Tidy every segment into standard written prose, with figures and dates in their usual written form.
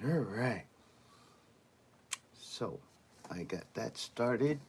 All right. So I got that started.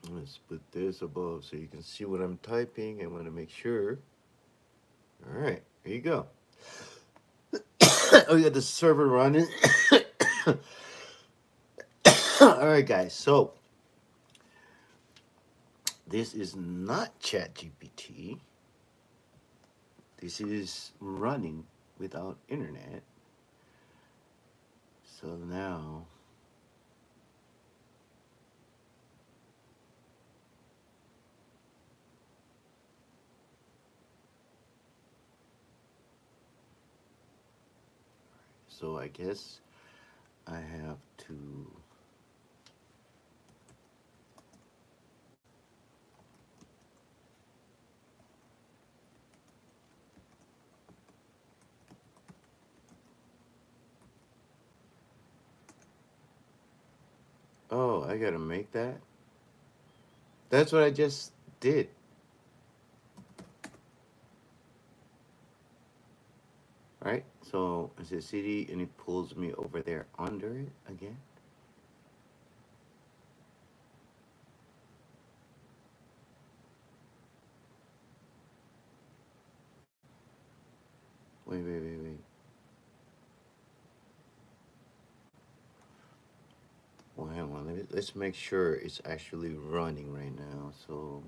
Let's put this above so you can see what I'm typing. I want to make sure. All right, here you go. Oh, you got the server running. All right, guys. So this is not ChatGPT. This is running without internet. So now, so I guess I have to. Oh, I gotta make that. That's what I just did. Right? So I says CD and it pulls me over there under it again. Wait. Well, hang on. Let's make sure it's actually running right now. So,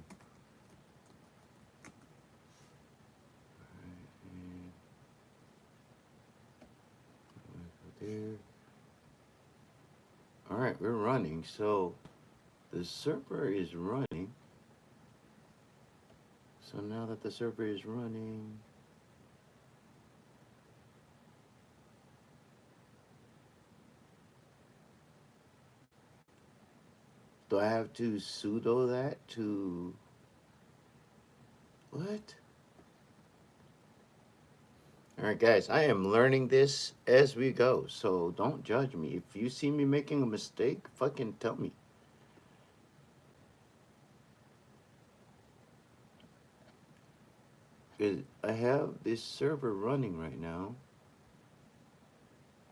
there. All right, we're running. So the server is running. So now that the server is running, do I have to sudo that to what? All right, guys, I am learning this as we go, so don't judge me. If you see me making a mistake, fucking tell me. 'Cause I have this server running right now.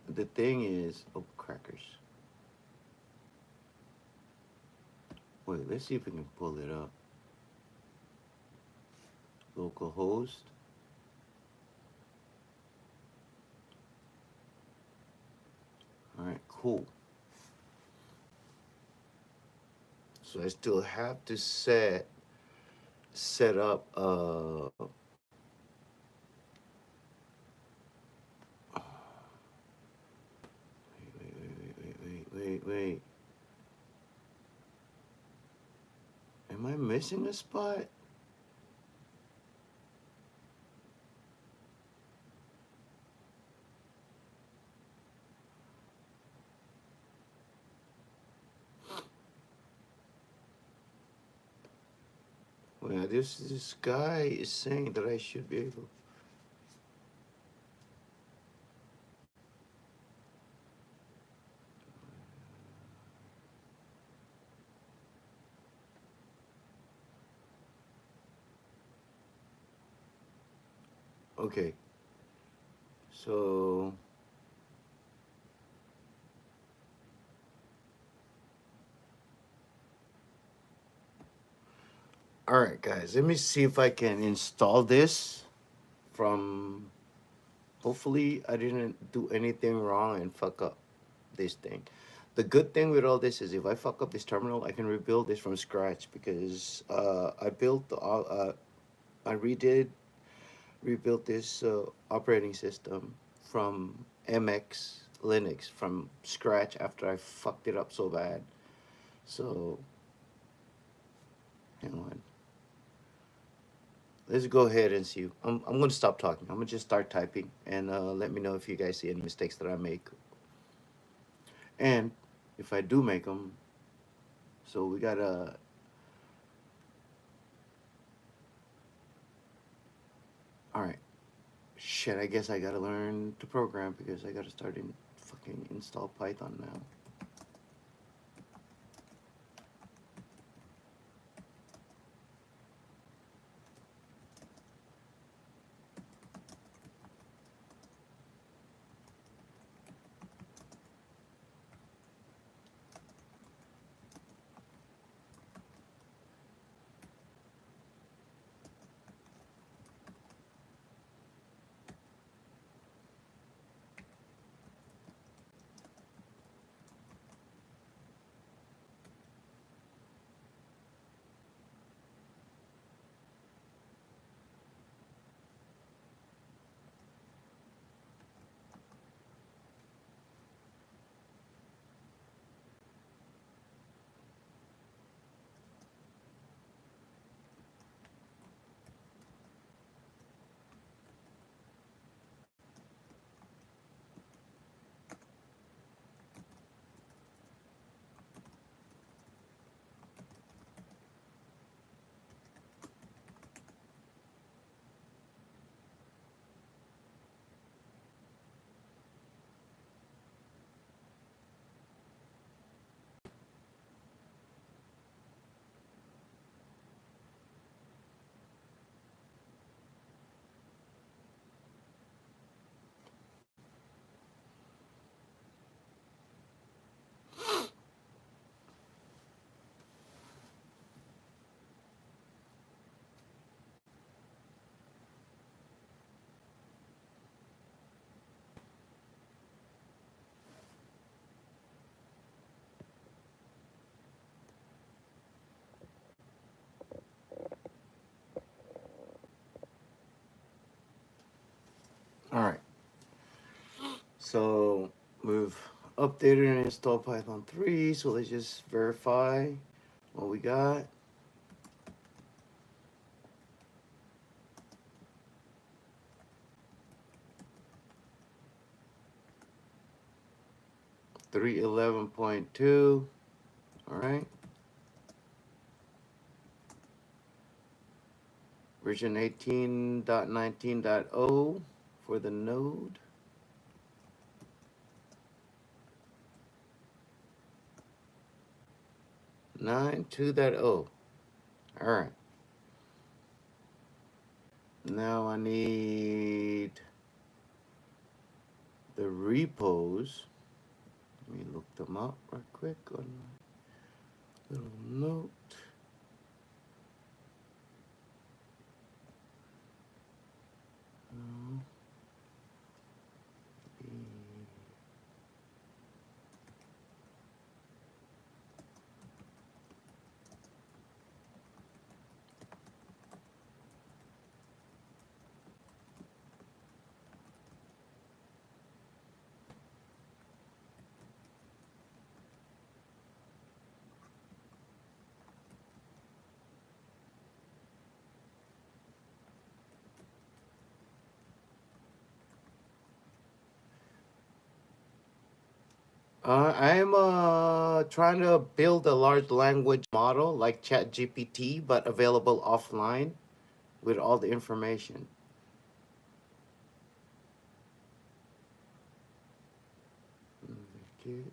The thing is, oh, crackers. Wait, let's see if we can pull it up. Localhost. All right, cool. So I still have to set up wait. Am I missing a spot? Well, this guy is saying that I should be able. Okay. So All right, guys. Let me see if I can install this from. Hopefully, I didn't do anything wrong and fuck up this thing. The good thing with all this is if I fuck up this terminal, I can rebuild this from scratch because I built I rebuilt this operating system from MX Linux from scratch after I fucked it up so bad. So, hang on. Let's go ahead and see. I'm going to stop talking. I'm going to just start typing and let me know if you guys see any mistakes that I make. And if I do make them, so we got to. All right. Shit, I guess I got to learn to program because I got to start in fucking install Python now. All right. So we've updated and installed Python 3. So let's just verify what we got. Three 11.2. All right. Version 18.19.0 for the node. 9.2.0. All right. Now I need the repos. Let me look them up right quick on my little note. I'm trying to build a large language model like ChatGPT, but available offline with all the information. Okay.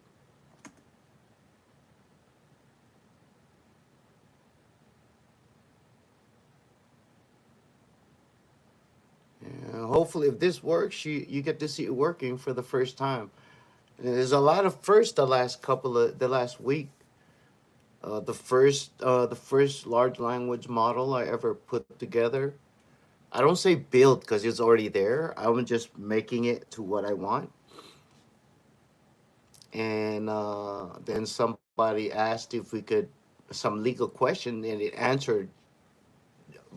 Yeah, hopefully, if this works, you get to see it working for the first time. There's a lot of first the last week. The first large language model I ever put together. I don't say build because it's already there. I'm just making it to what I want. And then somebody asked if we could some legal question, and it answered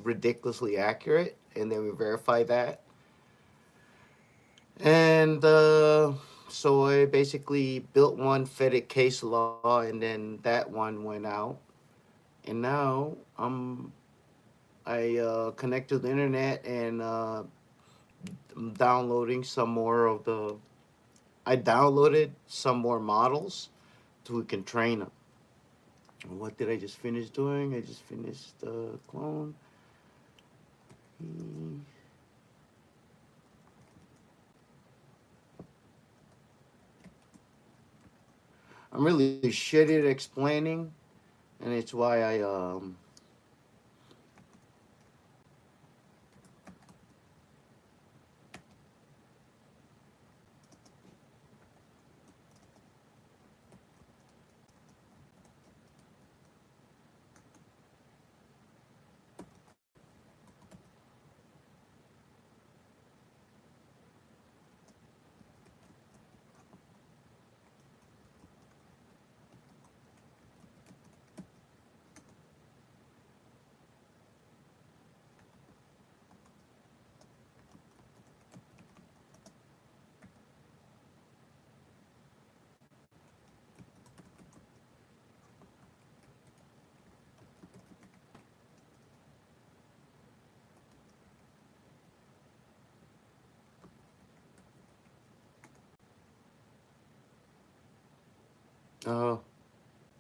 ridiculously accurate. And then we verified that. And so I basically built one, fed it case law, and then that one went out. And now I connect to the internet and I'm downloading some more of the. I downloaded some more models so we can train them. What did I just finish doing? I just finished the clone. Hmm. I'm really shitty at explaining, and it's why I. Uh,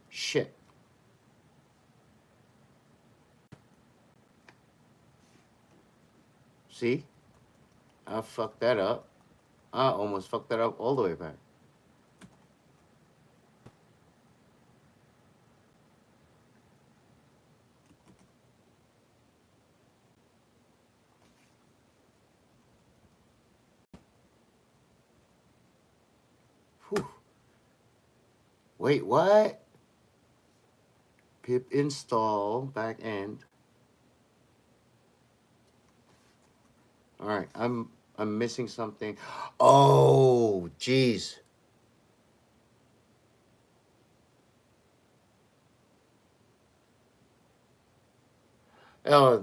Shit. See, I fucked that up. I almost fucked that up all the way back. Whew. Wait, what? Pip install back end. All right, I'm missing something. Oh, jeez. Oh,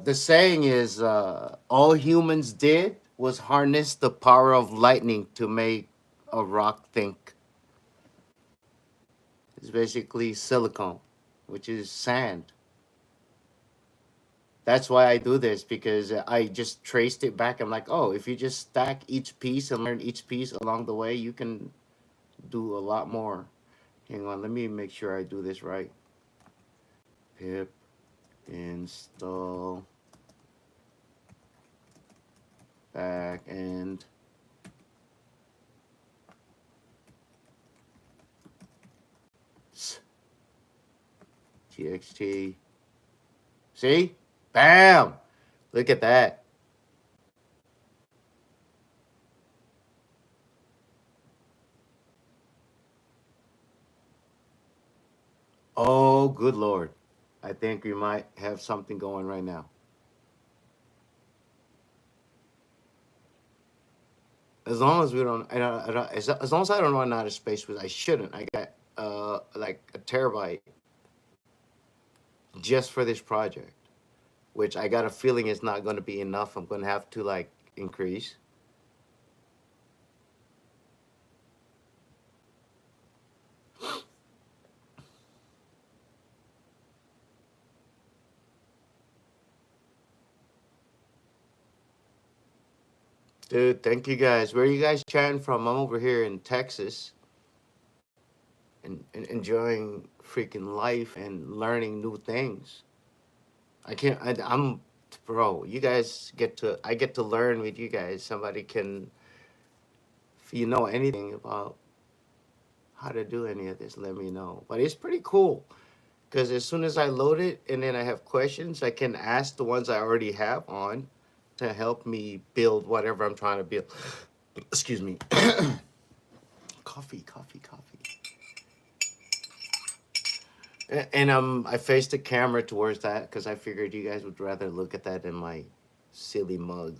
the saying is all humans did was harness the power of lightning to make a rock think. It's basically silicone, which is sand. That's why I do this because I just traced it back. I'm like, oh, if you just stack each piece and learn each piece along the way, you can do a lot more. Hang on, let me make sure I do this right. Pip install back end txt. See? Bam! Look at that. Oh, good lord. I think we might have something going right now. As long as we don't, as long as I don't run out of space, which I shouldn't. I got like a terabyte just for this project, which I got a feeling is not going to be enough. I'm going to have to like increase. Dude, thank you guys. Where are you guys chatting from? I'm over here in Texas and enjoying freaking life and learning new things. I can't. I'm, bro. You guys get to. I get to learn with you guys. Somebody can. If you know anything about how to do any of this, let me know. But it's pretty cool because as soon as I load it and then I have questions, I can ask the ones I already have on to help me build whatever I'm trying to build. Excuse me. Coffee, coffee, coffee. And I faced the camera towards that because I figured you guys would rather look at that than my silly mug.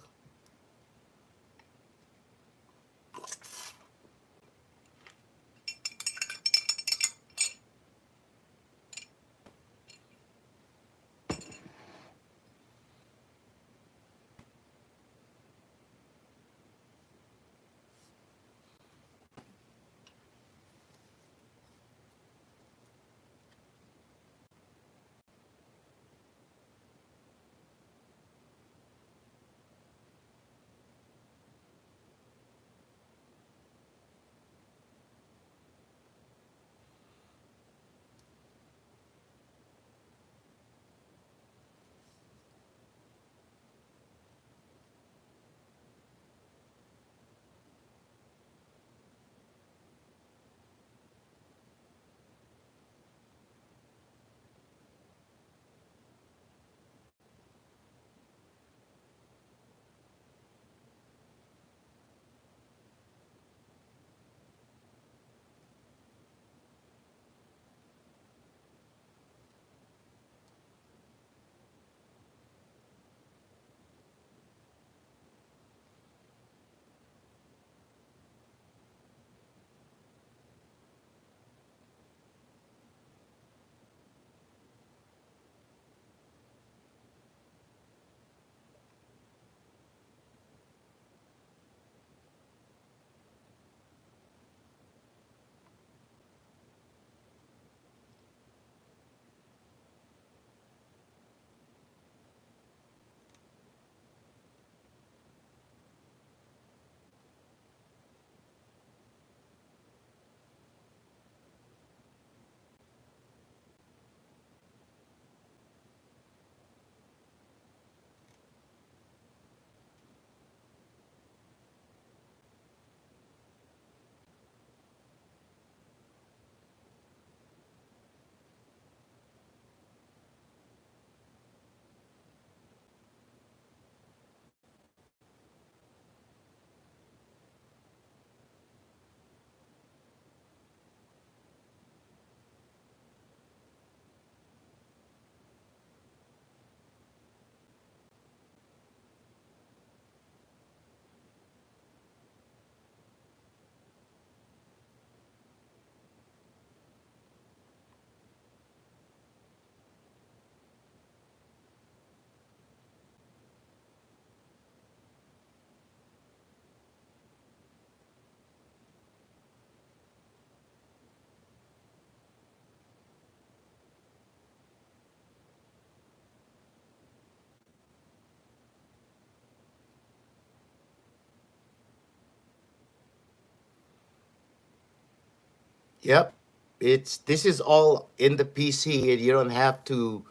Yep. It's this is all in the PC, and you don't have to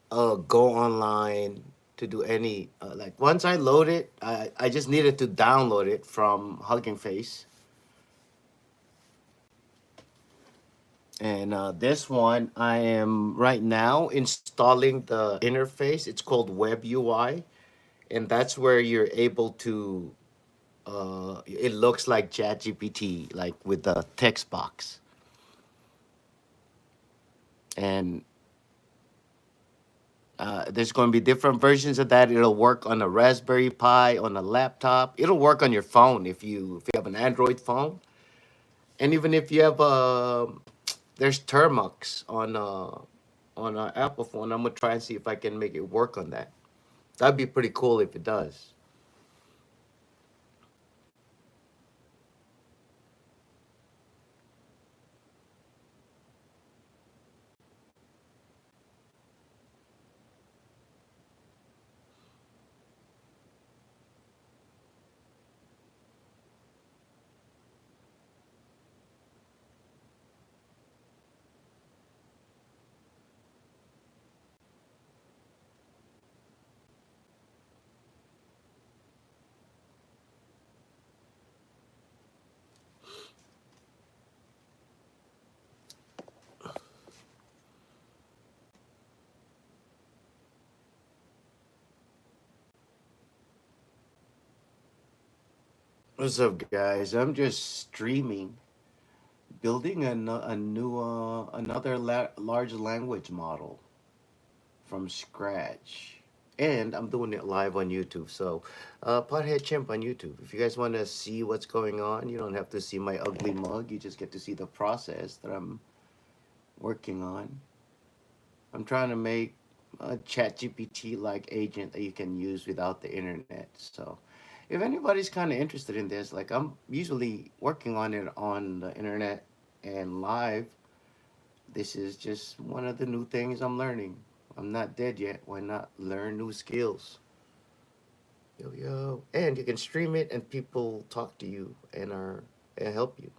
go online to do any like once I load it, I just needed to download it from Hugging Face. And this one, I am right now installing the interface. It's called Web UI, and that's where you're able to. It looks like ChatGPT, like with the text box, and there's going to be different versions of that. It'll work on a Raspberry Pi, on a laptop. It'll work on your phone if you have an Android phone, and even if you have there's Termux on an Apple phone. I'm gonna try and see if I can make it work on that. That'd be pretty cool if it does. What's up, guys? I'm just streaming building a new another large language model from scratch. And I'm doing it live on YouTube. So, Pothead Chimp on YouTube. If you guys want to see what's going on, you don't have to see my ugly mug. You just get to see the process that I'm working on. I'm trying to make a ChatGPT like agent that you can use without the internet. So, if anybody's kind of interested in this, like I'm usually working on it on the internet and live, this is just one of the new things I'm learning. I'm not dead yet. Why not learn new skills? Yo yo, and you can stream it, and people talk to you and help you.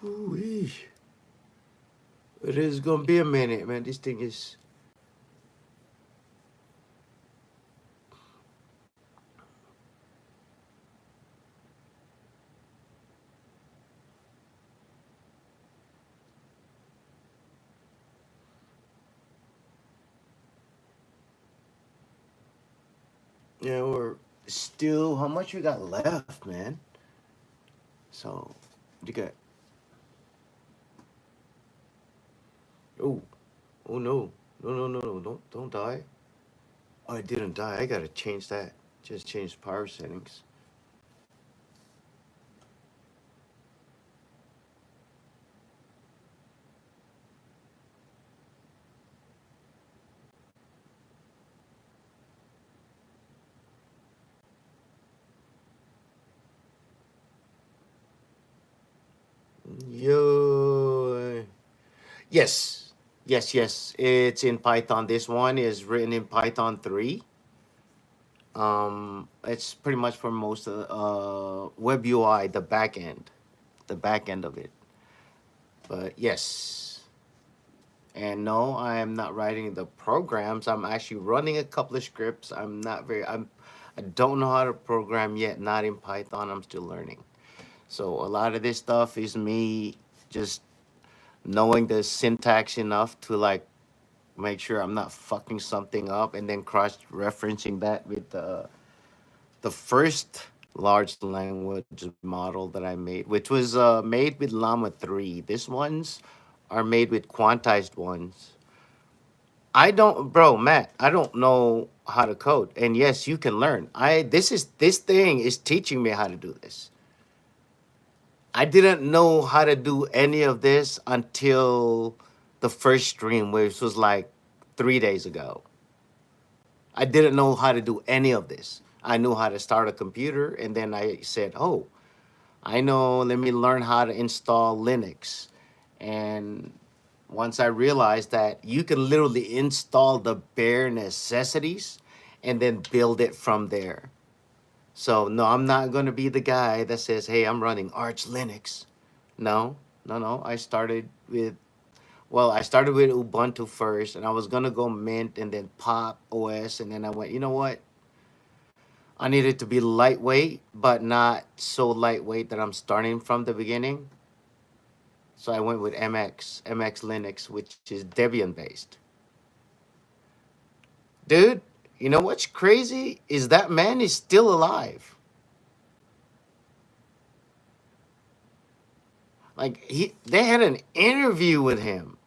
Ooh-wee. It is gonna be a minute, man. This thing is. Yeah, we're still. How much we got left, man? So, you got. Oh, oh no, no! Don't die. Oh, I didn't die. I gotta change that. Just change power settings. Yo. Yes. Yes. It's in Python. This one is written in Python 3. It's pretty much for most of web UI, the back end of it. But yes, and no, I am not writing the programs. I'm actually running a couple of scripts. I don't know how to program yet. Not in Python. I'm still learning. So a lot of this stuff is me just knowing the syntax enough to like make sure I'm not fucking something up, and then cross referencing that with the first large language model that I made, which was made with Llama 3. These ones are made with quantized ones. Bro, Matt, I don't know how to code. And yes, you can learn. This thing is teaching me how to do this. I didn't know how to do any of this until the first stream, which was like 3 days ago. I didn't know how to do any of this. I knew how to start a computer, and then I said, "Oh, I know. Let me learn how to install Linux." And once I realized that you can literally install the bare necessities and then build it from there. So no, I'm not gonna be the guy that says, "Hey, I'm running Arch Linux." No, no, no. I started with Ubuntu first, and I was gonna go Mint and then Pop OS, and then I went, you know what? I needed to be lightweight, but not so lightweight that I'm starting from the beginning. So I went with MX Linux, which is Debian based. Dude, you know what's crazy is that man is still alive. Like they had an interview with him.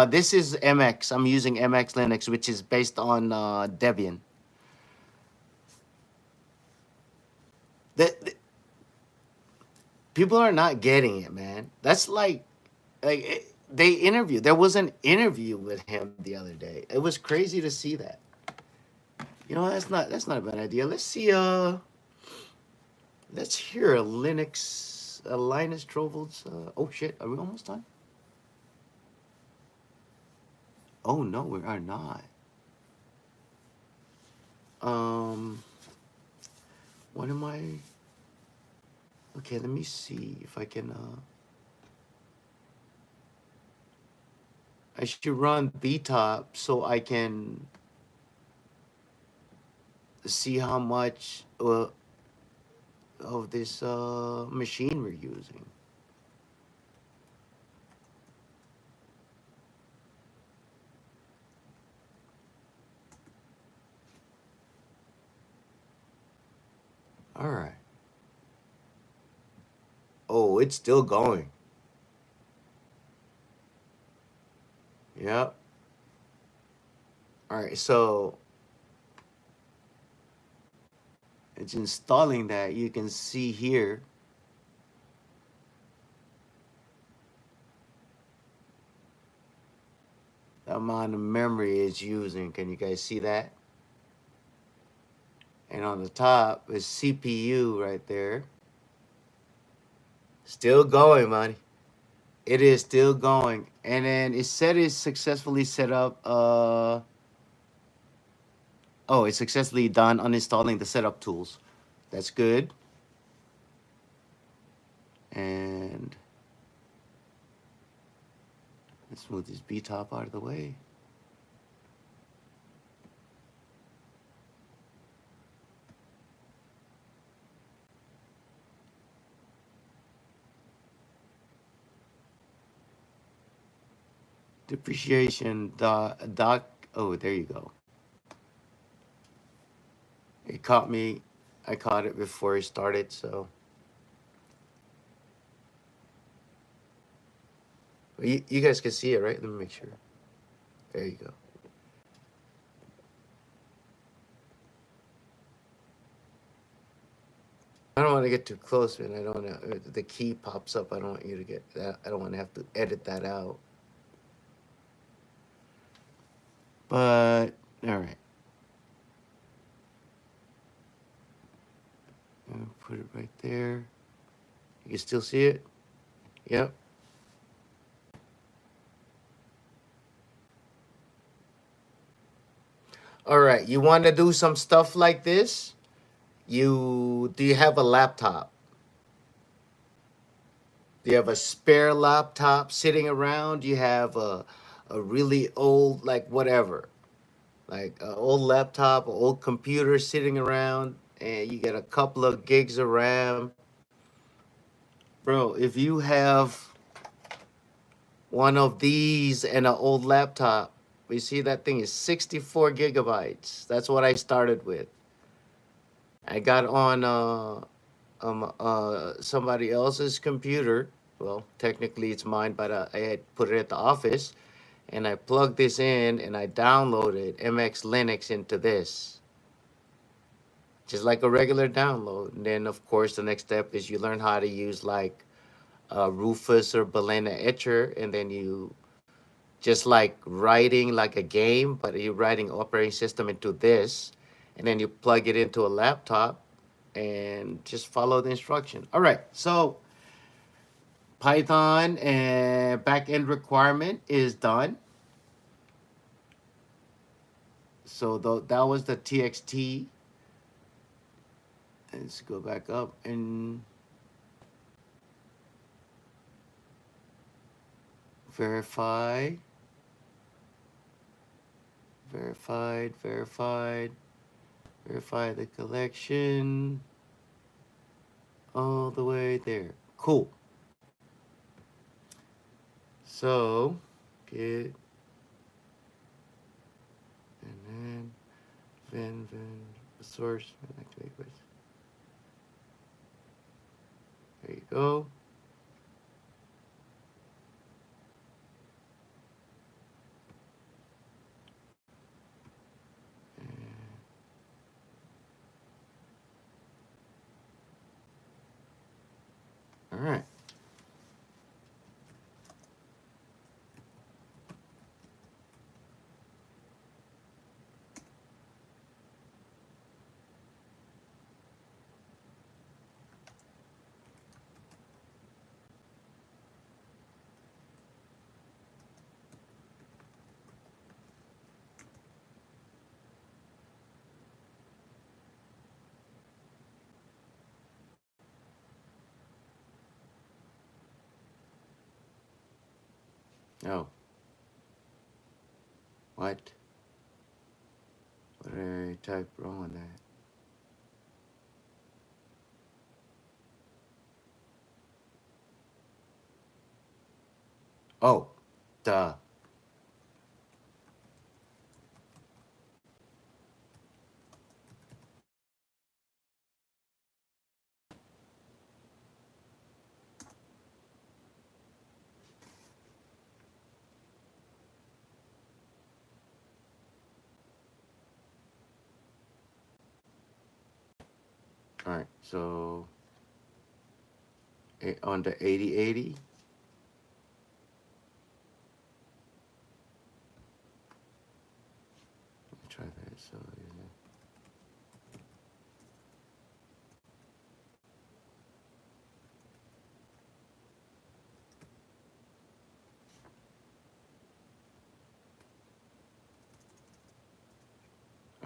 This is MX. I'm using MX Linux, which is based on Debian. The people are not getting it, man. That's they interviewed. There was an interview with him the other day. It was crazy to see that. You know, that's not a bad idea. Let's hear a Linus Torvalds. Oh shit, are we almost done? Oh no, we are not. Um, what am I? Okay, let me see if I can. I should run BTOP so I can see how much of this machine we're using. All right. Oh, it's still going. Yep. All right. So it's installing that. You can see here. The amount of memory it's using. Can you guys see that? And on the top is CPU right there. Still going, man. It is still going. And then it said it's successfully set up. Oh, it's successfully done uninstalling the setup tools. That's good. And let's move this B-top out of the way. Depreciation doc. Oh, there you go. It caught me. I caught it before it started, so. You guys can see it, right? Let me make sure. There you go. I don't want to get too close, man. I don't want to, the key pops up. I don't want you to get that. I don't want to have to edit that out. But, all right. I'll put it right there. You can still see it? Yep. All right. You want to do some stuff like this? Do you have a laptop? Do you have a spare laptop sitting around? Do you have a really old, like whatever, like an old laptop, an old computer sitting around, and you get a couple of gigs of RAM? Bro, if you have one of these and an old laptop, you see that thing is 64 gigabytes. That's what I started with. I got on somebody else's computer. Well, technically it's mine, but I had put it at the office, and I plugged this in and I downloaded MX Linux into this. just like a regular download. And then, of course, the next step is you learn how to use like Rufus or Balena Etcher, and then you just like writing like a game, but you're writing operating system into this, and then you plug it into a laptop and just follow the instruction. All right, so Python and backend requirement is done. So that was the TXT. Let's go back up and verify, verified, verify the collection all the way there. Cool. So get and then Vin source. There you go. All right. Oh, what? What did I type wrong on that? Oh, duh. All right. So on the 8080. Let me try that. So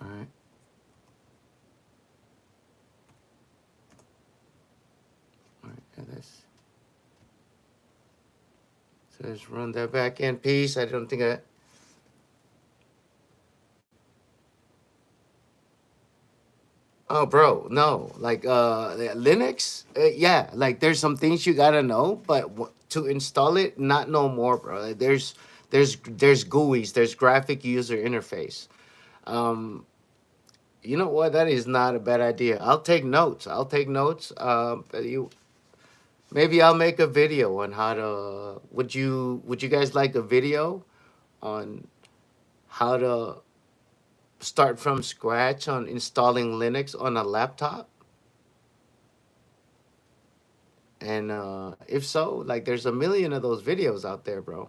all right. All right. And that's so let's run that back end piece. I don't think I. Oh, bro, no. Like Linux, yeah. Like there's some things you gotta know, but to install it, not no more, bro. Like, there's GUIs, there's graphic user interface. Um, you know what? That is not a bad idea. I'll take notes. I'll take notes. You maybe I'll make a video on how to. Would you guys like a video on how to start from scratch on installing Linux on a laptop? And if so, like there's a million of those videos out there, bro.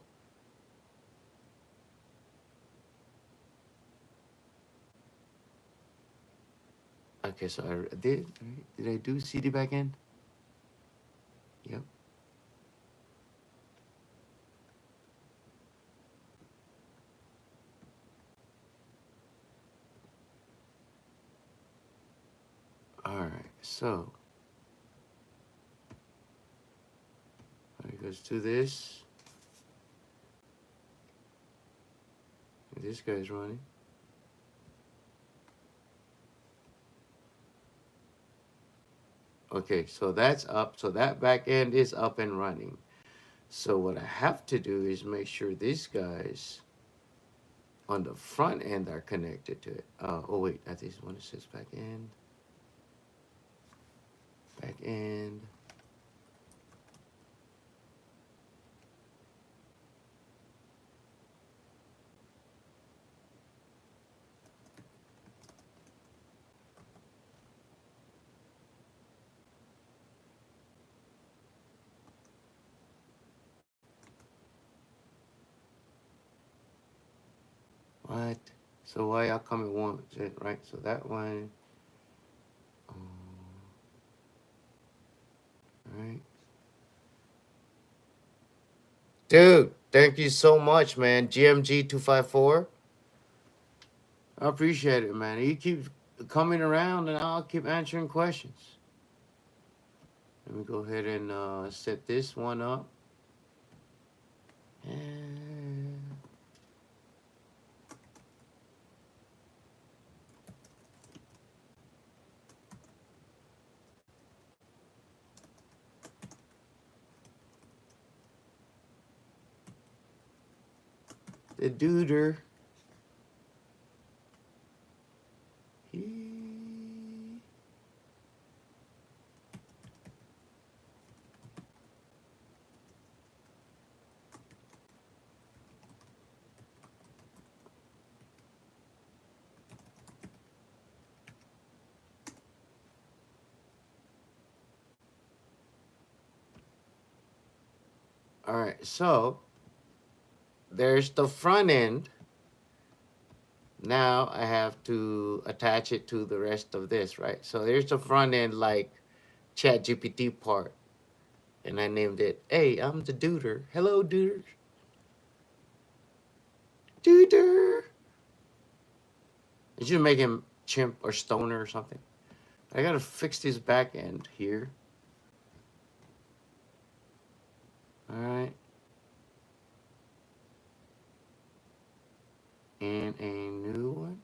Okay, so I did I do CD backend? Yep. All right. So let's do this. This guy's running. Okay, so that's up. So that back end is up and running. So what I have to do is make sure these guys on the front end are connected to it. Oh wait, I think one that says back end. Back end. So why how come it won't it, right? So that one, right? Dude, thank you so much, man. GMG 254. I appreciate it, man. You keep coming around, and I'll keep answering questions. Let me go ahead and set this one up. And the duder. He... All right, so there's the front end. Now I have to attach it to the rest of this, right? So there's the front end, like Chat GPT part, and I named it. Hey, I'm the duder. Hello, duder. Duder. I should make him chimp or stoner or something. I gotta fix this back end here. All right. And a new one.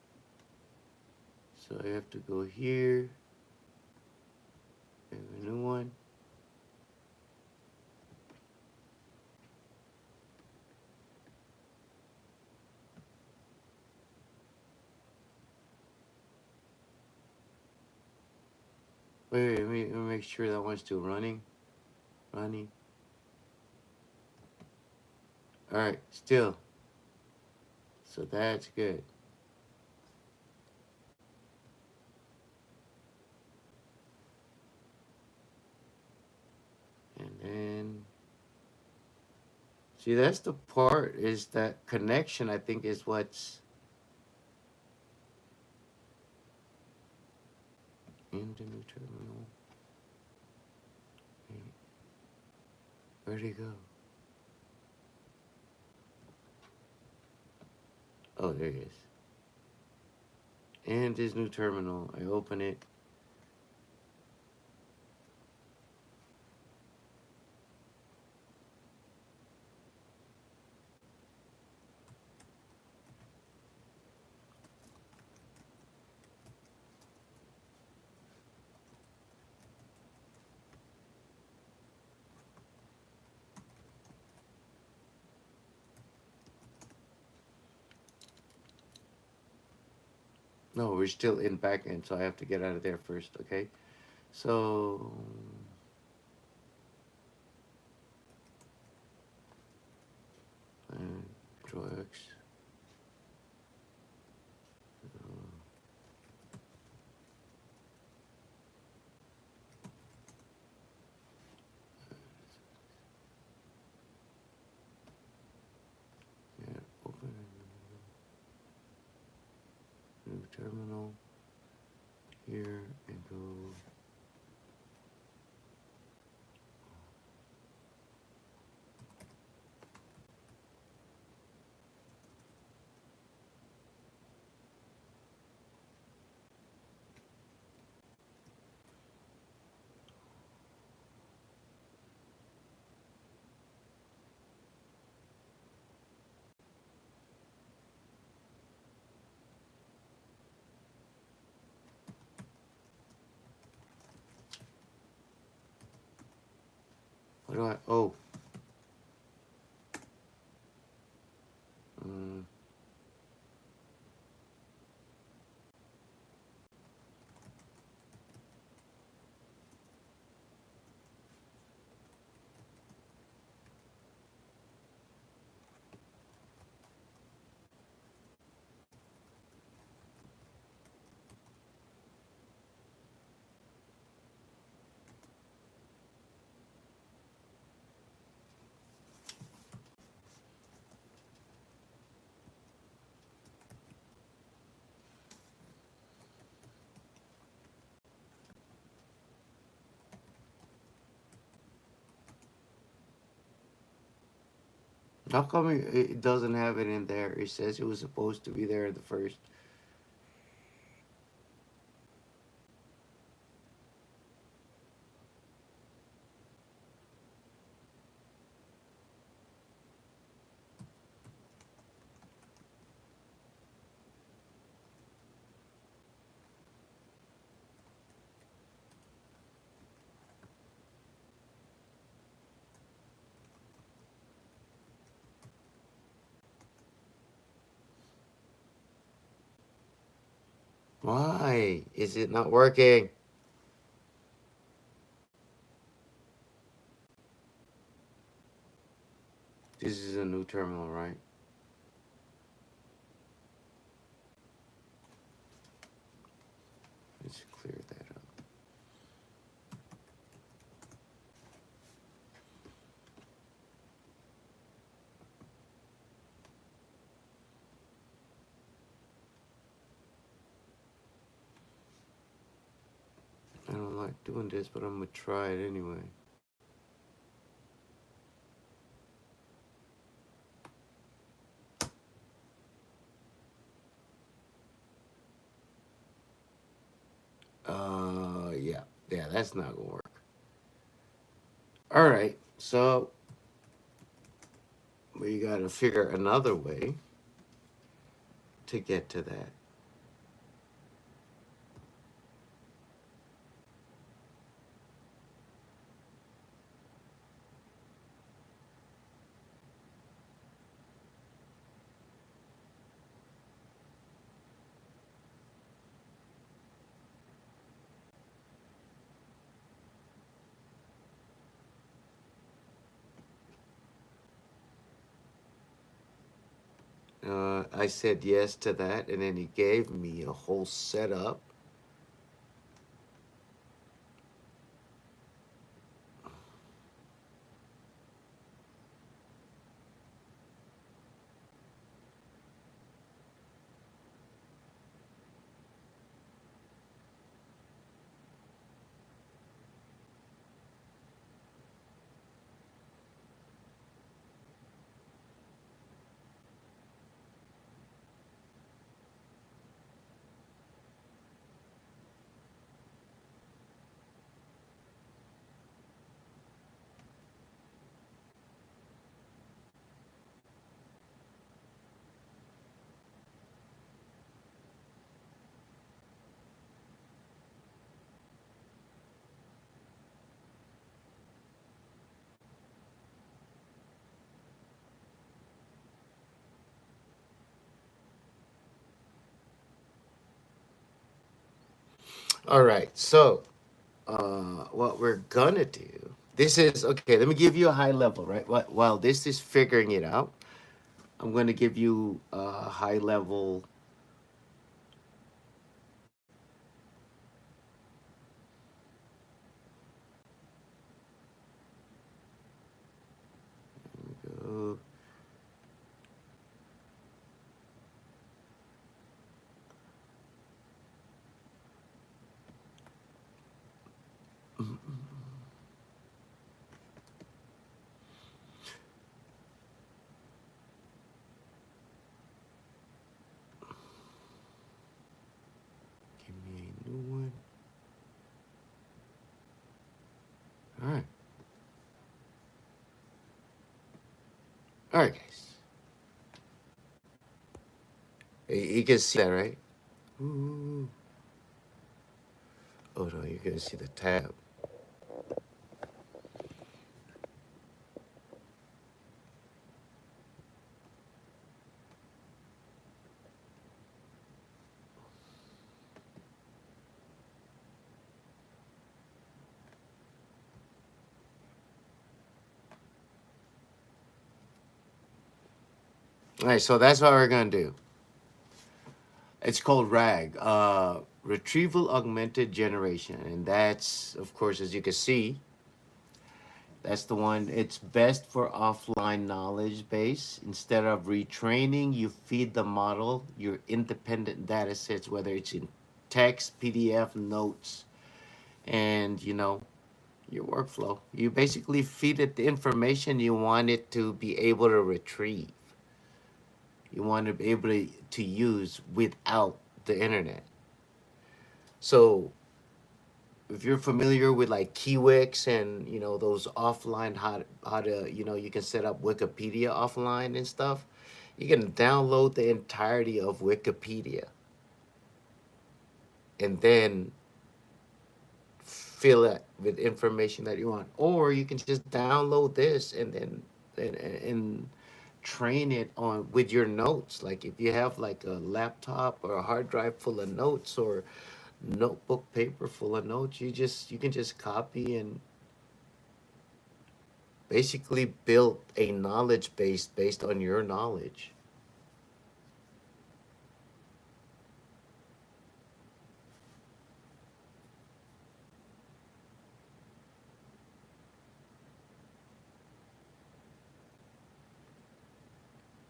So I have to go here. Have a new one. Wait, let me make sure that one's still running. Running. All right, still. So that's good. And then, see, that's the part, is that connection, I think, is what's in the new terminal. Where'd he go? Oh, there he is. And this new terminal, I open it. No, we're still in backend, so I have to get out of there first, okay? So, Control X. Yeah, open new terminal here and go. What do I? Oh. Um, How come it doesn't have it in there? It says it was supposed to be there at the first. Why is it not working? This is a new terminal, right? Let's clear that up. I don't like doing this, but I'm gonna try it anyway. Yeah, yeah, that's not gonna work. All right, so we gotta figure another way to get to that. I said yes to that, and then he gave me a whole setup. All right, so what we're gonna do. This is okay. Let me give you a high level, right? While this is figuring it out, I'm gonna give you a high level. Uh, give me a new one. All right, all right, guys. You can see that, right? Ooh. Oh no, you're gonna see the tab. All right, so that's what we're gonna do. It's called RAG, Retrieval Augmented Generation, and that's, of course, as you can see, that's the one. It's best for offline knowledge base. Instead of retraining, you feed the model your independent data sets, whether it's in text, PDF, notes, and your workflow. You basically feed it the information you want it to be able to retrieve. You want to be able to use without the internet. So if you're familiar with like Kiwix and those offline how to you can set up Wikipedia offline and stuff, you can download the entirety of Wikipedia and then fill it with information that you want, or you can just download this and then and train it on with your notes. Like if you have like a laptop or a hard drive full of notes or notebook paper full of notes, you can just copy and basically build a knowledge base based on your knowledge.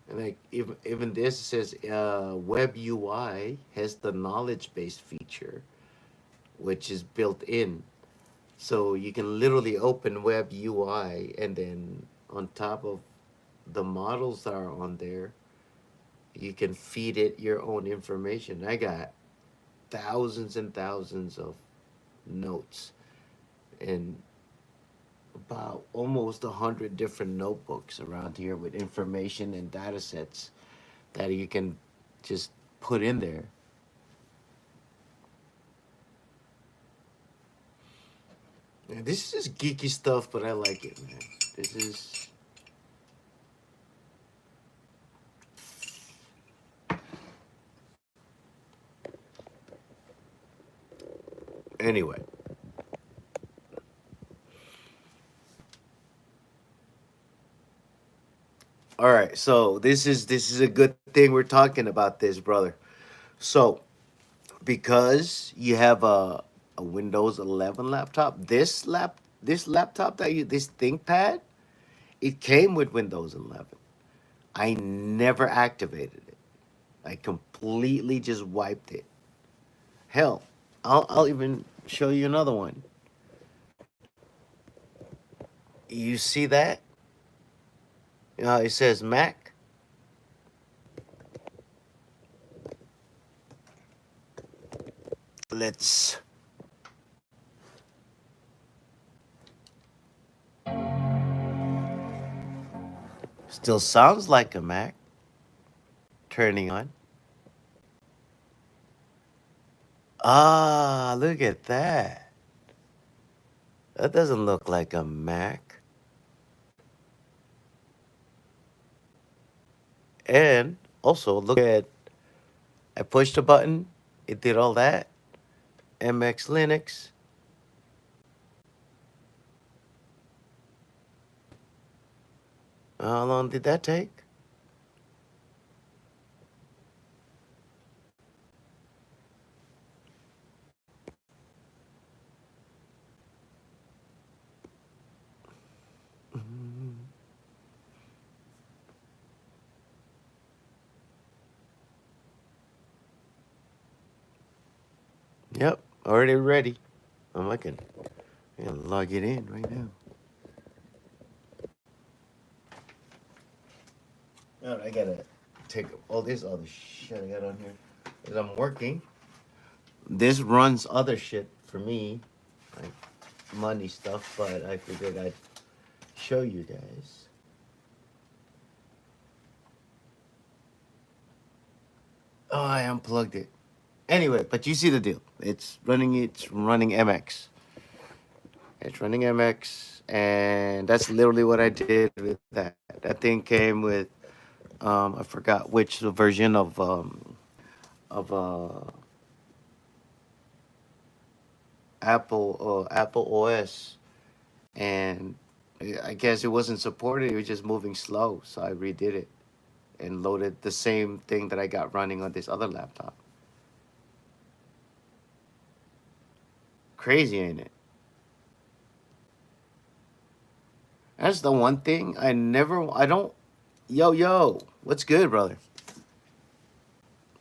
And like even this says web UI has the knowledge base feature, which is built in. So you can literally open web UI and then on top of the models that are on there, you can feed it your own information. I got thousands and thousands of notes and about almost 100 different notebooks around here with information and data sets that you can just put in there. Yeah, this is just geeky stuff, but I like it, man. This is anyway. All right, so this is a good thing we're talking about this, brother. So because you have a Windows 11 laptop, this laptop that you this ThinkPad, it came with Windows 11. I never activated it. I completely just wiped it. Hell, I'll even show you another one. You see that? It says Mac. Let's still sounds like a Mac. Turning on. Ah, look at that. That doesn't look like a Mac. And also look at I pushed a button. It did all that. MX Linux. How long did that take? Yep, already ready. I can log it in right now. Oh, I gotta take all this other shit I got on here. As I'm working, this runs other shit for me, like money stuff, but I figured I'd show you guys. Oh, I unplugged it. Anyway, but you see the deal. It's running MX. It's running MX, and that's literally what I did with that. That thing came with I forgot which version of Apple OS, and I guess it wasn't supported. It was just moving slow, so I redid it and loaded the same thing that I got running on this other laptop. Crazy, ain't it? That's the one thing I don't. Yo, yo, what's good, brother?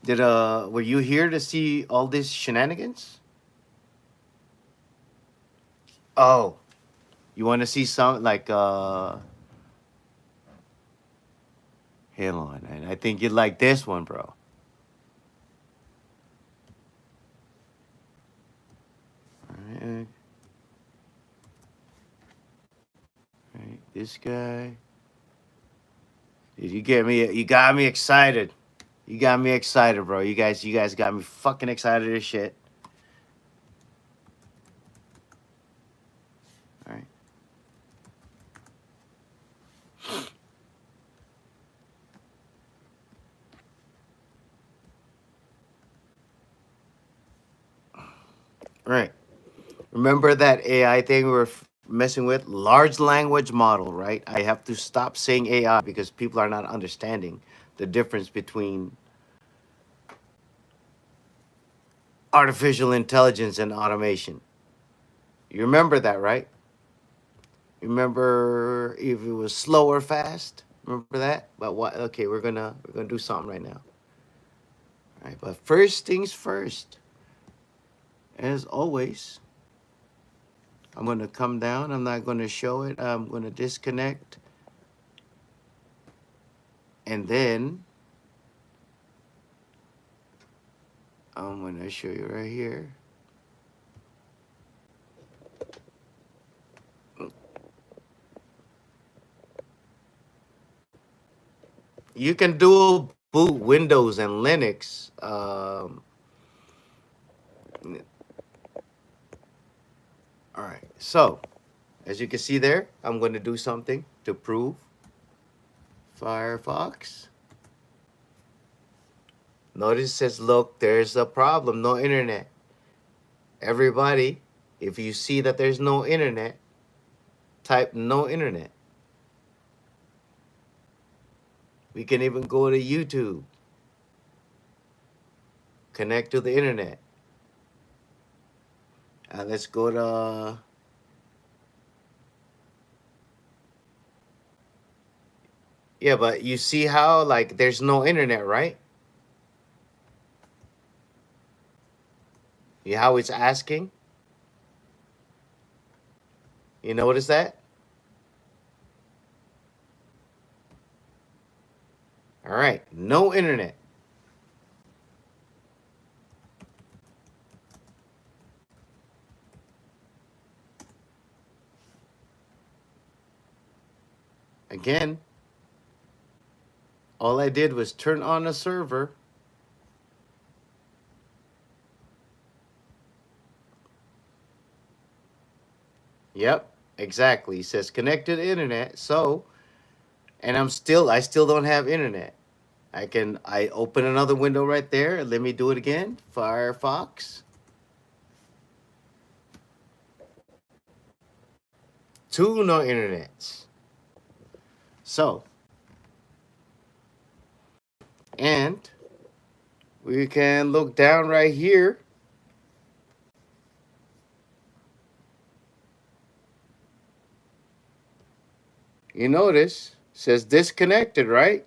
Were you here to see all these shenanigans? Oh. You want to see some like hold on, and I think you'd like this one, bro. All right, this guy. Dude, you get me. You got me excited. You got me excited, bro. You guys got me fucking excited as shit. All right. Right. Remember that AI thing we were messing with? Large language model, right? I have to stop saying AI because people are not understanding the difference between artificial intelligence and automation. You remember that, right? Remember if it was slow or fast? Remember that? But what? Okay, we're gonna do something right now. All right, but first things first. As always, I'm gonna come down. I'm not gonna show it. I'm gonna disconnect, and then I'm gonna show you right here. You can dual boot Windows and Linux. All right. So, as you can see there, I'm going to do something to prove Firefox. Notice it says, look, there's a problem, no internet. Everybody, if you see that there's no internet, type no internet. We can even go to YouTube, connect to the internet. Let's go to, yeah, but you see how, like, there's no internet, right? You how it's asking? You notice that? All right, no internet. Again, all I did was turn on a server. Yep, exactly. It says connected to internet. So, and I still don't have internet. I open another window right there. Let me do it again. Firefox. Two no internets. So, and we can look down right here. You notice says disconnected, right?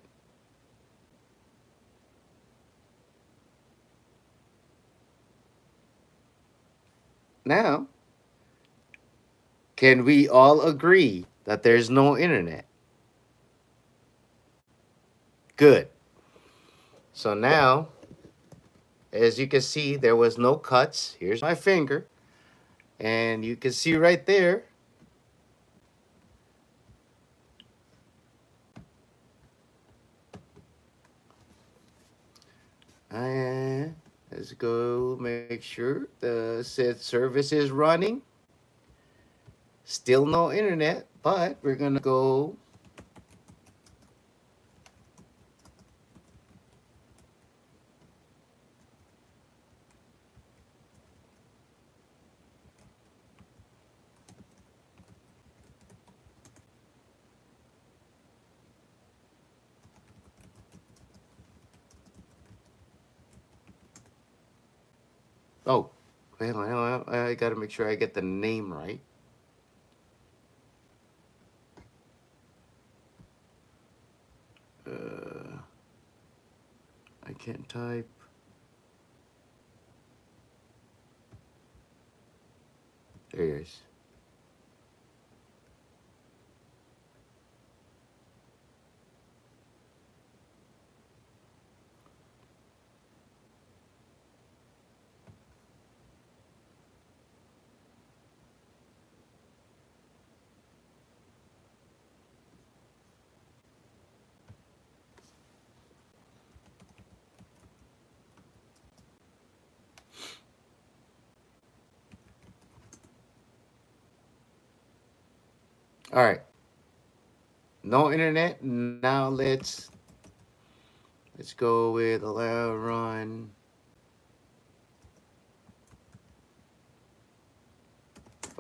Now, can we all agree that there's no internet? Good. So now, as you can see, there was no cuts. Here's my finger. And you can see right there. And let's go make sure the said service is running. Still no internet, but we're gonna go. Oh, wait, I gotta make sure I get the name right. Uh, I can't type. There it is. All right. No internet. Now let's go with allow run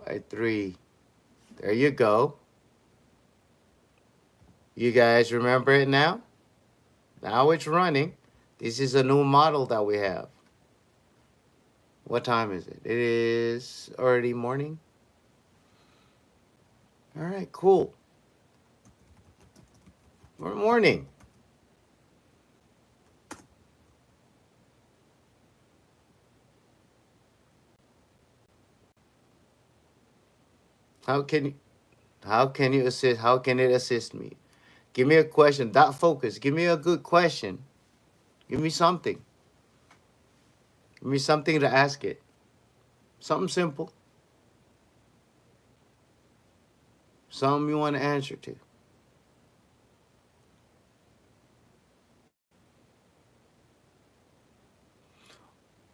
5.3. There you go. You guys remember it now? Now it's running. This is a new model that we have. What time is it? It is already morning. All right, cool. Morning. How can you how can you assist how can it assist me? Give me a question. Dot focus. Give me a good question. Give me something. Give me something to ask it. Something simple. Something you want to answer to.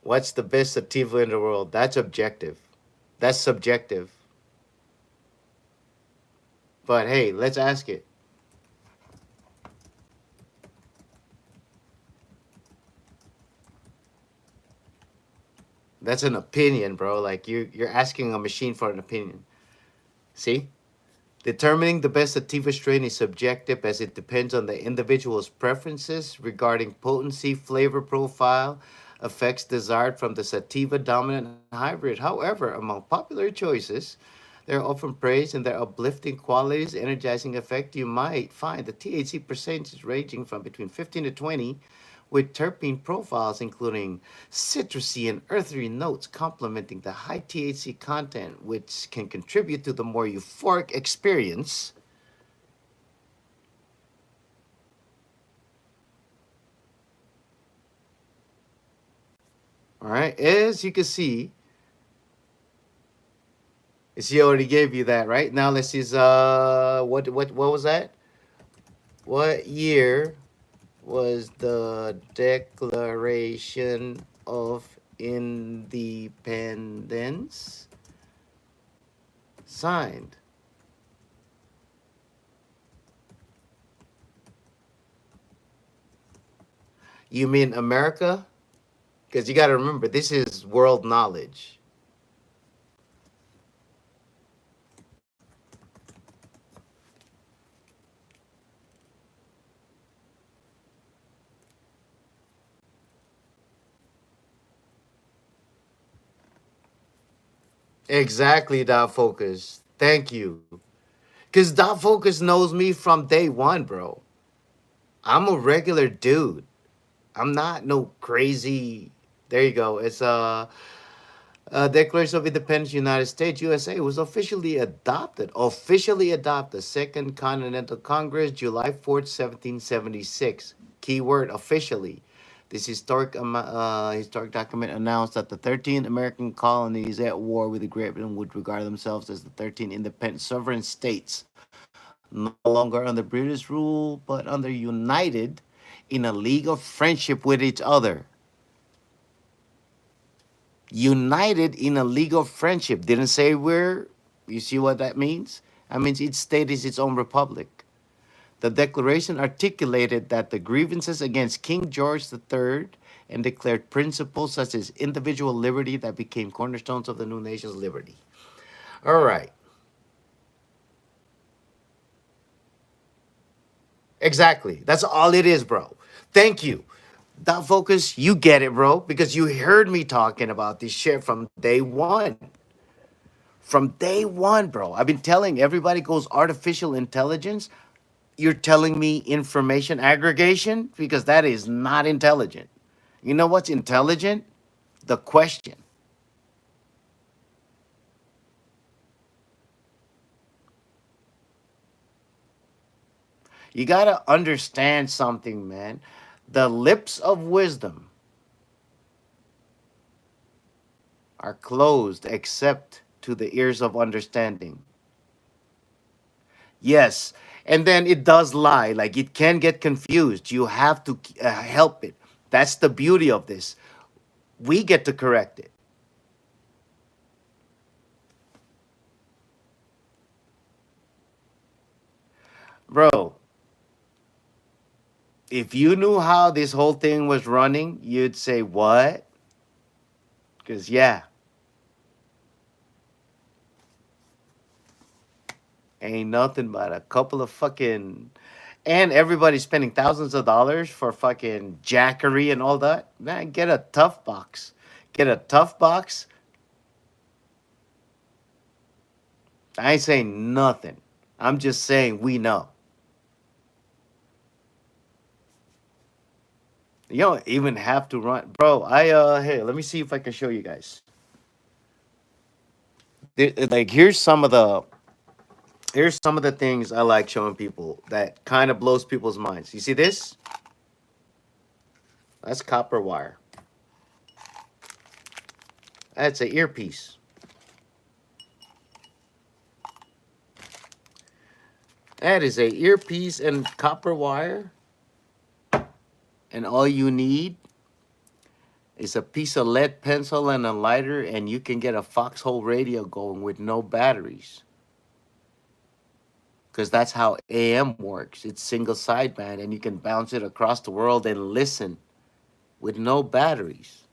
What's the best sativa in the world? That's objective. That's subjective. But hey, let's ask it. That's an opinion, bro. Like you're asking a machine for an opinion. See? Determining the best sativa strain is subjective as it depends on the individual's preferences regarding potency, flavor profile, effects desired from the sativa dominant hybrid. However, among popular choices, they are often praised in their uplifting qualities, energizing effect. You might find the THC percentage ranging from between 15 to 20, with terpene profiles including citrusy and earthy notes complementing the high THC content, which can contribute to the more euphoric experience. All right, as you can see, she already gave you that, right? Now let's see, what was that? What year was the Declaration of Independence signed? You mean America? Because you got to remember, this is world knowledge. Exactly, Dot Focus. Thank you. Because Dot Focus knows me from day one, bro. I'm a regular dude. I'm not no crazy. There you go. It's Declaration of Independence, United States, USA was officially adopted, Second Continental Congress, July 4th, 1776. Keyword officially. This historic document announced that the 13 American colonies at war with the Great Britain would regard themselves as the 13 independent sovereign states, no longer under British rule, but under united in a league of friendship with each other. United in a league of friendship. Didn't say we're. You see what that means? That means each state is its own republic. The Declaration articulated that the grievances against King George III and declared principles such as individual liberty that became cornerstones of the new nation's liberty. All right. Exactly. That's all it is, bro. Thank you. Dot focus, you get it, bro, because you heard me talking about this shit from day one. From day one, bro. I've been telling everybody goes artificial intelligence. You're telling me information aggregation? Because that is not intelligent. You know what's intelligent? The question. You got to understand something, man. The lips of wisdom are closed except to the ears of understanding. Yes. And then it does lie. Like it can get confused. You have to help it. That's the beauty of this. We get to correct it. Bro, if you knew how this whole thing was running, you'd say, what? Because, yeah, ain't nothing but a couple of fucking. And everybody's spending thousands of dollars for fucking jackery and all that. Man, get a tough box. Get a tough box. I ain't saying nothing. I'm just saying we know. You don't even have to run. Bro, hey, let me see if I can show you guys. Like here's some of the things I like showing people that kind of blows people's minds. You see this? That's copper wire. That's an earpiece. That is a earpiece and copper wire. And all you need is a piece of lead pencil and a lighter, and you can get a foxhole radio going with no batteries. Because that's how AM works. It's single sideband, and you can bounce it across the world and listen with no batteries.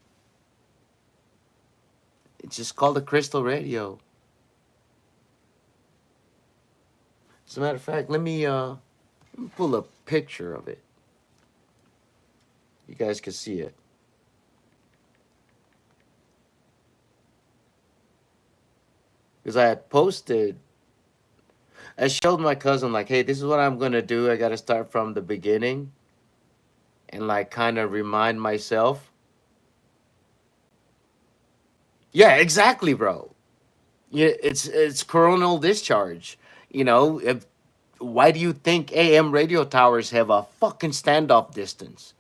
It's just called a crystal radio. As a matter of fact, let me pull a picture of it. You guys can see it. Because I had posted, I showed my cousin, like, hey, this is what I'm going to do. I got to start from the beginning and, like, kind of remind myself. Yeah, exactly, bro. Yeah, it's coronal discharge. If why do you think AM radio towers have a fucking standoff distance?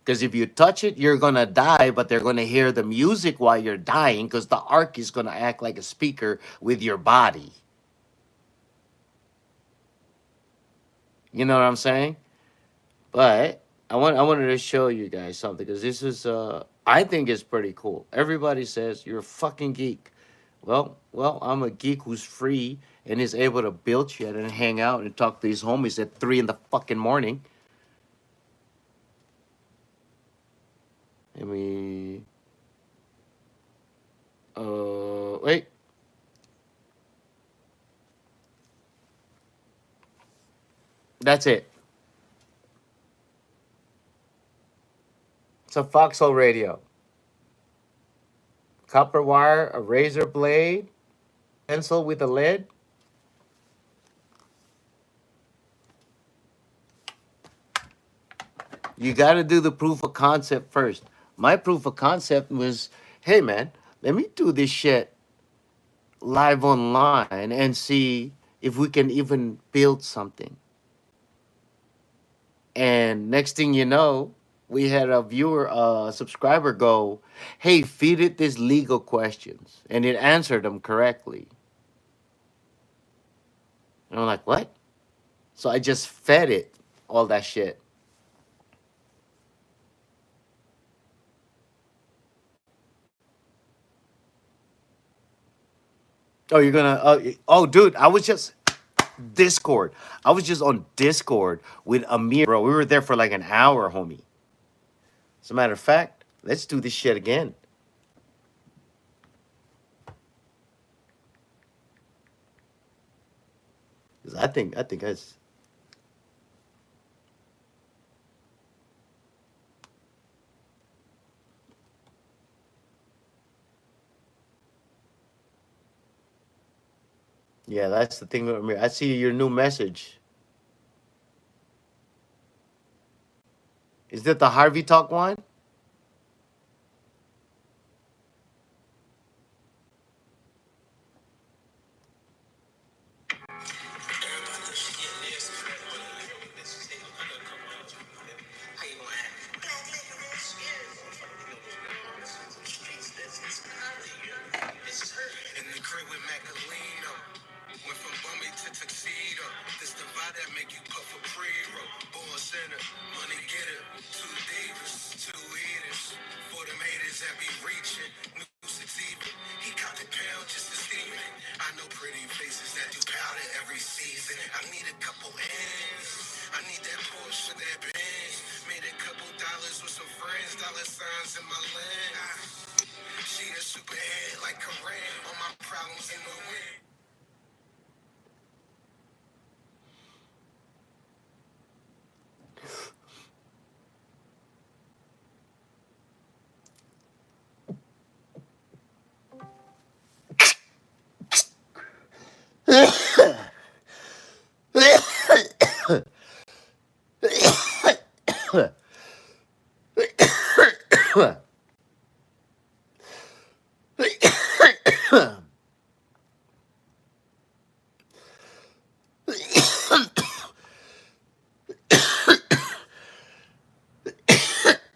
Because if you touch it, you're gonna die, but they're gonna hear the music while you're dying because the arc is gonna act like a speaker with your body. You know what I'm saying? But I wanted to show you guys something because this is I think it's pretty cool. Everybody says you're a fucking geek. Well, I'm a geek who's free and is able to build shit and hang out and talk to these homies at 3 in the fucking morning. Let me wait. That's it. It's a foxhole radio. Copper wire, a razor blade, pencil with a lead. You got to do the proof of concept first. My proof of concept was, hey man, let me do this shit live online and see if we can even build something. And next thing you know, we had a viewer, subscriber go, hey, feed it these legal questions. And it answered them correctly. And I'm like, what? So I just fed it all that shit. Oh, you're gonna, oh, dude, I was just, Discord. I was just on Discord with Amir, bro. We were there for like an hour, homie. As a matter of fact, let's do this shit again. 'Cause I think that's, yeah, that's the thing with Amir. I see your new message. Is that the Harvey Talk one? every season. I need a couple ends. I need that Porsche for that Benz. Made a couple dollars with some friends, dollar signs in my lens. She a superhead like Koran. All my problems in the wind.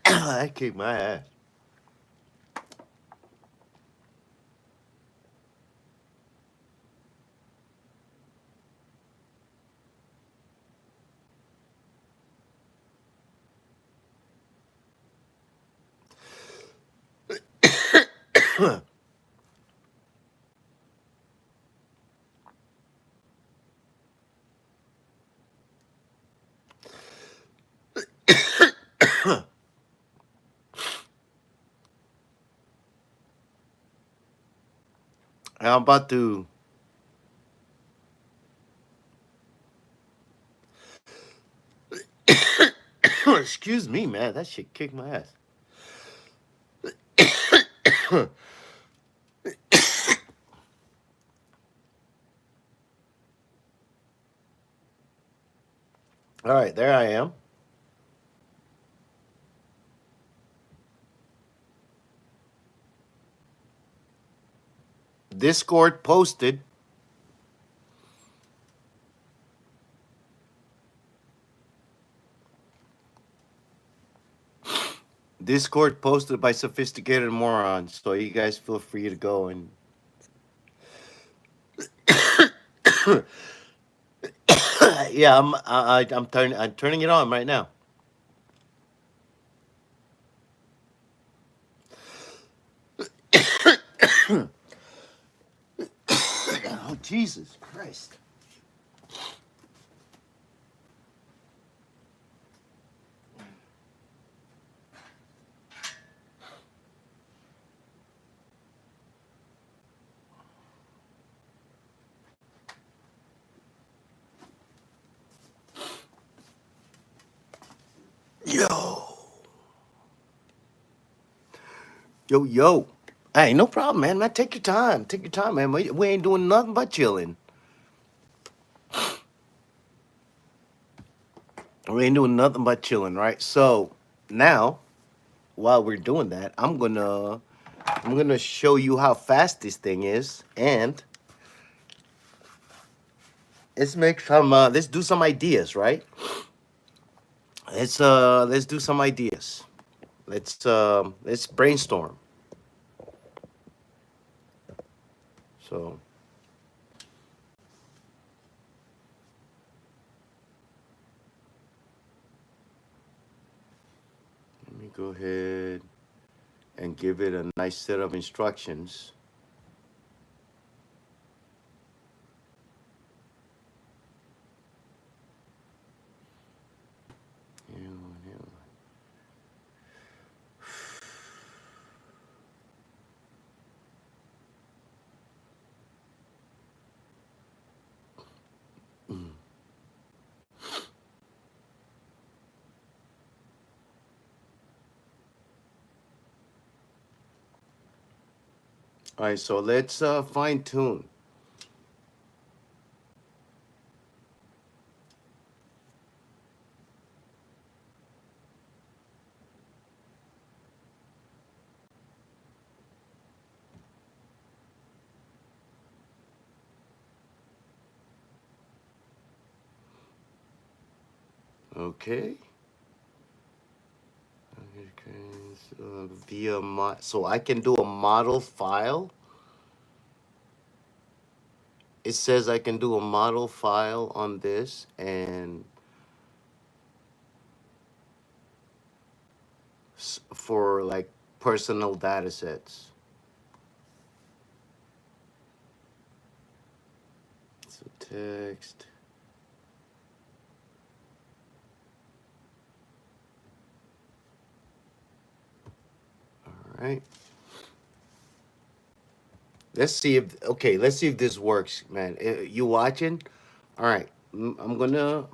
I kicked my ass. I'm about to. Excuse me, man. That shit kicked my ass. All right, there I am. Discord posted. Discord posted by sophisticated morons. So you guys feel free to go and. Yeah, I'm turning it on right now. Oh Jesus Christ! Yo, yo. Hey, no problem, man. Man, take your time. Take your time, man. We ain't doing nothing but chilling. We ain't doing nothing but chilling, right? So now, while we're doing that, I'm gonna show you how fast this thing is, and let's make some. Let's do some ideas, right? Let's do some ideas. Let's brainstorm. So let me go ahead and give it a nice set of instructions. All right, so let's fine tune. Okay. So I can do a model file. It says I can do a model file on this and for like personal data sets. So text. All right. Let's see if okay. Let's see if this works, man. You watching? All right. I'm gonna.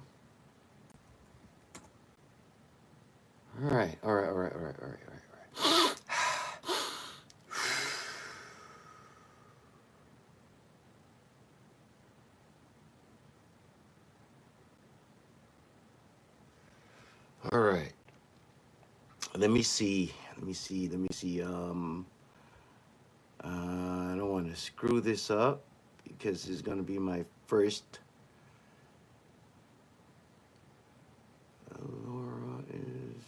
All right. All right. All right. All right. All right. All right. All right. Let me see. Let me see. Let me see. I don't want to screw this up because it's gonna be my first. Laura is.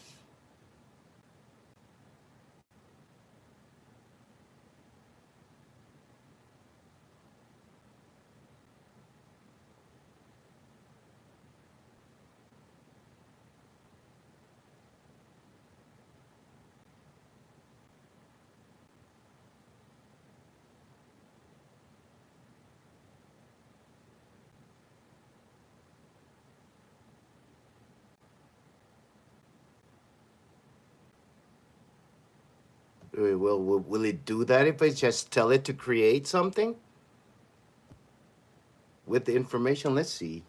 Wait, will it do that if I just tell it to create something with the information? Let's see.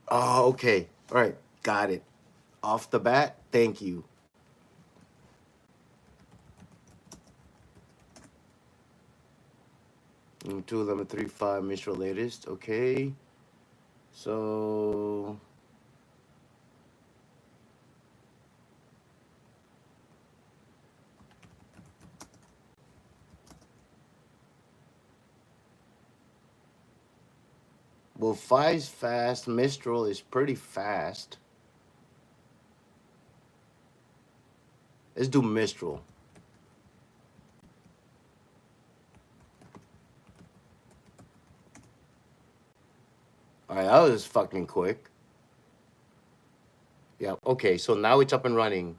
Oh, okay. All right. Got it. Off the bat, thank you. 21135 Mistral latest. Okay. So well, five's fast. Mistral is pretty fast. Let's do Mistral. All right, that was fucking quick. Yeah. Okay. So now it's up and running.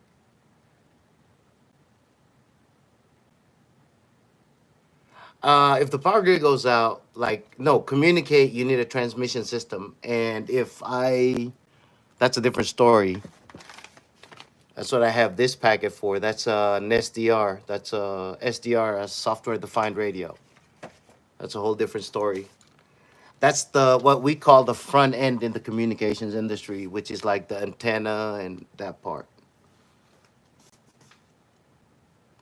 If the power grid goes out, like no, communicate. You need a transmission system, and if I, that's a different story. That's what I have this packet for. That's an SDR. That's a SDR, a software defined radio. That's a whole different story. That's the what we call the front end in the communications industry, which is like the antenna and that part,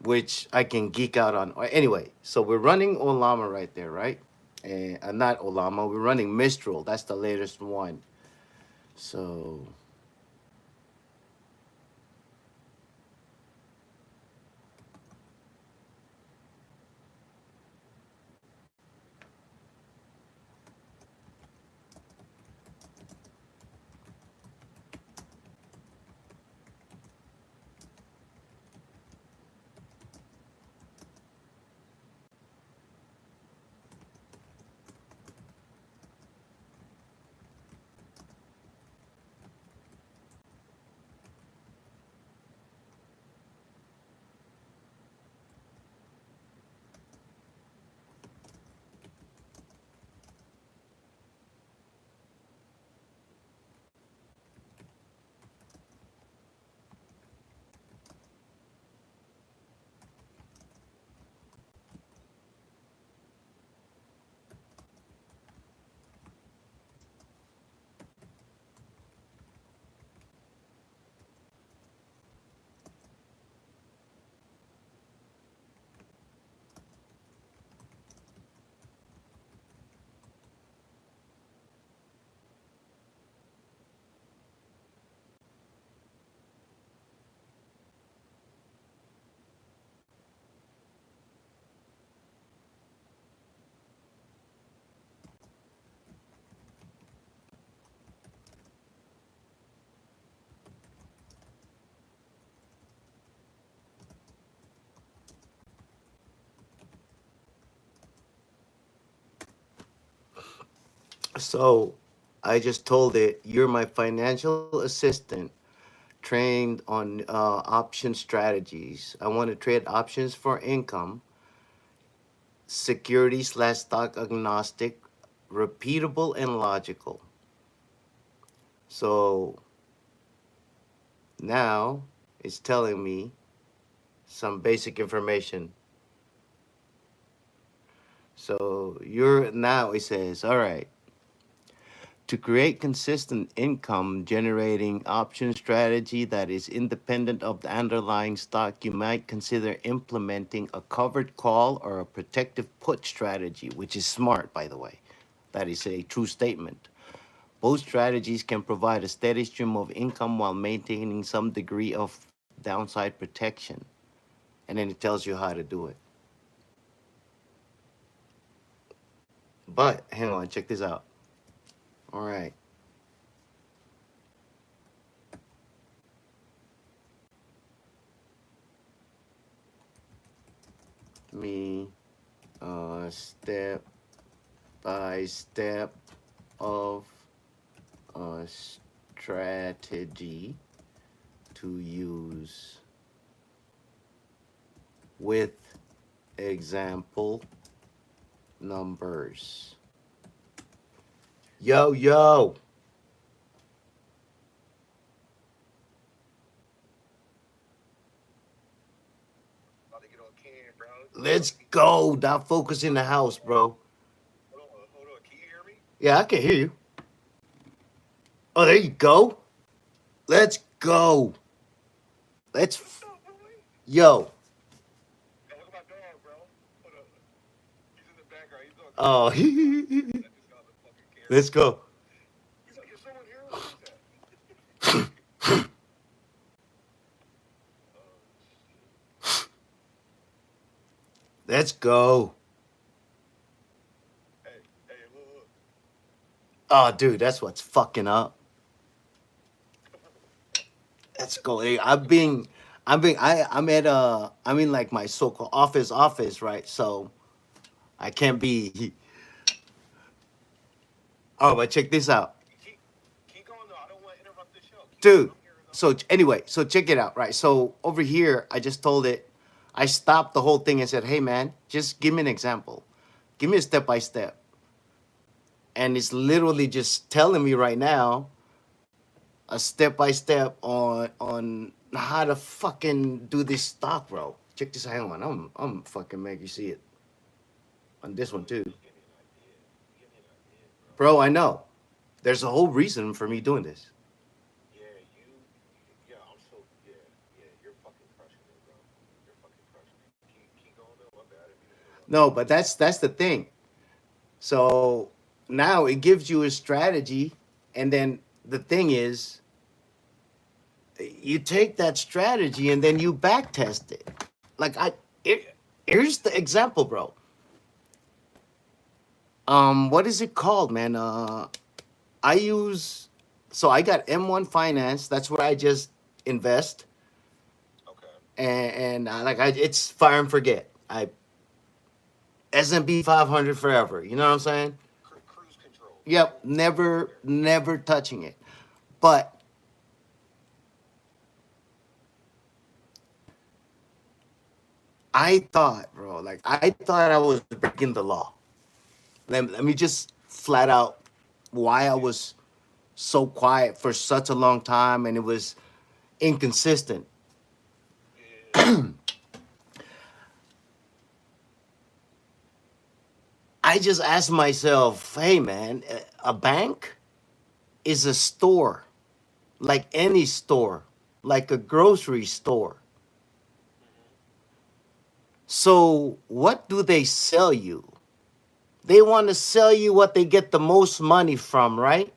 which I can geek out on. Anyway, so we're running Olama right there, right? And not Olama, we're running Mistral. That's the latest one. So So I just told it, you're my financial assistant trained on option strategies. I want to trade options for income, security slash stock agnostic, repeatable and logical. So now it's telling me some basic information. So you're now it says, all right, to create consistent income generating option strategy that is independent of the underlying stock, you might consider implementing a covered call or a protective put strategy, which is smart, by the way. That is a true statement. Both strategies can provide a steady stream of income while maintaining some degree of downside protection. And then it tells you how to do it. But hang on, check this out. All right. Me step by step of a strategy to use with example numbers. Yo, yo, About to get on can, bro. let's go. Not focus in the house, bro. Hold on. Can you hear me? Yeah, I can hear you. Oh, there you go. Let's go. Let's, What's up, boy? yo. Hey, look at my dog, bro. Hold on. He's in the background. He's talking Oh, shit. Let this guy on the fucking camera. let's go. He's like, is someone here? Who is that? Oh, shit. Let's go. Hey, look. Oh, dude, that's what's fucking up. Let's go. Hey, I'm at I'm in like my so-called office, right? So I can't be. Oh, but check this out, Keep going, though. I don't want to interrupt the show. Keep going. dude. I'm here, though. So anyway, so check it out, right? So over here, I just told it. I stopped the whole thing and said, "Hey, man, just give me an example. Give me a step by step." And it's literally just telling me right now a step by step on how to fucking do this stock, bro. Check this. Hang on, I'm fucking make you see it on this one too, Just give me an idea. Give me an idea, bro. bro. I know. There's a whole reason for me doing this. Yeah, yeah, I'm so, yeah, you're fucking crushing it, bro. You're fucking crushing it. Keep going, though. My bad. I didn't mean to interrupt. No, but that's the thing. So now it gives you a strategy, and then the thing is, you take that strategy and then you back test it. Like Yeah. here's the example, bro. What is it called, man? I use so I got M1 Finance. That's where I just invest, Okay. and it's fire and forget. I S&P 500 forever. You know what I'm saying? Cruise control. Yep, Don't fucking care. never touching it. But I thought, bro, like I thought I was breaking the law. Let me just flat out why I Yeah. was so quiet for such a long time and it was inconsistent. Yeah. I just asked myself, hey man, a bank is a store, like any store, like a grocery store. Mm-hmm. So what do they sell you? They want to sell you what they get the most money from, right?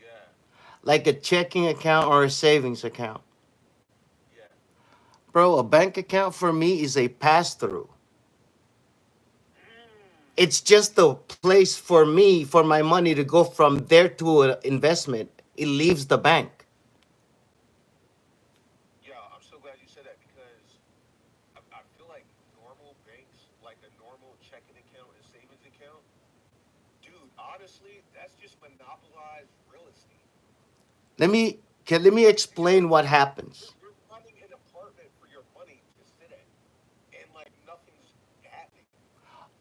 Yeah. Like a checking account or a savings account. Yeah. Bro, a bank account for me is a pass through. Mm. It's just a place for me, for my money to go from there to an investment. It leaves the bank. Yeah, I'm so glad you said that because I feel like normal banks, like a normal checking account and savings account, dude. Honestly, that's just monopolized real estate. Let me Because explain what happens. you're running an apartment for your money to sit at, and like nothing's happening.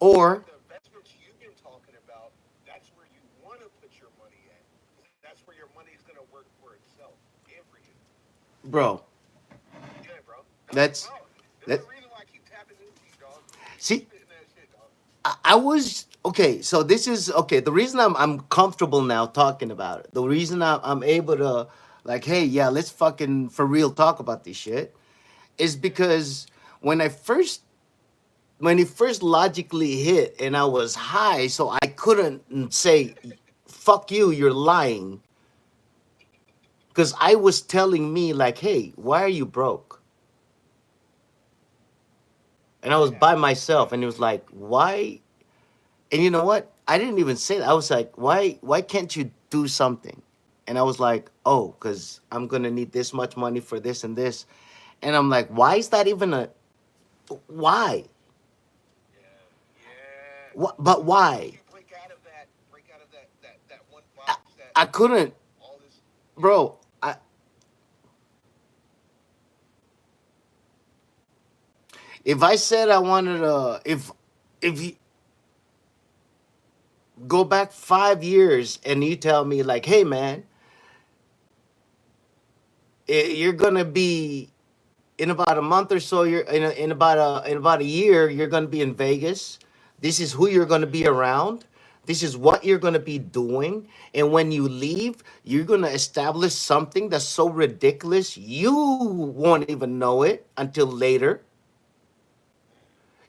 But Or, the investments you've been talking about, that's where you want to put your money at, because that's where your money is going to work for itself and for you. bro, Yeah, bro. No, that's bro. This is that. the reason why I keep tapping into you, dog. You keep See, spitting that shit, dog. I was okay. So this is okay. The reason I'm comfortable now talking about it. The reason I'm able to like, hey, yeah, let's fucking for real talk about this shit is Yeah. because when I first when it first logically hit and I was high, so I couldn't say, "Fuck you, you're lying," because I was telling me like, "Hey, why are you broke?" And I was Yeah. by Yeah. myself, and it was like, "Why?" And you know what? I didn't even say that. I was like, why can't you do something? And I was like, oh, because I'm gonna need this much money for this and this. And I'm like, why is that even a why? Yeah. Yeah. But But once you why? break out of that one I, box, that I couldn't, all this. Yeah. bro. If I said I wanted to, if you go back 5 years and you tell me like, hey man, you're gonna be in about a month or so, you're in about a year, you're going to be in Vegas. This is who you're going to Yeah. be around. This is what you're going to be doing. And when you leave, you're going to establish something that's so ridiculous you won't even know it until later.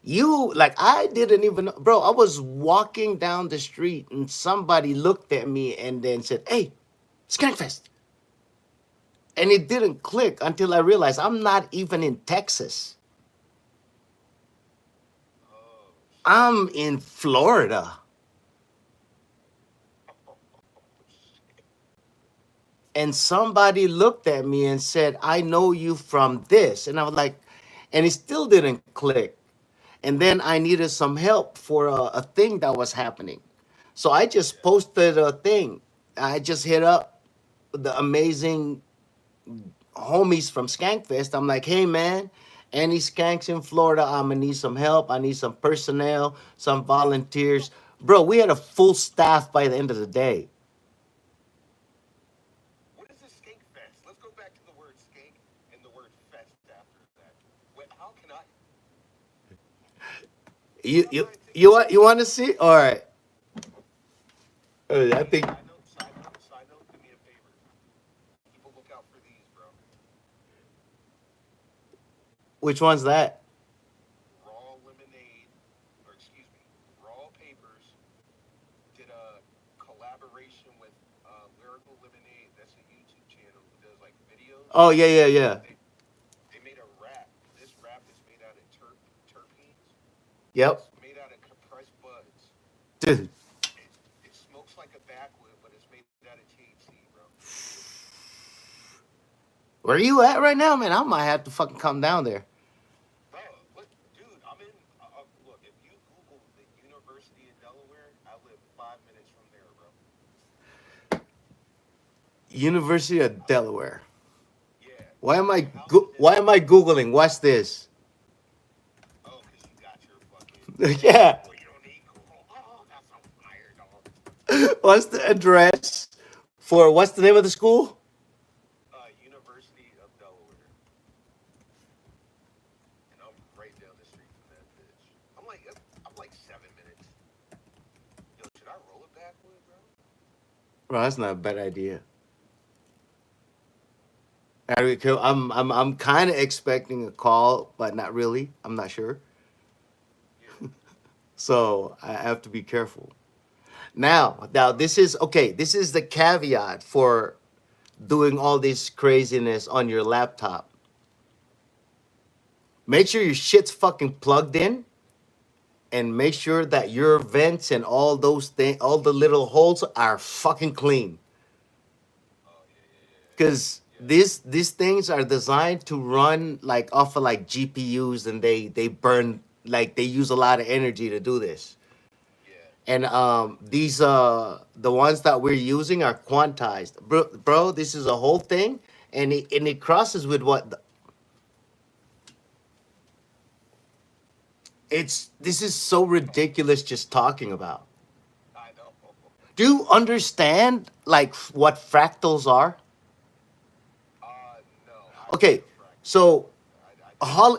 You like I didn't even, bro, I was walking down the street and somebody looked at me and then said, "Hey, Skankfest." And it didn't click until I realized I'm not even in Texas. Oh shit. I'm in Florida. Oh shit. And somebody looked at me and said, I know you from this. And I was like, and it still didn't click. And then I needed some help for a thing that was happening. So I just Yeah. posted a thing. I just hit up the amazing homies from Skankfest. I'm like, hey man, any skanks in Florida, I'm gonna need some help. I need some personnel, some volunteers. Bro, we had a full staff by the end of the day. What is this skink fest? Let's go back to the word skink and the word fest after that. What? How can I? You How can you I take you part want in you this? want to see? All right. I Hey, think side note, side note, side note. Do me a favor. Keep a lookout for these, bro. which one's that? Raw lemonade, or excuse me, raw papers did a collaboration with Lyrical Lemonade. That's a YouTube channel who does like videos. Oh yeah yeah yeah. They made a wrap. This wrap is made out of terpenes. Yep. It's made out of compressed buds. Dude, It smokes like a backwood, but it's made out of THC, bro. where you at right now, man? I might have to fucking come down there. Bro, look, dude, I'm in. Look, if you Google the University of Delaware, I live 5 minutes from there, bro. University of I, Delaware. yeah, Why am my I house is in. why am I googling? What's this? Oh, because you got your fucking. Yeah. Well, you don't need Google. Oh, that's on fire, dog. What's the address for what's the name of the school? University of Delaware, and I'm right down the street from that bitch. I'm like 7 minutes. Yo, should I roll it backwood, bro? Bro, that's not a bad idea. I'm kind of expecting a call, but not really. I'm not sure. Yeah, So I have to be careful. Now bro. this is okay. This is the caveat for doing all this craziness on your laptop. Make sure your shit's fucking plugged in, and make sure that your vents and all those things, all the little holes are fucking clean. Oh yeah, yeah, yeah, Because yeah, these things are designed to run like off of like GPUs, and they burn like they use a lot of energy to do this. yeah. And these the ones that we're using are quantized, bro. This is a whole thing, and it crosses with what it's. This is so ridiculous just talking about. I know. Do you understand like what fractals are? No, I've heard Okay, of fractals. so I didn't.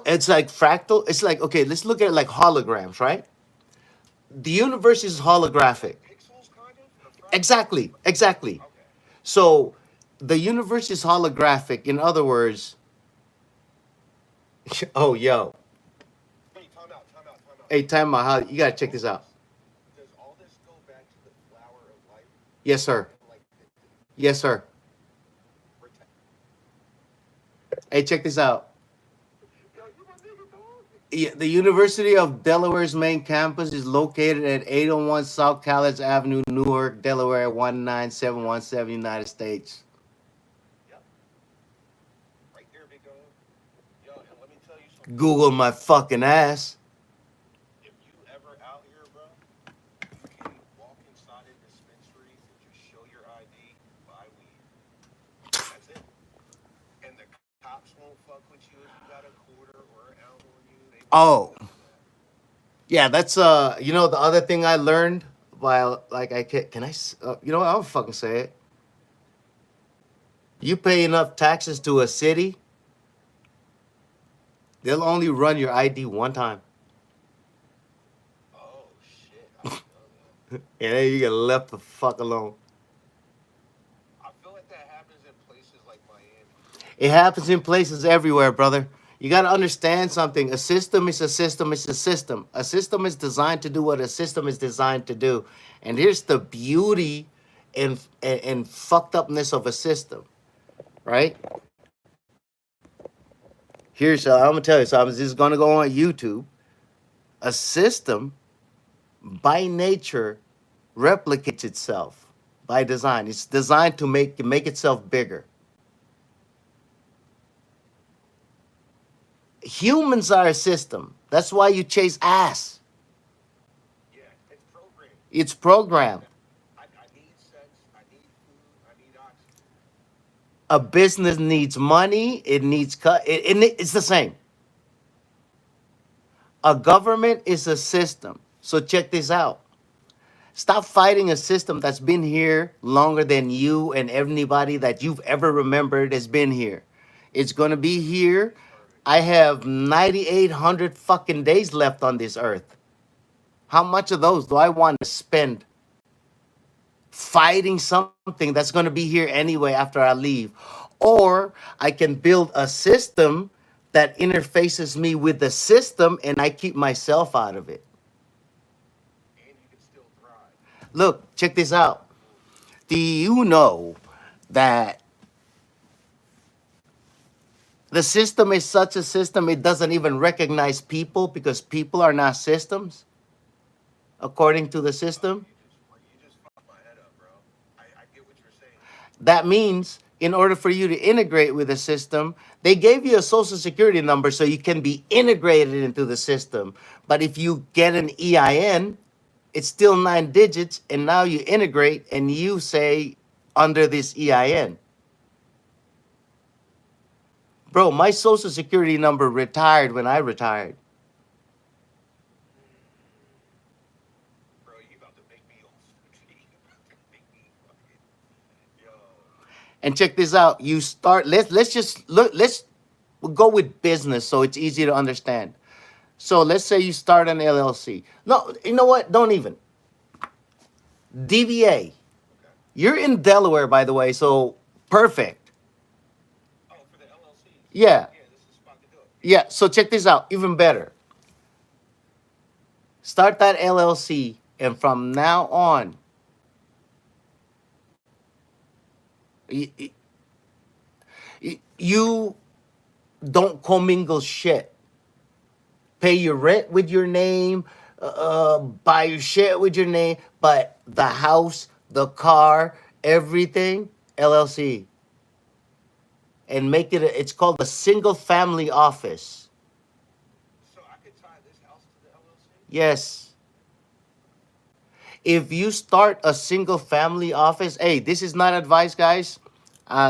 it's like fractal. It's like, okay, let's look at it like holograms, right? The universe is holographic. Like pixels, kind of, a fractal. Exactly, exactly. Okay. So the universe is holographic. In other words, oh yo, Wait, time out, time out, time out, hey, time out. time out. You gotta Does check all this out. this, does all this go back to the flower of life Yes, sir. and like the Yes, sir. Hey, check this out. Yo, you my nigga, dog. Yeah, the University of Delaware's main campus is located at 801 South College Avenue, Newark, Delaware 19717, United States. Yep, right there, big dog. Yo, and let me tell you something, bro. Google my fucking ass. If you ever out here, bro, you can walk inside a dispensary and just show your ID, buy weed. That's it. And the cops won't fuck with you if you got a quarter or an ounce on you. They won't do none Oh, of that. yeah, that's the other thing I learned while like can you know what, I'll fucking say it. You pay enough taxes to a city, they'll only run your ID one time. Oh shit, I didn't know that. And then you get left the fuck alone. I feel like that happens in places like Miami. It happens in places everywhere, brother. You got to understand something. A system is a system is a system. A system is designed to do what a system is designed to do. And here's the beauty and fucked upness of a system, right? Here's I'm gonna tell you something. This is gonna go on YouTube. A system, by nature, replicates itself by design. It's designed to make itself bigger. Humans are a system. That's why you chase ass. Yeah, it's programmed. It's programmed. I need sex. I need food. I need oxygen. A business needs money. It needs it's the same. A government is a system. So check this out. Stop fighting a system that's been here longer than you and anybody that you've ever remembered has been here. It's gonna be here. Perfect. I have 9,800 fucking days left on this earth. How much of those do I want to spend fighting something that's going to be here anyway after I leave? Or I can build a system that interfaces me with the system and I keep myself out of it. And you can still thrive. Look, check this out. Do you know that the system is such a system it doesn't even recognize people because people are not systems according to the system? You just fucked my head up, bro. I get what you're saying. That means in order for you to integrate with the system, they gave you a social security number so you can be integrated into the system. But if you get an EIN, it's still 9 digits, and now you integrate and you say under this EIN. Bro, my social security number retired when I retired. Bro, you about to make me old. You about to make me fucking. Yo. And check this out. You start let's just look let's we'll go with business so it's easy to understand. So let's say you start an LLC. No, you know what? Don't even. DBA. Okay. You're in Delaware, by the way, so perfect. Oh, for the LLCs. Yeah, Yeah, this is the spot to do it. yeah. So check this out, even better. Start that LLC, and from now on, you don't commingle shit. Pay your rent with your name, buy your shit with your name, but the house, the car, everything, LLC, and make it. It's called a single family office. So I could tie this house to the LLC? Yes. If you start a single family office, hey, this is not advice, guys.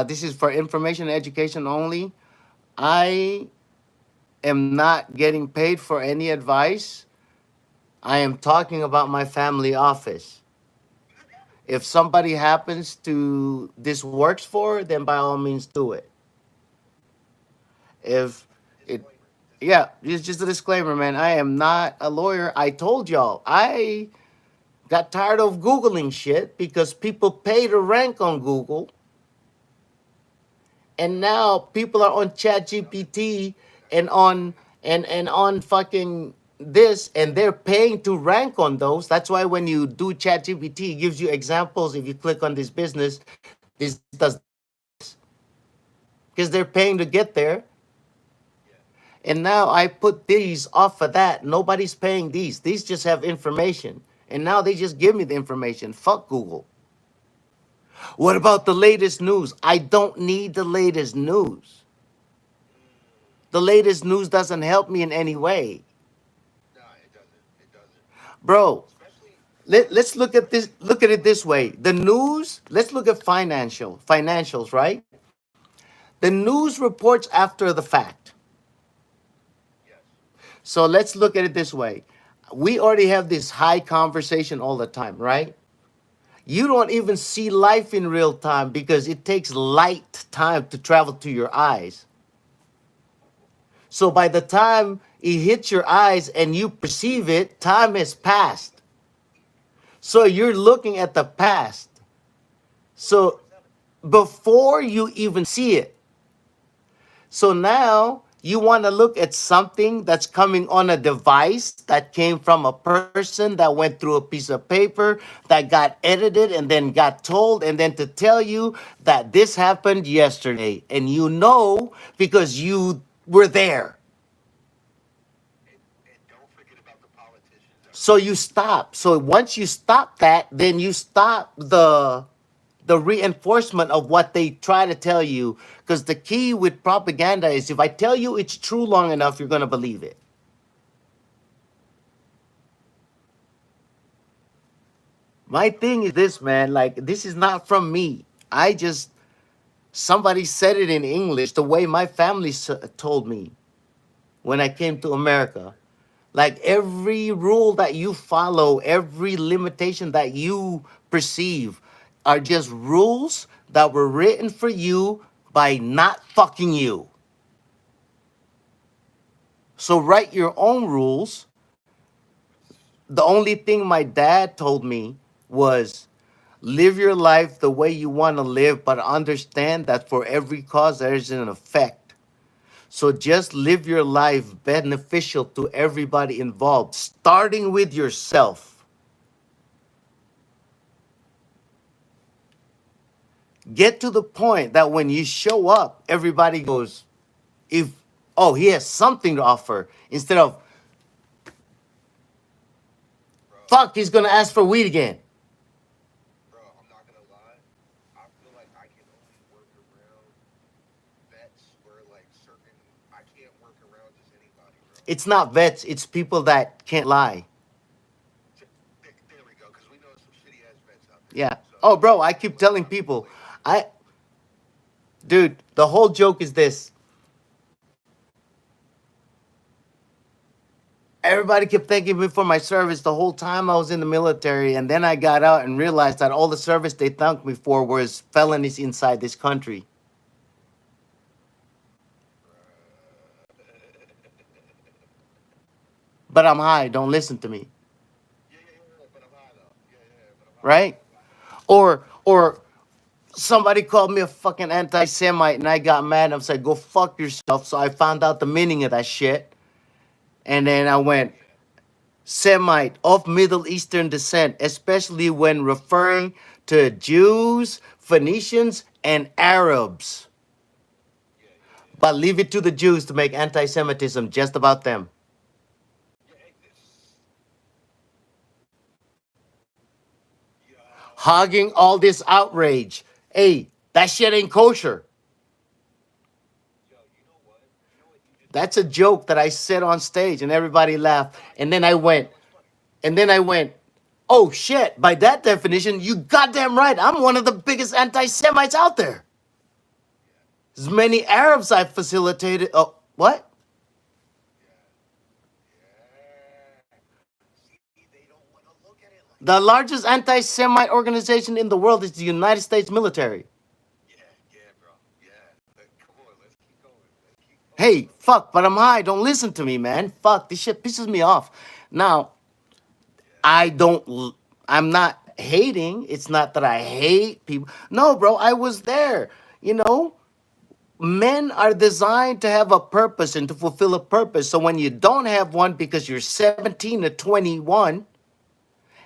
This is for information and education only. I am not getting paid for any advice. I am talking about my family office. If somebody happens to this works for, then by all means do it. If it, Disclaimer. yeah, Disclaimer. it's just a disclaimer, man. I am not a lawyer. I told y'all, I got tired of Googling shit because people pay to rank on Google. And now people are on Chat GPT and on and on fucking this, and they're paying to rank on those. That's why when you do Chat GPT, it gives you examples. If you click on this business, this does this, because they're paying to get there. Yeah. And now I put these off of that. Nobody's paying these. These just have information. And now they just give me the information. Fuck Google. What about the latest news? I don't need the latest news. Mm. The latest news doesn't help me in any way. Nah, it doesn't. It doesn't. Bro, Especially, let's look at this, look at it this way. The news, let's look at financials, right? The news reports after the fact. yes. So let's look at it this way. We already have this high conversation all the time, right? You don't even see life in real time because it takes light time to travel to your eyes. So by the time it hits your eyes and you perceive it, time has passed. So you're looking at the past. So 24/7. before you even see it. So now you want to look at something that's coming on a device that came from a person that went through a piece of paper that got edited and then got told, and then to tell you that this happened yesterday. And you know because you were there. And don't forget about the politicians that So run you it. stop. So once you stop that, then you stop the reinforcement of what they try to tell you. Because the key with propaganda is if I tell you it's true long enough, you're gonna believe it. My thing is this, man. Like this is not from me. I just somebody said it in English the way my family told me when I came to America. Like every rule that you follow, every limitation that you perceive are just rules that were written for you by not fucking you. So write your own rules. The only thing my dad told me was live your life the way you want to live, but understand that for every cause there is an effect. So just live your life beneficial to everybody involved, starting with yourself. Get to the point that when you show up, everybody goes, if oh, he has something to offer, instead of Bro, fuck, he's gonna ask for weed again. bro, I'm not gonna lie. I feel like I can only work around vets where like certain I can't work around just anybody, bro. It's not vets, it's people that can't lie. There we go, because we know some shitty ass vets out there. Yeah. So Oh, bro, I keep let's telling not people, conflate it. I, dude, the whole joke is this. Everybody kept thanking me for my service the whole time I was in the military, and then I got out and realized that all the service they thanked me for was felonies inside this country. But I'm high. Don't listen to me, Yeah, but I'm high though. Yeah, but I'm high right? though. Or somebody called me a fucking anti-Semite, and I got mad. And I said, "Go fuck yourself." So I found out the meaning of that shit, and then I went, Yeah, Semite of Middle Eastern descent, especially when referring to Jews, Phoenicians, and Arabs. yeah. But leave it to the Jews to make anti Semitism just about them. Yeah, Hogging yo, all this outrage. Hey, that shit ain't kosher. yo. You know what? You know what you just That's a brought up? joke that I said on stage and everybody laughed. Nah, And then I I went, know it's funny. and then I went, Oh shit! By that definition, you goddamn right. I'm one of the biggest anti-Semites out there. Yeah, As many Arabs I've facilitated. Oh, what? yeah, yeah. See, they don't want to look at it like that. The largest anti-Semite organization in the world is the United States military. Yeah, yeah, bro. Yeah. Come on, let's keep going. Let's keep going, Hey, bro. fuck, but I'm high. Don't listen to me, man. Fuck, this shit pisses me off. Now, Yeah, I don't. I'm not hating. It's not that I hate people. No, bro, I was there. You know, men are designed to have a purpose and to fulfill a purpose. So when you don't have one because you're 17 to 21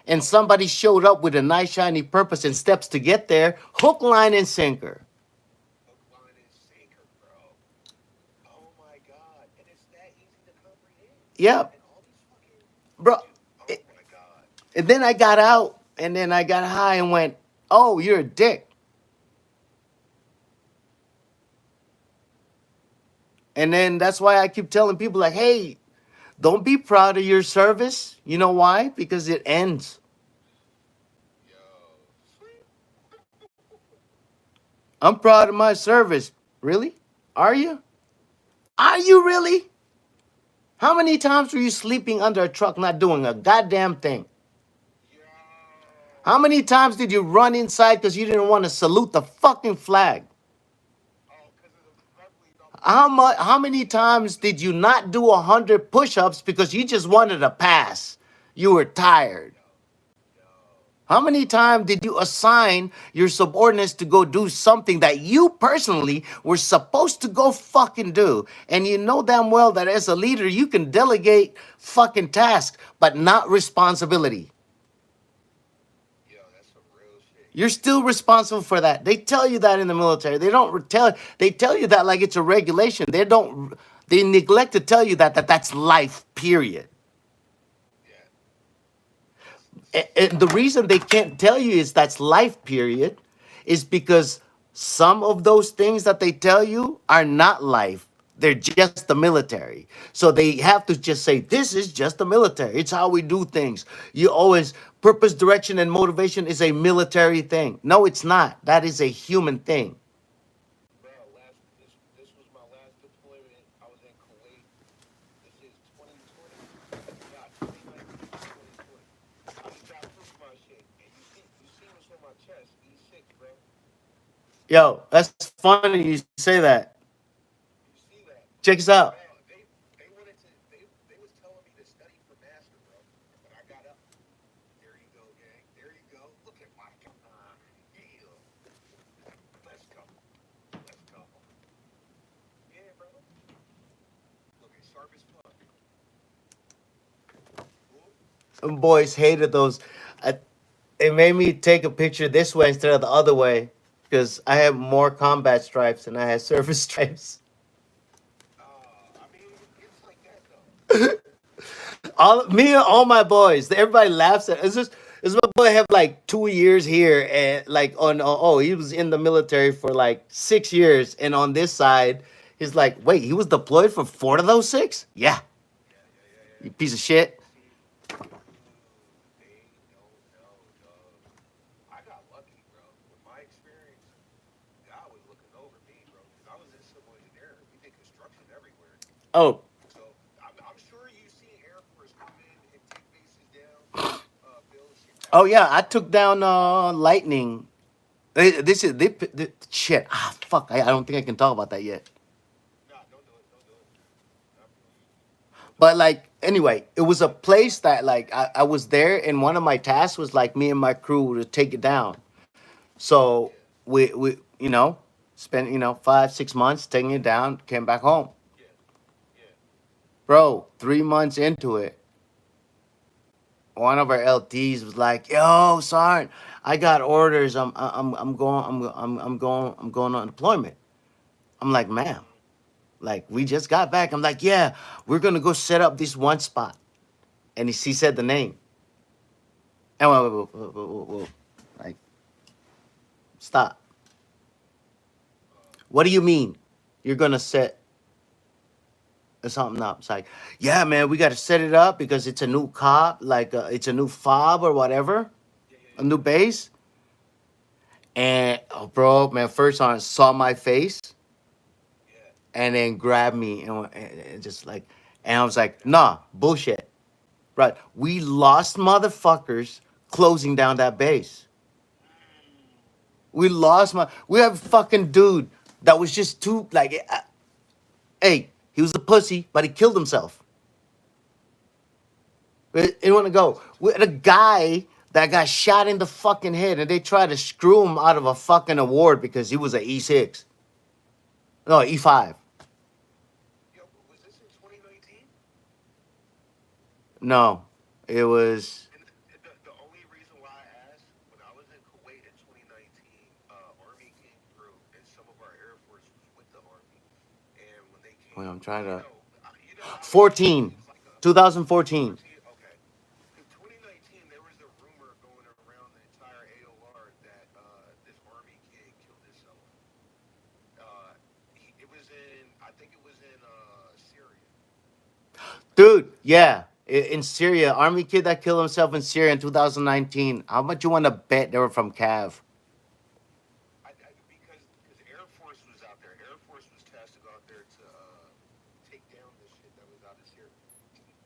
and somebody showed up with a nice shiny purpose and steps to get there, hook, line, and sinker. hook, line, and sinker, bro. Oh my god. And it's that easy to comprehend. Yep, And all these fucking bro. dude, oh It- my god. and then I got out and then I got high and went, oh, you're a dick. And then that's why I keep telling people, like, hey, don't be proud of your service. You know why? Because it ends. Yo. I'm proud of my service. Really? Are you? Are you really? How many times were you sleeping under a truck not doing a goddamn thing? How Yo. many times did you run inside because you didn't want to salute the fucking flag? Oh, because of the rumbling off the How plane. many times did you not do 100 push-ups because you just wanted a pass? You were tired. Yo, yo, How many times did you assign your subordinates to go do something that you personally were supposed to go fucking do? And you know damn well that as a leader, you can delegate fucking tasks, but not responsibility. yo, that's some real shit. You're still responsible for that. They tell you that in the military. They don't tell. They tell you that like it's a regulation. They don't. They neglect to tell you that that's life. Period. Yeah, And the reason they can't tell you is that's life. Period, is because some of those things that they tell you are not life. They're just the military. So they have to just say, this is just the military. It's how we do things. You always, purpose, direction, and motivation is a military thing. No, it's not. That is a human thing. bro. This was my last deployment. I was in Kuwait. This is 2020. Nah, 2019 to 2020. I just got proof of my shit, and you see what's on my chest? E6, bro. Yo, that's funny you say that. You see that, Check this out. bro? They wanted to. They was telling me to study for master, bro. But I got up. There you go, gang. There you go. Look at my yeah. Let's go. Let's go. Yeah, bro. Looking sharp as fuck. Ooh. Some boys hated those. I, it made me take a picture this way instead of the other way because I have more combat stripes and I had service stripes. I mean, it gets like that though. All me and all my boys, everybody laughs at. It's just this my boy have like 2 years here and like oh he was in the military for like 6 years and on this side he's like wait he was deployed for 4 of those 6? Yeah, Yeah, yeah, yeah, you yeah. piece of shit. See, they don't know, dog. I got lucky, bro. With my experience, God was looking over me, bro, because I was in civil engineering. We did construction everywhere. Oh, So I'm sure you see Air Force come in and take bases down, build shit oh everywhere, yeah, I bro. took down lightning. This is shit. Ah, fuck. I don't think I can talk about that yet. Nah, don't do it. Don't do it. I feel you. Don't do But it. like anyway, it was a place that like I was there, and one of my tasks was like me and my crew to take it down. So Yeah, we spent 5 6 months taking it down, came back home, yeah, yeah. bro. 3 months into it, one of our LTs was like, "Yo, Sarn, I got orders. I'm going on deployment." I'm like, "Ma'am, Mm-hmm. like we just got back." I'm like, "Yeah, we're gonna go set up this one spot," and he said the name. And like, stop. What do you mean? You're gonna set something up. It's like, yeah, man, we got to set it up because it's a new cop, like it's a new fob or whatever, Yeah, yeah, a yeah, new base. And oh, bro, man, first on saw my face yeah. and then grabbed me and just like, and I was like, Nah. nah, bullshit. Right, we lost motherfuckers closing down that base. Mm. We lost my. We have a fucking dude that was just too like, hey, he was a pussy, but he killed himself. You want to go? Was it We had a 20? guy that got shot in the fucking head, and they tried to screw him out of a fucking award because he was a E6, no E5. Yo, was this in 2019? No, it was. And the only reason why I asked, when I was in Kuwait in 2019, Army came through, and some of our Air Force was with the Army. And when they Wait, came, I'm trying to. you know how like 14, it's like a 2014. 14. Okay, in 2019 there was a rumor going around the entire AOR that this Army kid killed himself. It was in, I think it was in Syria. Dude, yeah. In Syria, army kid that killed himself in Syria in 2019. How much you want to bet they were from Cav? Because Air Force was out there. Air Force was tasked to go out there to take down this shit that was out of Syria.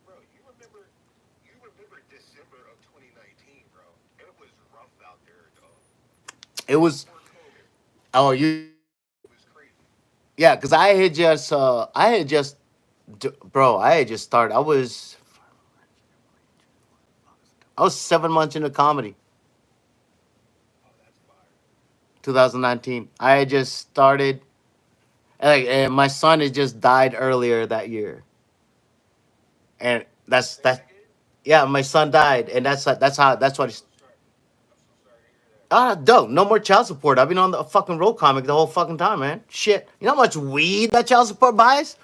Bro, you remember December of 2019, bro? It was rough out there, dog. It was. Before COVID, Oh, you. it was crazy. Yeah, because bro, I had just started. I was 7 months into comedy, Oh, that's fire. 2019. I had just started, and my son had just died earlier that year, and that's Say that that. again. Yeah, my son died, and that's I'm what. so sorry. I'm so sorry to hear that, bro. Ah, dope. No more child support. I've been on the fucking road comic the whole fucking time, man. Shit. You know how much weed that child support buys?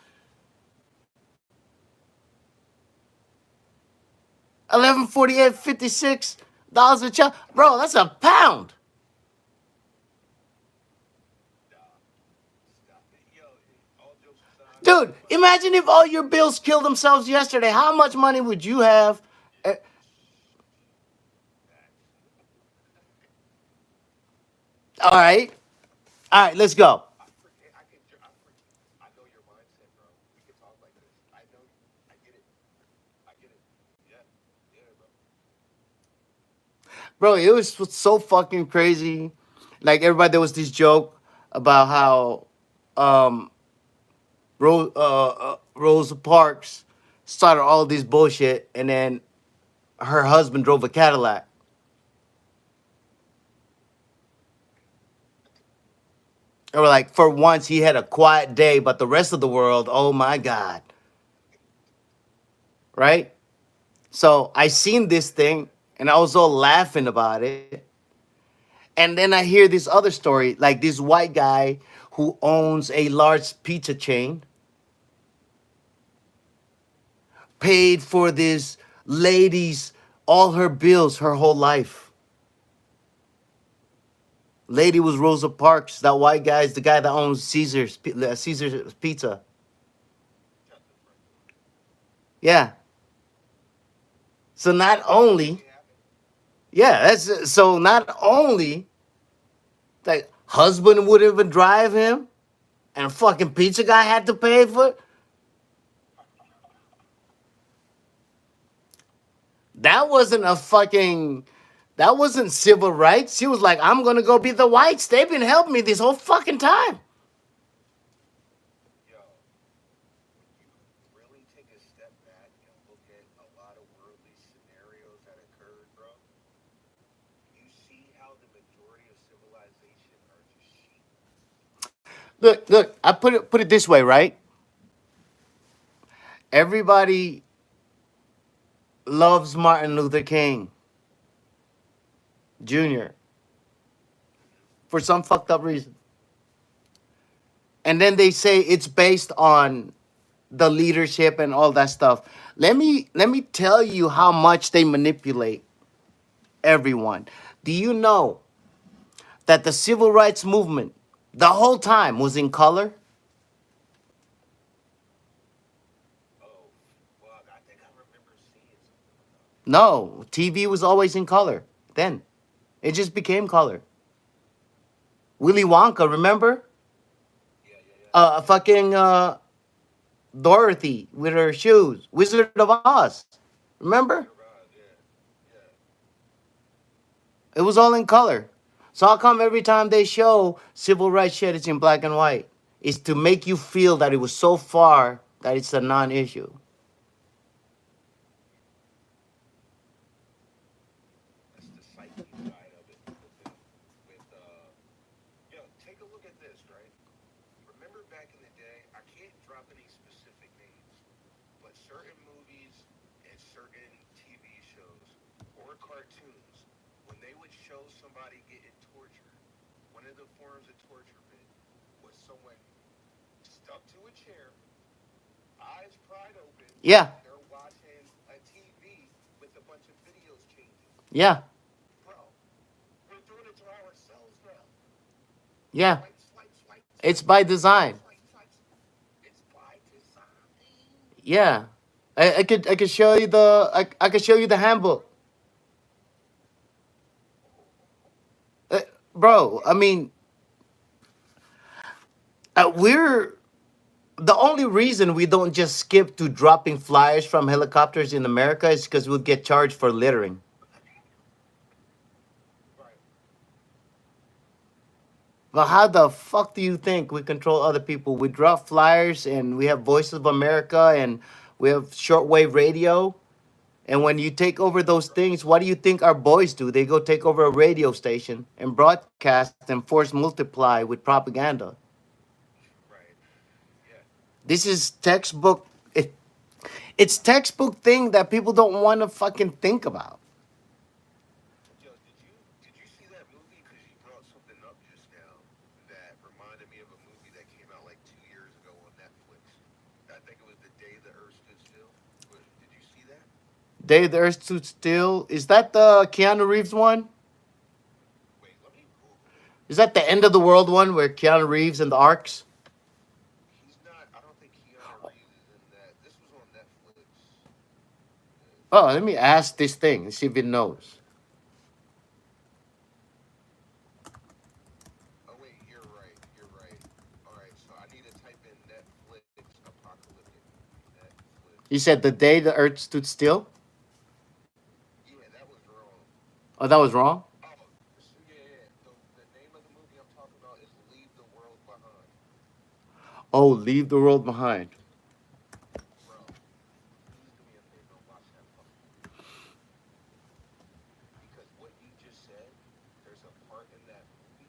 11.48.56 dollars a child. Bro, that's a pound. Nah, stop it. Yo, all jokes aside, Dude, like, imagine if all your bills killed themselves yesterday. How much money would you have? Eh, facts. all right. All right, let's go. I forget. I know your mindset, bro. We can talk like this. I know. I get it. I get it. Yeah. Yeah, bro. Bro, it was so fucking crazy. Like, everybody, there was this joke about how um, Rosa Parks started all this bullshit, and then her husband drove a Cadillac. Or like for once he had a quiet day, but the rest of the world, oh my god, right? So I seen this thing and I was all laughing about it. And then I hear this other story, like this white guy who owns a large pizza chain paid for this lady's all her bills her whole life. Lady was Rosa Parks. That white guy is the guy that owns Caesar's Pizza. Shut the front door. Yeah. So not That's how crazy only, it happened. yeah, that's so not only like husband wouldn't even drive him, and a fucking pizza guy had to pay for it. That wasn't a fucking. That wasn't civil rights. She was like, "I'm gonna go be the whites. They've been helping me this whole fucking time." Yo, when you really take a step back and look at a lot of worldly scenarios that occurred, bro, you see how the majority of civilization are just sheep. Look. I put it this way, right? Everybody loves Martin Luther King Jr. Hmm. for some fucked up reason, and then they say it's based on the leadership and all that stuff. Let me tell you how much they manipulate everyone. Do you know that the civil rights movement the whole time was in color? No, TV was always in color. Then it just became color. Willy Wonka, remember? Yeah, yeah, yeah. Fucking Dorothy with her shoes. Wizard of Oz, remember? Wizard of Oz. Yeah, yeah. It was all in color. So how come every time they show civil rights shit, it's in black and white? It's to make you feel that it was so far that it's a non-issue. That's the psyche side of it with take a look at this, right? Remember back in the day, I can't drop any specific names, but certain movies and certain TV shows or cartoons, when they would show somebody getting tortured, one of the forms of torture bit was someone stuck to a chair, eyes pried open, Yeah, and they're watching a TV with a bunch of videos changing. yeah, Bro, we're doing it to ourselves now. yeah. Swipe, swipe, swipe, It's swipe, by swipe, swipe, design. swipe, swipe. It's by design. Yeah, I could show you the I could show you the handbook, uh, bro. I mean, we're the only reason we don't just skip to dropping flyers from helicopters in America is because we'll get charged for littering. Right. But how the fuck do you think we control other people? We drop flyers and we have Voices of America and we have shortwave radio. And when you take over those things, what do you think our boys do? They go take over a radio station and broadcast and force multiply with propaganda. Right. Yeah. This is textbook. It's textbook thing that people don't want to fucking think about. Yo, did you see that movie? Because you brought something up just now that reminded me of a movie that came out like 2 years ago on Netflix. I think it was The Day the Earth Stood Still. Did you see that? Day the Earth Stood Still. Is that the Keanu Reeves one? Wait, let me Google it. Is that the end of the world one where Keanu Reeves and the arcs? He's not. I don't think Keanu Reeves is in that. This was on Netflix. Oh, let me ask this thing and see if it knows. Oh wait, you're right. You're right. All right, so I need to type in Netflix apocalyptic movie. Netflix. You said the day the Earth stood still. Yeah, that was wrong. Oh, that was wrong. Oh, so yeah. The name of the movie I'm talking about is Leave the World Behind. Oh, leave the world behind. Bro, please do me a favor and watch that fucking movie. Because what you just said, there's a part in that movie.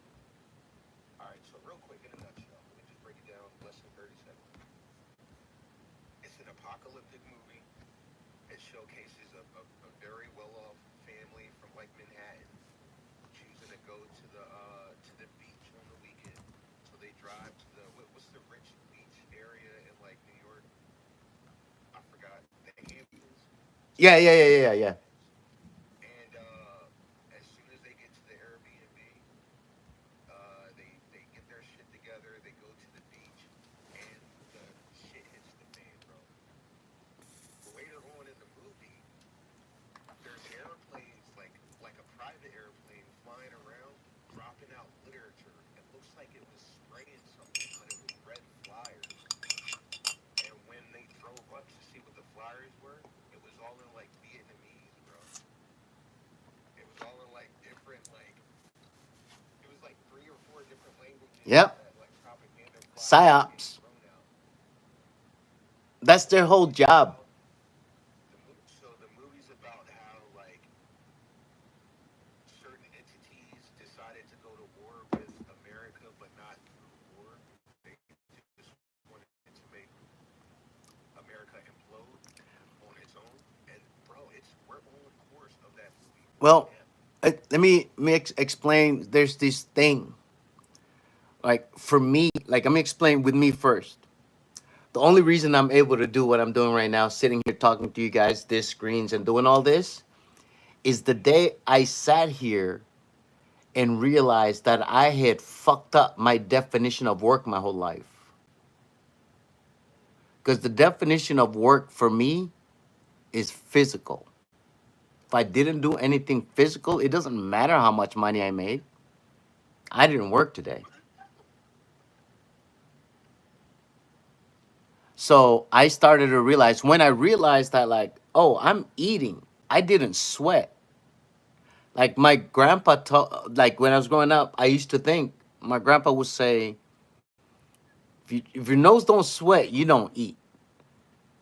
All right, so real quick, in a nutshell, let me just break it down in less than 30 seconds. It's an apocalyptic movie. It showcases a very well-off family from like Manhattan choosing to go to the beach on the weekend. So they drive to what's the rich beach area in like New York? I forgot. The Hamptons. So they Yeah, yeah, drive yeah, to the yeah, yeah. Hamptons, and as soon as they get to the Airbnb, they get their shit together. They go to the beach, and the shit hits the fan, bro. Later on in the movie, there's airplanes like a private airplane flying around, dropping out literature. It looks like it was spraying something, but it was red flyers. And when they drove up to see what the flyers were, it was all in like Vietnamese, bro. It was all in like different like it was like three or four different languages Yep. that like propaganda flyers were being Psyops. thrown out. That's So their the whole movie's job. about the movie's about how like certain entities decided to go to war with America, but not through war. They just wanted to make America implode on its own. And bro, we're on course of that movie right Well, now. let me explain. There's this thing. Like for me, like let me explain with me first. The only reason I'm able to do what I'm doing right now, sitting here talking to you guys, this screens and doing all this, is the day I sat here and realized that I had fucked up my definition of work my whole life. Because the definition of work for me is physical. If I didn't do anything physical, it doesn't matter how much money I made. I didn't work today. So I started to realize when I realized that, like, oh, I'm eating. I didn't sweat. Like my grandpa, like when I was growing up, I used to think my grandpa would say, if your nose don't sweat, you don't eat.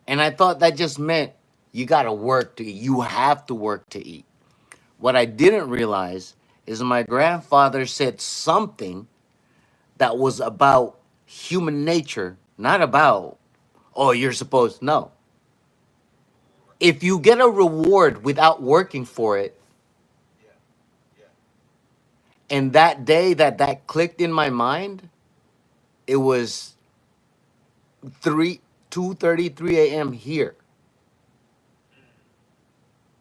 And I thought that just meant you got to work to eat. You have to work to eat. What I didn't realize is my grandfather said something that was about human nature, not about, oh, you're supposed, no. If you get a reward without working for it, Yeah. Yeah. and that day that clicked in my mind, it was 3 2:33 a.m. here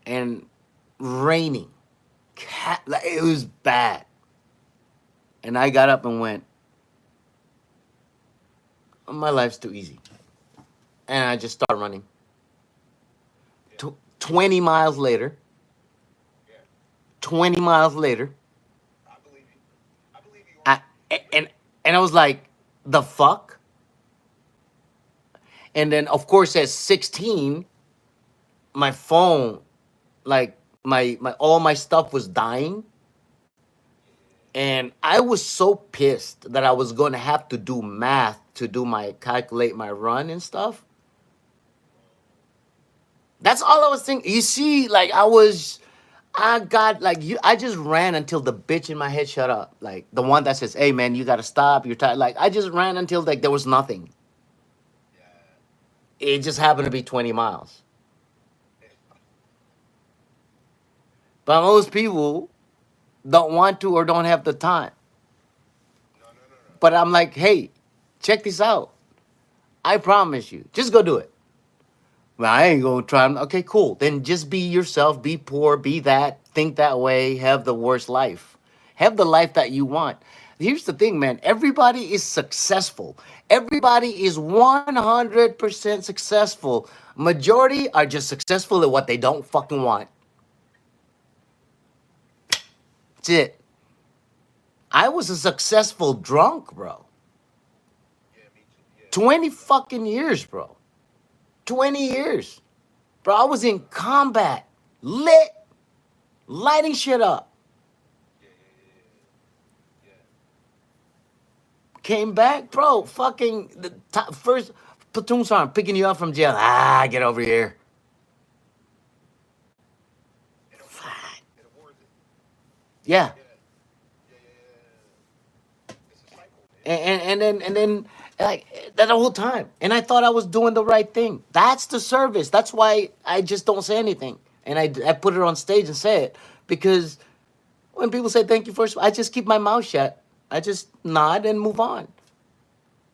and raining. Like, it was bad. And I got up and went, my life's too easy. And I just started running. Yeah. 20 miles later, Yeah. 20 miles later, I believe you. I believe you I, on and and I was like, the fuck? And then of course at 16, my phone, like my all my stuff was dying. And I was so pissed that I was going to have to do math to do my calculate my run and stuff. That's all I was thinking. You see, like I got like you. I just ran until the bitch in my head shut up. Like the one that says, "Hey man, you gotta stop. You're tired." Like I just ran until like there was nothing. Yeah. It just happened to be 20 miles. But most people don't want to or don't have the time. No, no, no, no. But I'm like, hey, check this out. I promise you, just go do it. Well, I ain't gonna try. Okay, cool. Then just be yourself. Be poor. Be that. Think that way. Have the worst life. Have the life that you want. Here's the thing, man. Everybody is successful. Everybody is 100% successful. Majority are just successful at what they don't fucking want. That's it. I was a successful drunk, bro. Yeah, me too. Yeah, me 20 too, bro. fucking years, bro. 20 years. Bro, I was in combat. Lit. Lighting shit up. Yeah, yeah, yeah, yeah, yeah. Came back, bro. Fucking the first platoon sergeant picking you up from jail. Ah, get over here. It awards it. It awards it. Yeah, Yeah, yeah, yeah, yeah. It's a cycle, man. and then like that the whole time. And I thought I was doing the right thing. That's the service. That's why I just don't say anything. And I put it on stage and say it because when people say thank you first, I just keep my mouth shut. I just nod and move on.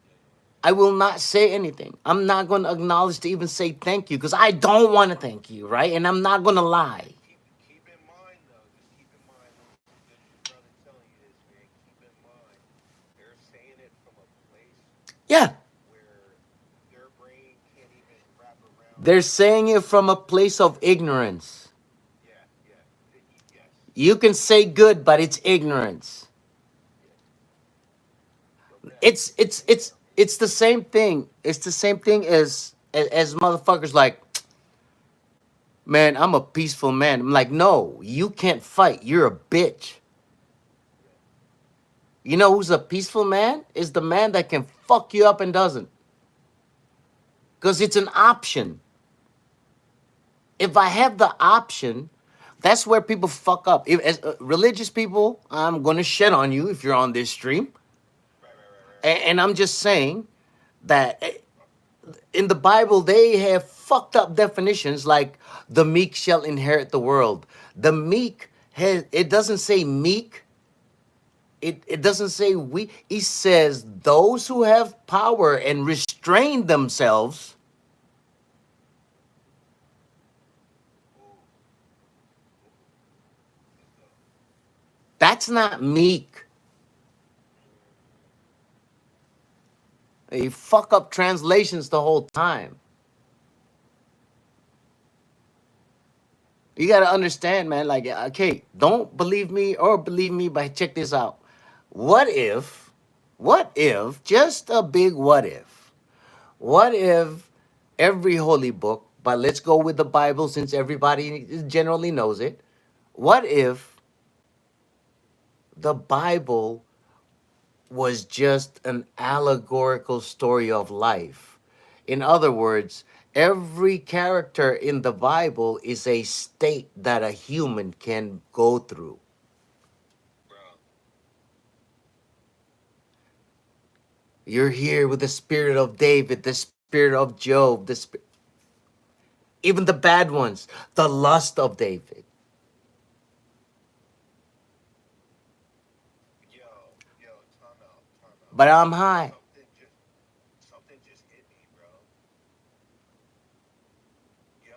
Yeah, yeah, yeah. I will not say anything. I'm not going to acknowledge to even say thank you because I don't want to thank you, right? And I'm not going to lie. Keep in mind though. Just keep in mind when your brother telling you this, man. Keep in mind, they're saying it from a place Yeah, where their brain can't even wrap around. they're saying it from a place of ignorance. Yeah, yeah, yes, You can say good, but it's ignorance. yeah. Yo, Beth, It's man. it's it's the same thing. It's the same thing as motherfuckers like, man, I'm a peaceful man. I'm like, no, you can't fight. You're a bitch. Yeah, You know who's a peaceful man? Is the man that can fuck you up and doesn't. Because it's an option. If I have the option, that's where people fuck up. If as religious people, I'm gonna shit on you if you're on this stream, right, right, right, right, right. and I'm just saying that in the Bible they have fucked up definitions like the meek shall inherit the world. The meek has it doesn't say meek. It doesn't say we. It says those who have power and restrain themselves. Ooh, ooh, let's go. That's not meek. Mm, They fuck up translations the whole time. You got to understand, man. Like, okay, don't believe me or believe me, but check this out. What if, what if, just a big what if every holy book, but let's go with the Bible since everybody generally knows it. What if the Bible was just an allegorical story of life? In other words, every character in the Bible is a state that a human can go through. bro. You're here with the spirit of David, the spirit of Job, even the bad ones, the lust of David. Yo, time out. But I'm high. Something just hit me, bro. Yo,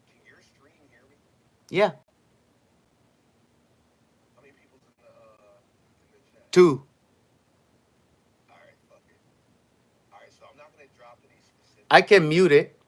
can your stream hear me? Yeah, How many people's in the chat? two. All right, fuck it. All right, so I'm not gonna drop any I specific can names. mute it.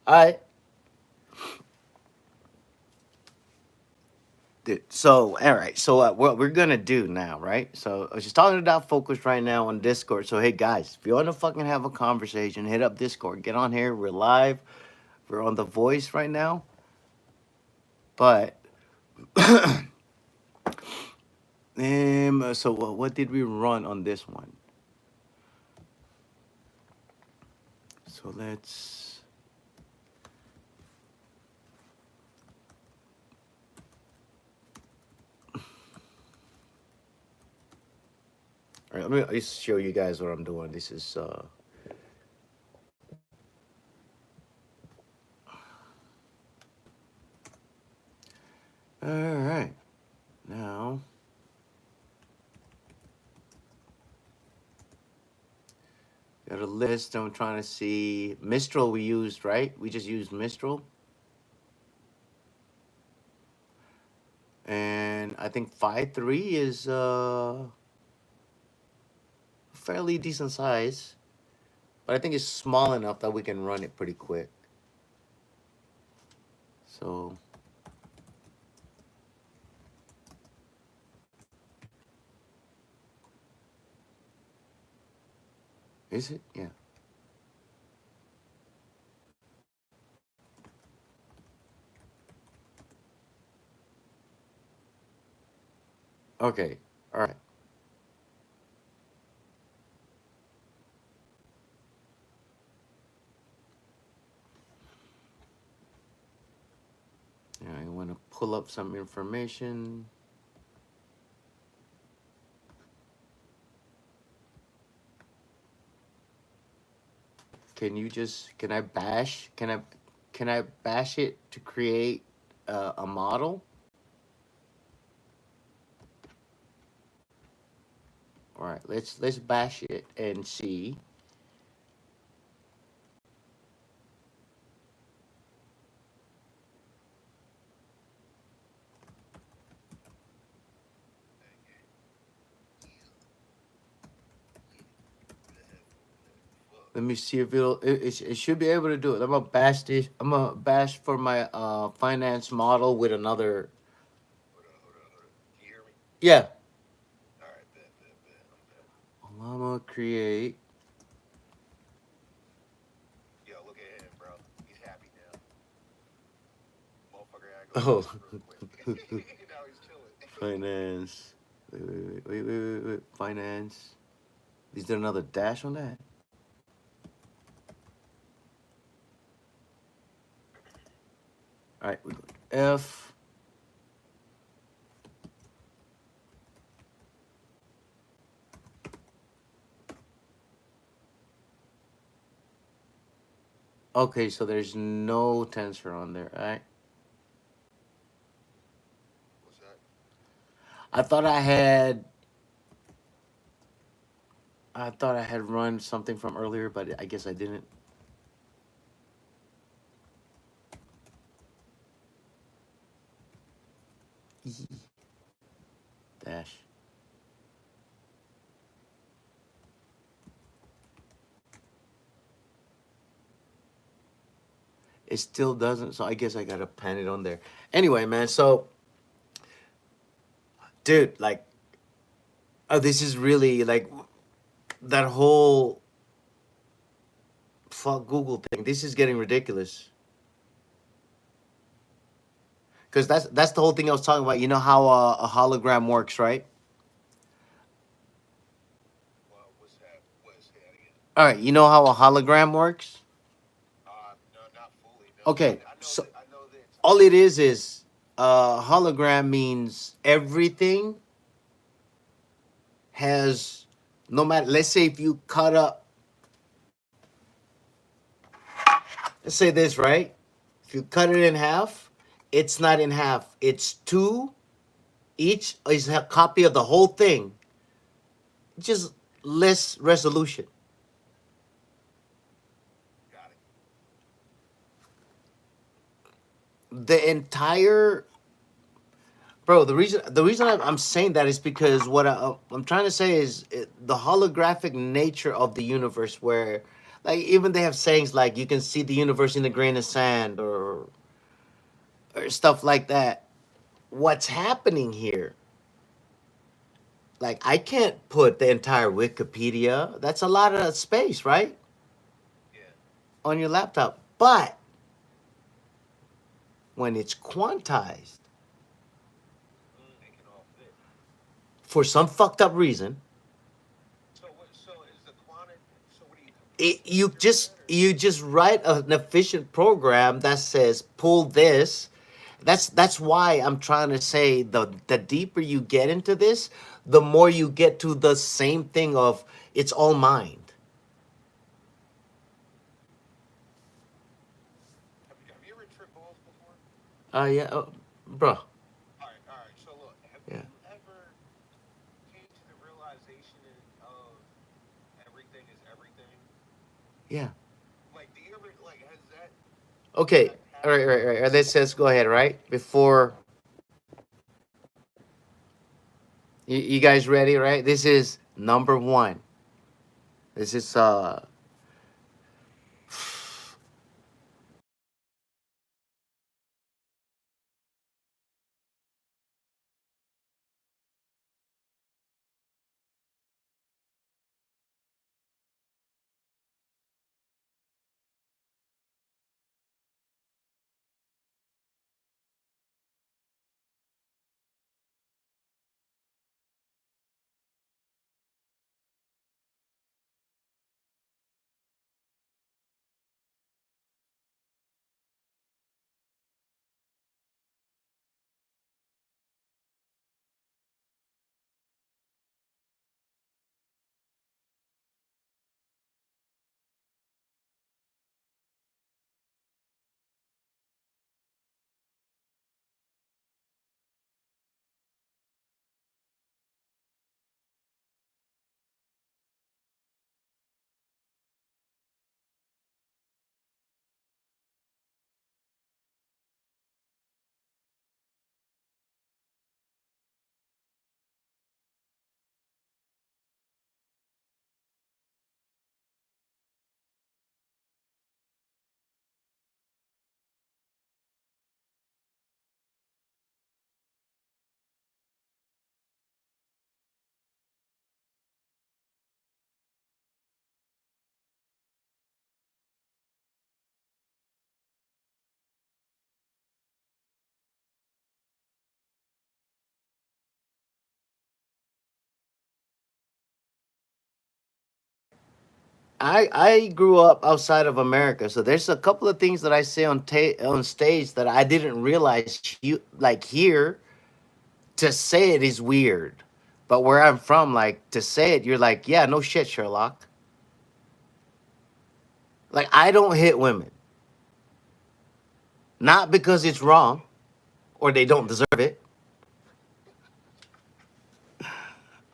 I did. So, all right. So, what we're gonna do now, right? So, I was just talking about Focus right now on Discord. So, hey guys, if you want to fucking have a conversation, hit up Discord. Get on here. We're live. We're on the Voice right now. But, so what did we run on this one? So let's. All right, let me just show you guys what I'm doing. This is all right. Now got a list. I'm trying to see Mistral. We used right. We just used Mistral, and I think 5.3 is fairly decent size, but I think it's small enough that we can run it pretty quick. So is it? Yeah. Okay. All right. Yeah, I want to pull up some information. Can I bash? Can I bash it to create a model? All right, let's bash it and see. Let me see if it should be able to do it. I'm gonna bash this. I'm gonna bash for my finance model with another. Hold on, hold on, hold on. Can you hear me? Yeah, All right, bet, bet, bet. I'm bet. I'm gonna create. Yo, look at him, bro. He's happy now. Motherfucker, I go Oh, fishing real quick. Now he's chilling. finance. Wait. Finance. Is there another dash on that? All right, we go F. Okay, so there's no tensor on there, right? What's that? I thought I had I thought I had run something from earlier, but I guess I didn't. Dash. It still doesn't, so I guess I gotta pen it on there. Anyway, man, so dude, like, this is really like that whole fuck Google thing. This is getting ridiculous. Cause that's the whole thing I was talking about. You know how a hologram works, right? Well, what's that? What's that again? All right, you know how a hologram works? No, not fully. No, Okay, I know so that. I know that it's all it is hologram means everything has no matter. Let's say if you cut up, let's say this, right? If you cut it in half, it's not in half. It's two. Each is a copy of the whole thing, just less resolution. got it. The entire bro. The reason I'm saying that is because what I'm trying to say is the holographic nature of the universe, where Like even they have sayings like you can see the universe in a grain of sand or stuff like that. What's happening here? Like I can't put the entire Wikipedia. That's a lot of space, right? Yeah. On your laptop. But when it's quantized They can all fit. for some fucked up reason, So what? So is the quantity? So what do you compress it, it into your head, or? you just write an efficient program that says pull this. That's why I'm trying to say the deeper you get into this, the more you get to the same thing of it's all mind. Have you ever tripped balls before? Yeah, bro. All right, all right. So look, have Yeah, you ever came to the realization of everything is everything? yeah. Like, do you ever like has Okay. that All right, happened right, to right. you? This says go ahead. Right before you guys ready? Right. This is number one. This is I grew up outside of America, so there's a couple of things that I say on stage that I didn't realize like here to say it is weird, but where I'm from, like to say it, you're like, yeah, no shit, Sherlock. Like I don't hit women, not because it's wrong or they don't Yeah. deserve it.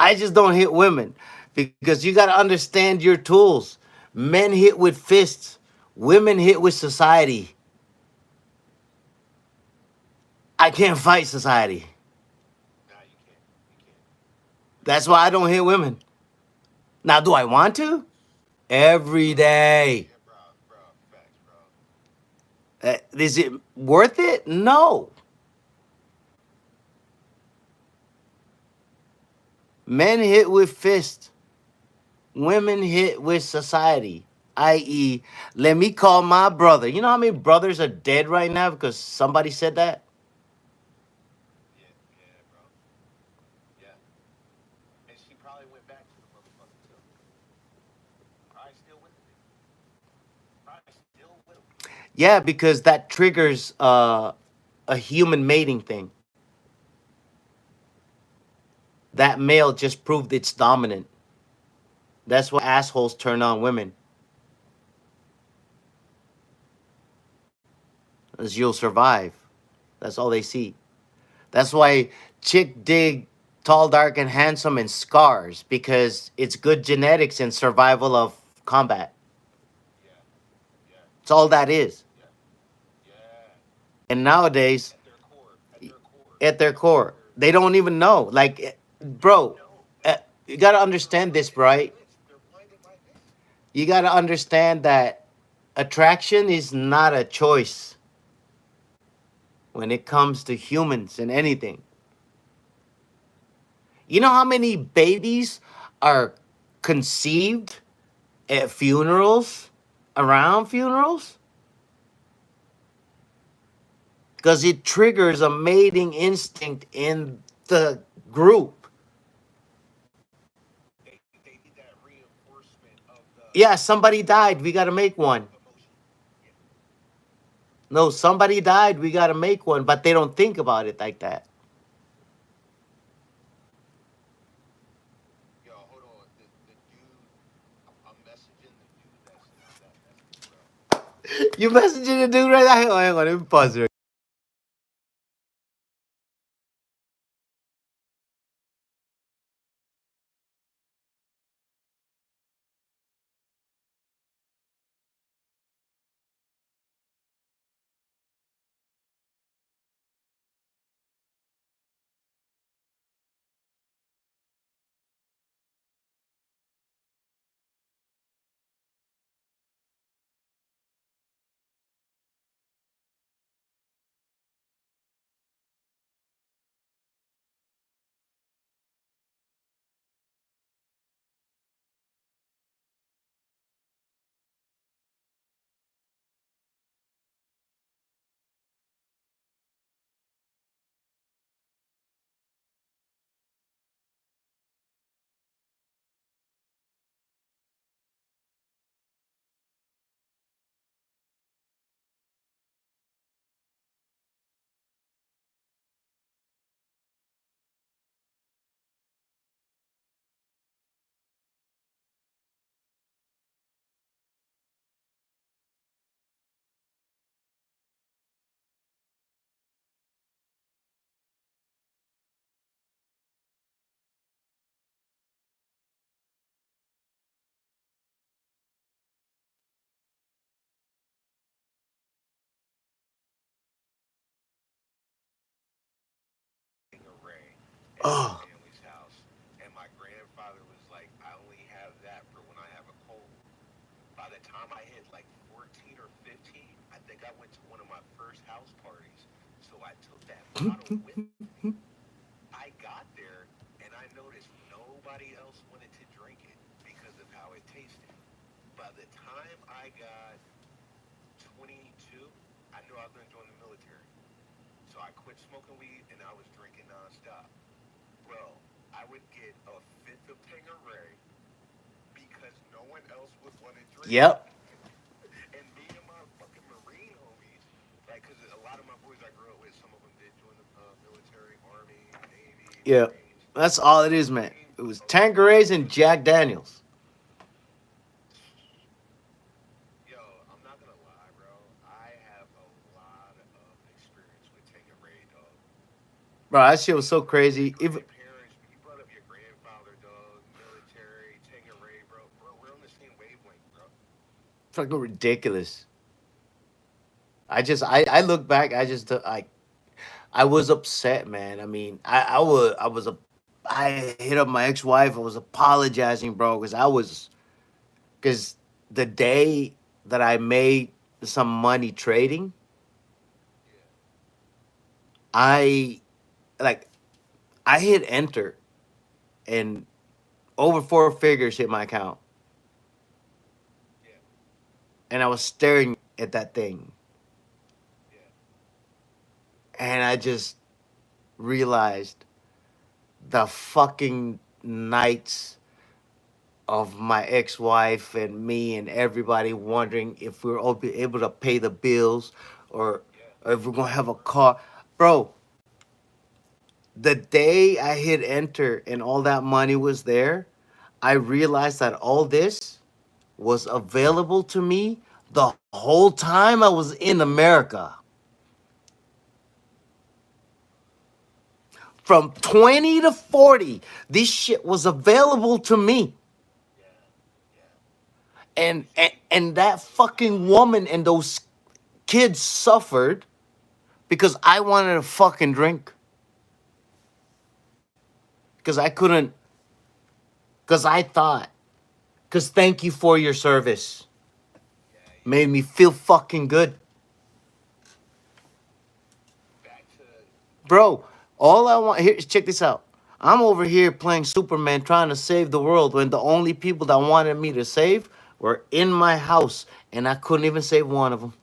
I just don't hit women because you got to understand your tools. Men hit with fists, women hit with society. I can't fight society. Nah, you can't. You can't. That's why I don't hit women. Now, do I want to? Every day. Yeah, bro. Facts, bro. Is it worth it? No. Men hit with fists, women hit with society. I.e., let me call my brother. You know how many brothers are dead right now because somebody said that? Yeah, yeah, bro. Yeah. And she probably went back to the motherfucker too. Probably still with the nigga. Probably still with him. Yeah, because that triggers a human mating thing. That male just proved it's dominant. That's why assholes turn on women, as you'll survive. That's all they see. That's why chick dig tall, dark, and handsome and scars because it's good genetics and survival of combat. Yeah, yeah, It's all that is. yeah, yeah. And nowadays, At their core, at their core, they're they don't even know. Like, they don't bro, know. you gotta They're understand this, blinded by right? this. They're blinded by this. You got to understand that attraction is not a choice when it comes to humans and anything. You know how many babies are conceived at funerals, around funerals? Because it triggers a mating instinct in the group. They need that reinforcement of the Yeah, somebody died. We got to make one. emotion. Yeah. No, somebody died. We got to make one. But they don't think about it like that. Yo, hold on. The dude, I'm messaging the dude that sent that message, bro. You messaging the dude right now? Hang on, let me pause it. Array at my Oh, family's house. And my grandfather was like, I only have that for when I have a cold. By the time I hit like 14 or 15, I think I went to one of my first house parties. So I took that bottle with me. I got there and I noticed nobody else wanted to drink it because of how it tasted. By the time I got 22, I knew I was going to join the military. So I quit smoking weed and I was drinking nonstop. Bro, I would get a fifth of Tangeray because no one else would want to drink it. yep, And me and my fucking Marine homies, like, because a lot of my boys I grew up with, some of them did join the military, Army, Navy, yep. Marines. That's all it The is, man. Marines, It was a lot of Tanquerays them and would, Jack Daniels. yo, I'm not gonna lie, bro. I have a lot of experience with Tangeray, dog. Bro, that shit was so Tangeray, my crazy. If grandparents, you brought up your grandfather, dog, military, Tangeray, bro. Bro, we're on the same wavelength, bro. fucking ridiculous. I look back. I was upset, man. I mean, I hit up my ex wife. I was apologizing, bro, because the day that I made some money trading, Yeah, I like I hit enter and over four figures hit my account, yeah, and I was staring at that thing, yeah, and I just realized the fucking nights of my ex-wife and me and everybody wondering if we are all be able to pay the bills, or, yeah. or if we're gonna have a car, bro. The day I hit enter and all that money was there, I realized that all this was available to me the whole time I was in America. From 20 to 40, this shit was available to me. Yeah, yeah. And that fucking woman and those kids suffered because I wanted to fucking drink. Because I couldn't, because I thought, Cause thank you for your service. Yeah, Made yeah. me feel fucking good. Back to Bro, all I want here, check this out. I'm over here playing Superman trying to save the world when the only people that wanted me to save were in my house and I couldn't even save one of them.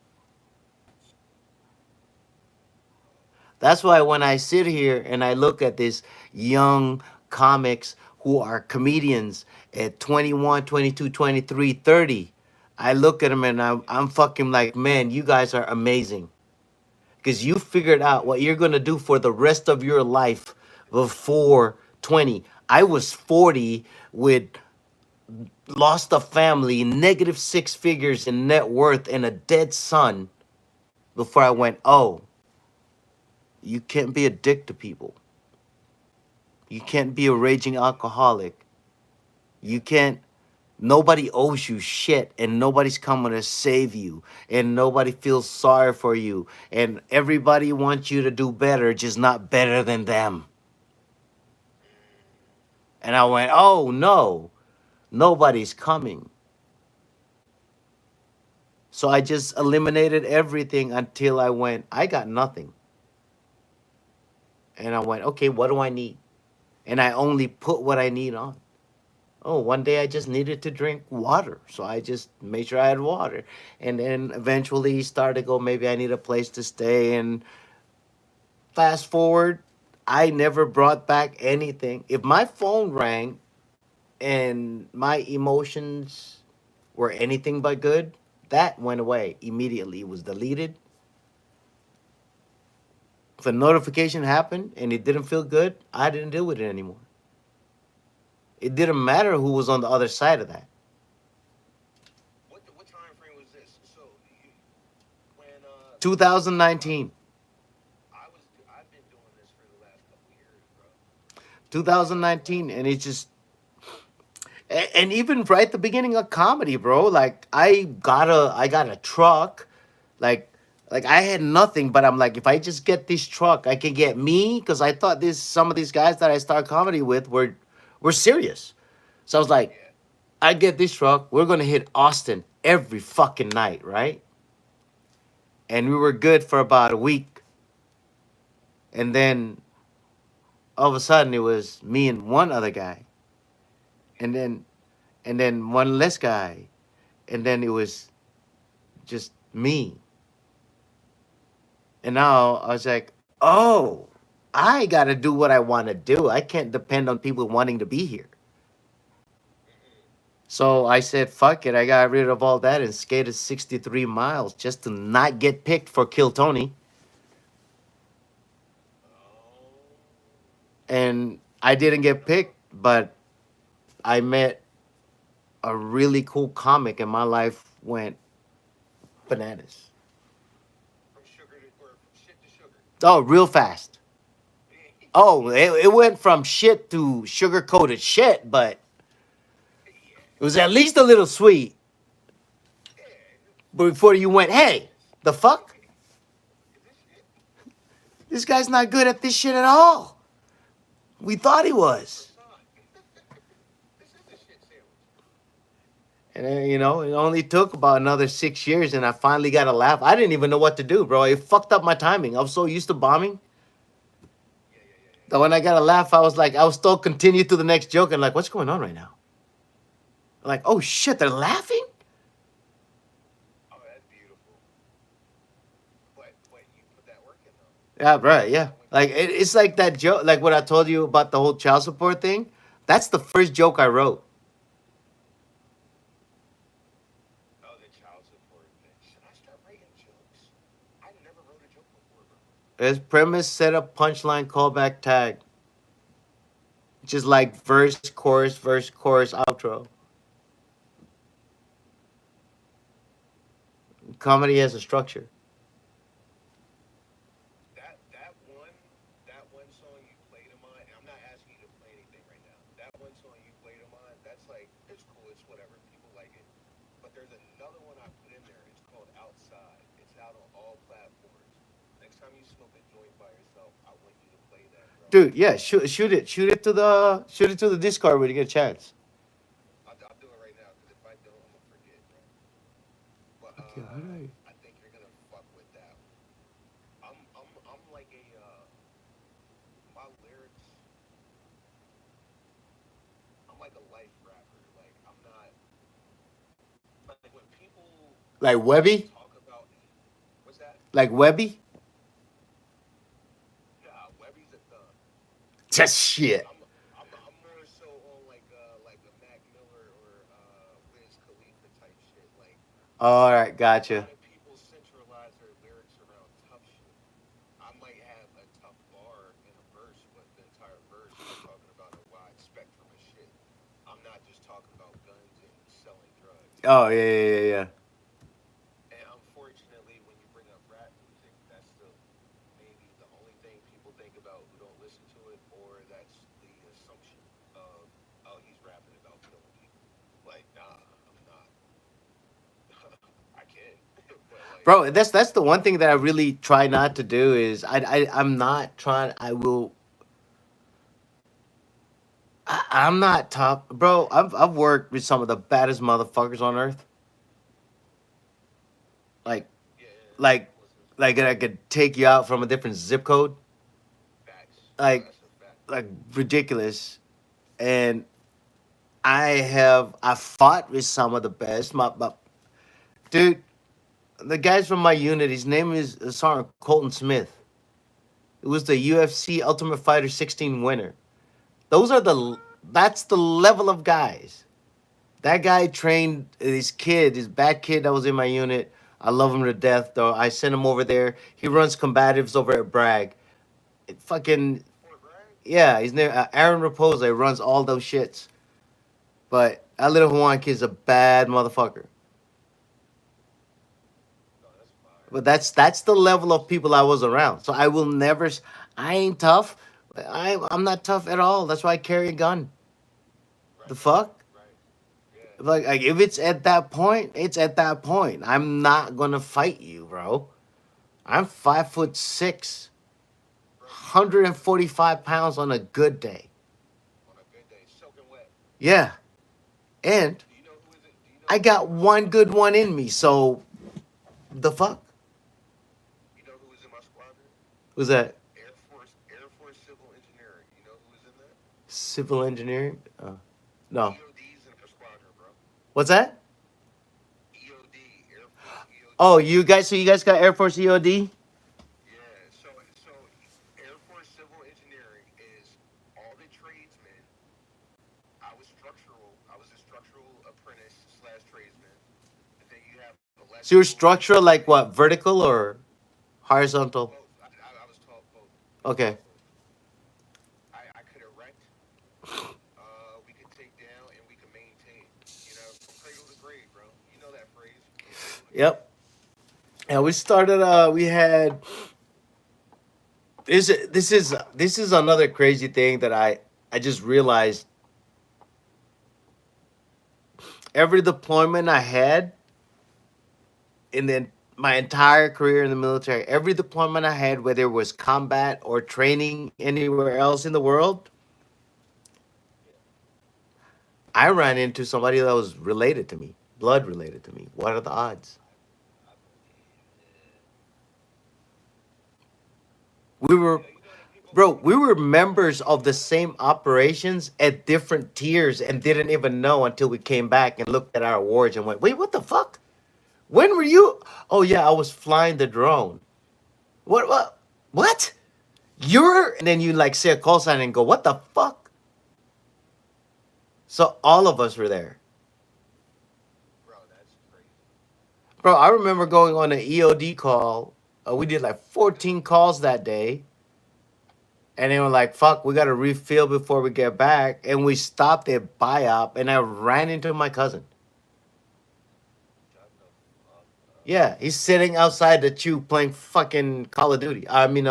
That's why when I sit here and I look at these young comics who are comedians at 21, 22, 23, 30, I look at them and I'm fucking like, man, you guys are amazing. Because you figured out what you're going to do for the rest of your life before 20. I was 40 with lost a family, negative six figures in net worth, and a dead son before I went, oh, you can't be a dick to people. You can't be a raging alcoholic. You can't. Nobody owes you shit, and nobody's coming to save you, and nobody feels sorry for you, and everybody wants you to do better, just not better than them. And I went, oh no, nobody's coming. So I just eliminated everything until I went, I got nothing. And I went, okay, what do I need? And I only put what I need on. Oh, one day I just needed to drink water. So I just made sure I had water. And then eventually started to go, maybe I need a place to stay. And fast forward, I never brought back anything. If my phone rang and my emotions were anything but good, that went away immediately. It was deleted. If a notification happened and it didn't feel good, I didn't deal with it anymore. It didn't matter who was on the other side of that. what time frame was this? So you, when 2019. I've been doing this for the last couple years, bro. When 2019, and it just and even right at the beginning of comedy, bro, like I got a truck, like I had nothing, but I'm like, if I just get this truck, I can get me, because I thought this some of these guys that I started comedy with were serious. So I was like, yeah, I get this truck, we're gonna hit Austin every fucking night, right? And we were good for about a week, and then all of a sudden it was me and one other guy, and yeah, then one less guy, and then it was just me. And now I was like, oh, I got to do what I want to do. I can't depend on people wanting to be here. mm-mm. So I said, fuck it. I got rid of all that and skated 63 miles just to not get picked for Kill Tony. Oh, And I didn't get picked, but I met a really cool comic and my life went bananas. from sugar to or from shit to sugar. Oh, real fast. Oh, it went from shit to sugar coated shit, but Yeah, it was at least a little sweet. yeah. But before you went, What is hey, this? the fuck? Is this shit? This guy's not good at this shit at all. We thought he This is a was. croissant. This is a shit sandwich. And then, it only took about another 6 years and I finally got a laugh. I didn't even know what to do, bro. It fucked up my timing. I was so used to bombing Yeah, yeah, yeah, yeah, that when I got a laugh, I was like, I was still continue to the next joke and like, what's going on right now? Like, oh shit, they're laughing? yeah. Oh, that's beautiful. But you put that work in though. Yeah, bro, So yeah. when Like, it's like that joke, like what I told you about the whole child support thing. That's the first joke I wrote. oh the child support thing. Should I start writing jokes? I never wrote a joke before, bro. It's premise, setup, punchline, callback, tag. Just like verse, chorus, outro. Comedy has a structure. That one song you played of mine, and I'm not asking you to play anything right now. That one song you played of mine, that's like it's cool, it's whatever. People like it. But there's another one I put in there. It's called Outside. It's out on all platforms. Next time you smoke a joint by yourself, I want you to play that, bro. Dude, yeah, shoot it to the Discord when you get a chance. I'll do it right now because shit, why do I? I think you're gonna fuck with that one. I'm like a my lyrics. I'm like a life rapper. Like I'm not like when people Like Webby? talk about what's that? Like Webby? Nah, Webby's a thug. Just shit. I'm more so on like a Mac Miller or Wiz Khalifa type shit. Like All right, a lot gotcha. of people centralize their lyrics around tough shit. I might have a tough bar in a verse, but the entire verse I'm talking about a wide spectrum of shit. I'm not just talking about guns and selling drugs. You know Oh what yeah, I mean? yeah, yeah, yeah. And unfortunately, when you bring up rap music, that's the maybe the only thing people think about who don't listen to it, or that's the assumption of, oh, he's rapping about killing people. Like, nah, I'm not. I can, but like, Bro, that's the one thing that I really try not to do is I'm not trying. I will. I'm not tough, bro. I've worked with some of the baddest motherfuckers on earth. Like yeah, yeah, yeah, like I'm listening to it. like I could take you out from a different zip code. Facts. No, Like that's a fact. like ridiculous. And I fought with some of the best. My dude, the guys from my unit. His name is Sergeant Colton Smith. It was the UFC Ultimate Fighter 16 winner. Those are the What? that's the level of guys. That guy trained his kid, his bad kid that was in my unit. I love him to death, though. I sent him over there. He runs combatives over at Bragg. It fucking Fort Bragg? yeah, his name Aaron Raposa. He runs all those shits. But that little Hawaiian kid's a bad motherfucker. No, that's fire. But that's the level of That's people I was around. So I will never. I ain't tough. I'm not tough at all. That's why I carry a gun. The right, fuck? right. Yeah, Like if it's at that point, it's at that point. I'm not gonna fight you, bro. I'm 5'6", right. 145 pounds on a good day. On a good day, soaking wet. Yeah, and Do you know who is it? Do you know I who's in got my one squadron? good one in me. So the fuck? You know who is in my squadron? Who's that? Air Force Civil Engineering. You know who is in that? Civil engineering? No. EOD's in our squadron, bro. What's that? EOD, Air Force Oh, EOD. you guys. So you guys got Air Force EOD? Yeah, so Air Force Civil Engineering is all the tradesmen. I was a structural apprentice slash tradesman. And then you have So you're electrical, structural, like mechanical, what? Vertical or horizontal? both. I was taught both. I was Okay. taught both. I could erect, we could take down, and we could maintain. You know, from cradle to grave, bro. You know that phrase, from cradle to grave. Yep. And we started. We had this is another crazy thing that I just realized. Every deployment I had in my entire career in the military, every deployment I had, whether it was combat or training anywhere else in the world, Yeah. I ran into somebody that was related to me, blood related to me. What are the odds? I believe. Yeah. We were, Yeah, you know that bro, we were members of the same operations at different tiers and didn't even know until we came back and looked at our awards and went, wait, what the fuck? When were you? Oh, yeah, I was flying the drone. What? What? What? You're, and then you like say a call sign and go, what the fuck? So all of us were there. bro, that's crazy. Bro, I remember going on an EOD call. We did like 14 calls that day. And they were like, fuck, we got to refill before we get back. And we stopped at BIOP and I ran into my cousin. Shut the fuck up. Yeah, he's sitting outside the tube playing fucking Call of Duty. I mean,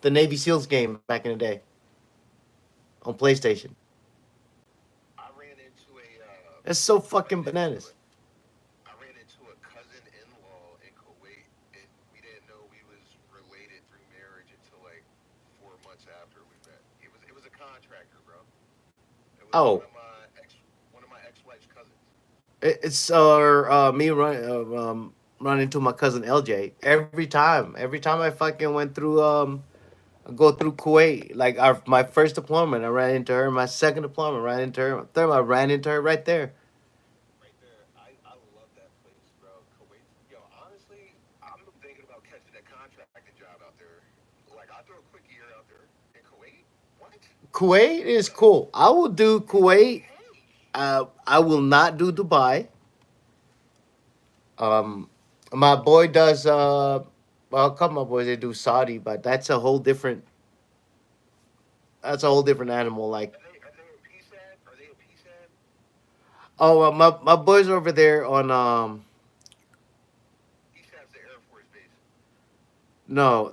the Navy SEALs game back in the day on PlayStation. I ran into a That's so ran fucking into bananas. a I ran into a cousin-in-law in Kuwait, and we didn't know we was related through marriage until like 4 months after we met. It was a contractor, bro. It was Oh, one of my ex-wife's cousins. it's me running. run into my cousin LJ every time I fucking went through go through Kuwait. Like my first deployment, I ran into her. My second deployment, ran into her. Third, I ran into her right there. right there. I love that place, bro. Kuwait. Yo, honestly, I'm thinking about catching a contracting job out there. Like, I'll do a quick year out there in Kuwait. What? Kuwait is Yo, cool. I will do and they Kuwait. pay. I will not do Dubai. Um, my boy does. Well, a couple of my boys they do Saudi, but that's a whole different. That's a whole different animal. Like, Are they in PSAD? Are they in PSAD? oh, my boys are over there on PSAD's the Air Force base. no,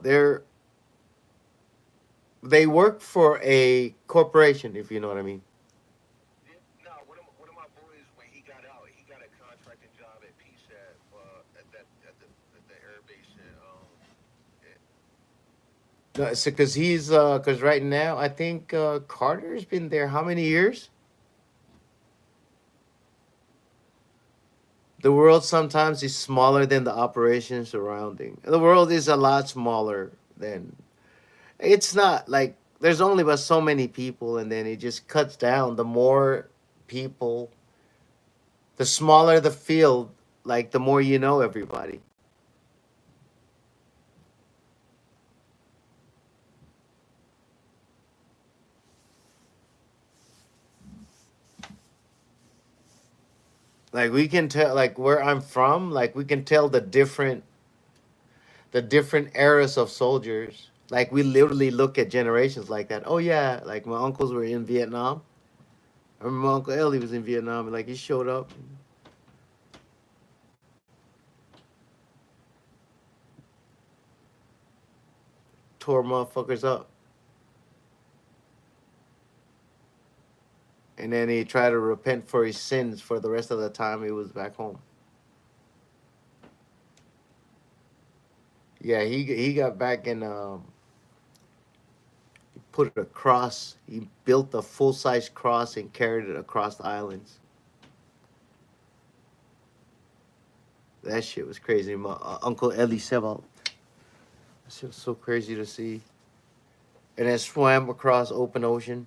they work for a corporation, if you know what I mean. Yeah. No, one of my boys when he got out, he got a contracting job at PSAT at the air base in No, so because because right now I think Carter's been there how many years? The world sometimes is smaller than the operation surrounding. The world is a lot smaller than it's not like there's only but so many people, and then it just cuts down. The more people, the smaller the field, like the more you know everybody. Like we can tell, like where I'm from, like we can tell the different eras of soldiers. Like we literally look at generations like that. Oh yeah, like my uncles were in Vietnam. I remember my uncle Ellie was in Vietnam, and like he showed up, and tore motherfuckers up, and then he tried to repent for his sins for the rest of the time he was back home. Yeah, he got back and he put a cross. He built a full size cross and carried it across the islands. That shit was crazy. My uncle Ellie Sebald. That shit was so crazy to see. And then swam across open ocean.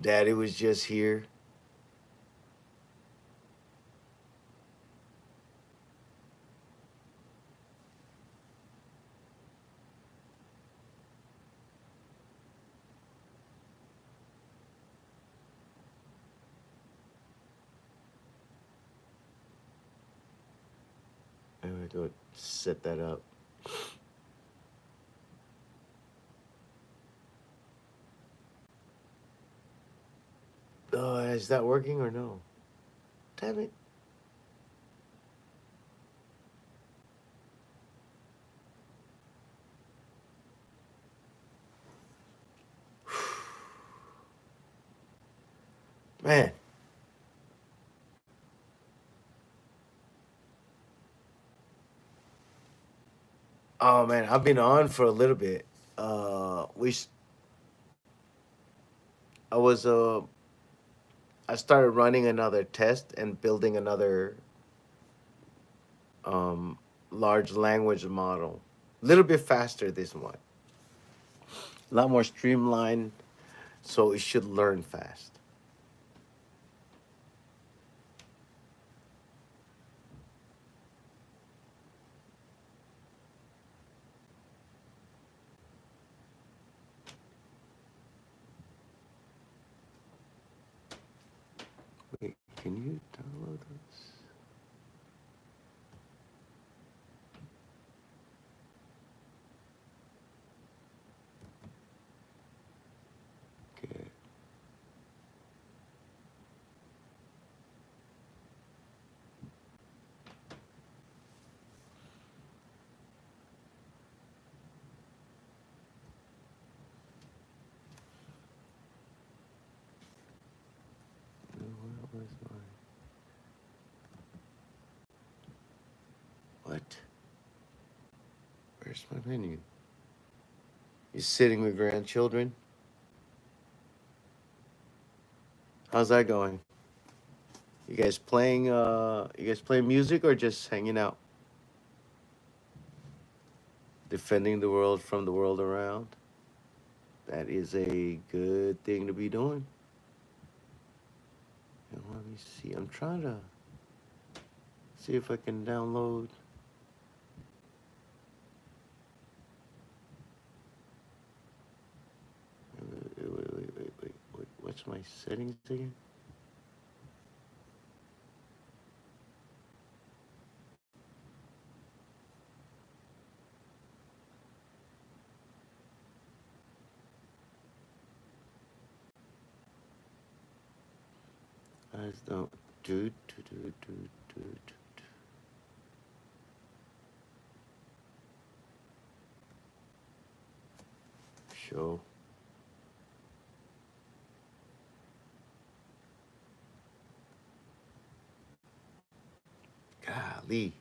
Daddy was just here. I'm gonna go set that up. Oh, is that working or no? Damn it. Man. Oh man, I've been on for a little bit. We I was I started running another test and building another um large language model. A little bit faster this one. A lot more streamlined, so it should learn fast. Wait, can you download this? Okay. Where's my what? Where's my menu? You sitting with grandchildren? How's that going? You guys playing music or just hanging out? Defending the world from the world around. That is a good thing to be doing. And let me see. I'm trying to see if I can download. Wait. What's my settings again? I don't do. Show. Golly.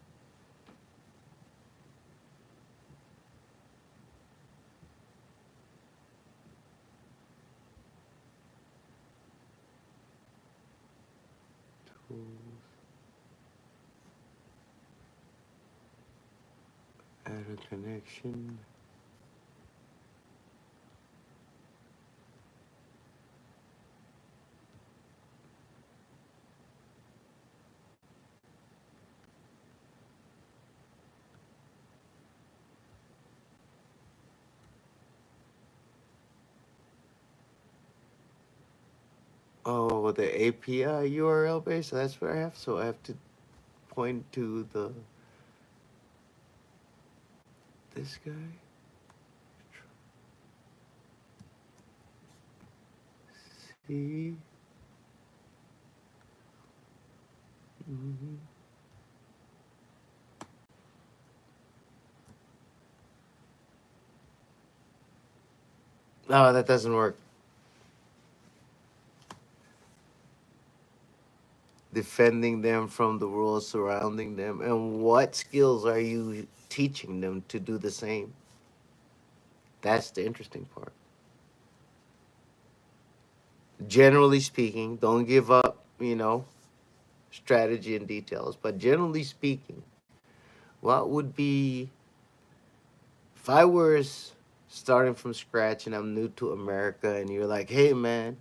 Tools. Add a connection. Oh, the API URL base. That's what I have. So I have to point to the this guy. See. Hmm. No, that doesn't work. Defending them from the world surrounding them. And what skills are you teaching them to do the same? That's the interesting part. Generally speaking, don't give up, strategy and details. But generally speaking, what would be if I was starting from scratch and I'm new to America and you're like, hey man,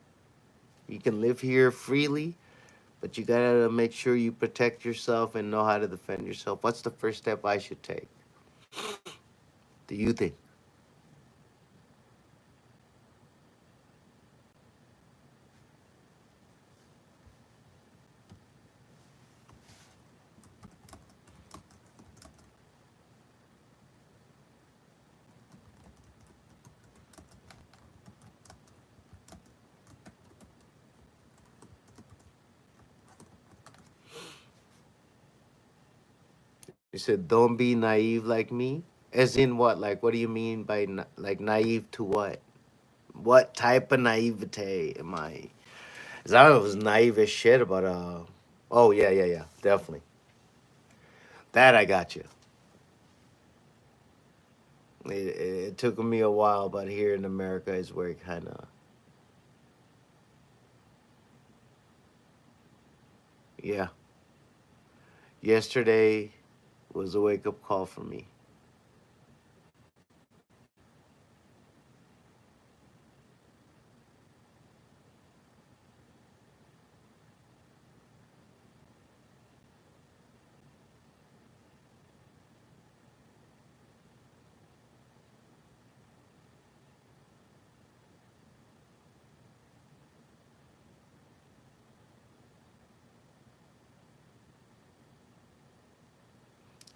you can live here freely, but you gotta make sure you protect yourself and know how to defend yourself. What's the first step I should take? Do you think? You said, don't be naive like me. As in what? Like, what do you mean by like naive to what? What type of naivete am I? Cause I was naive as shit about Oh yeah, definitely. That I got you. It took me a while, but here in America is where it kind of yeah. Yesterday was a wake up call for me.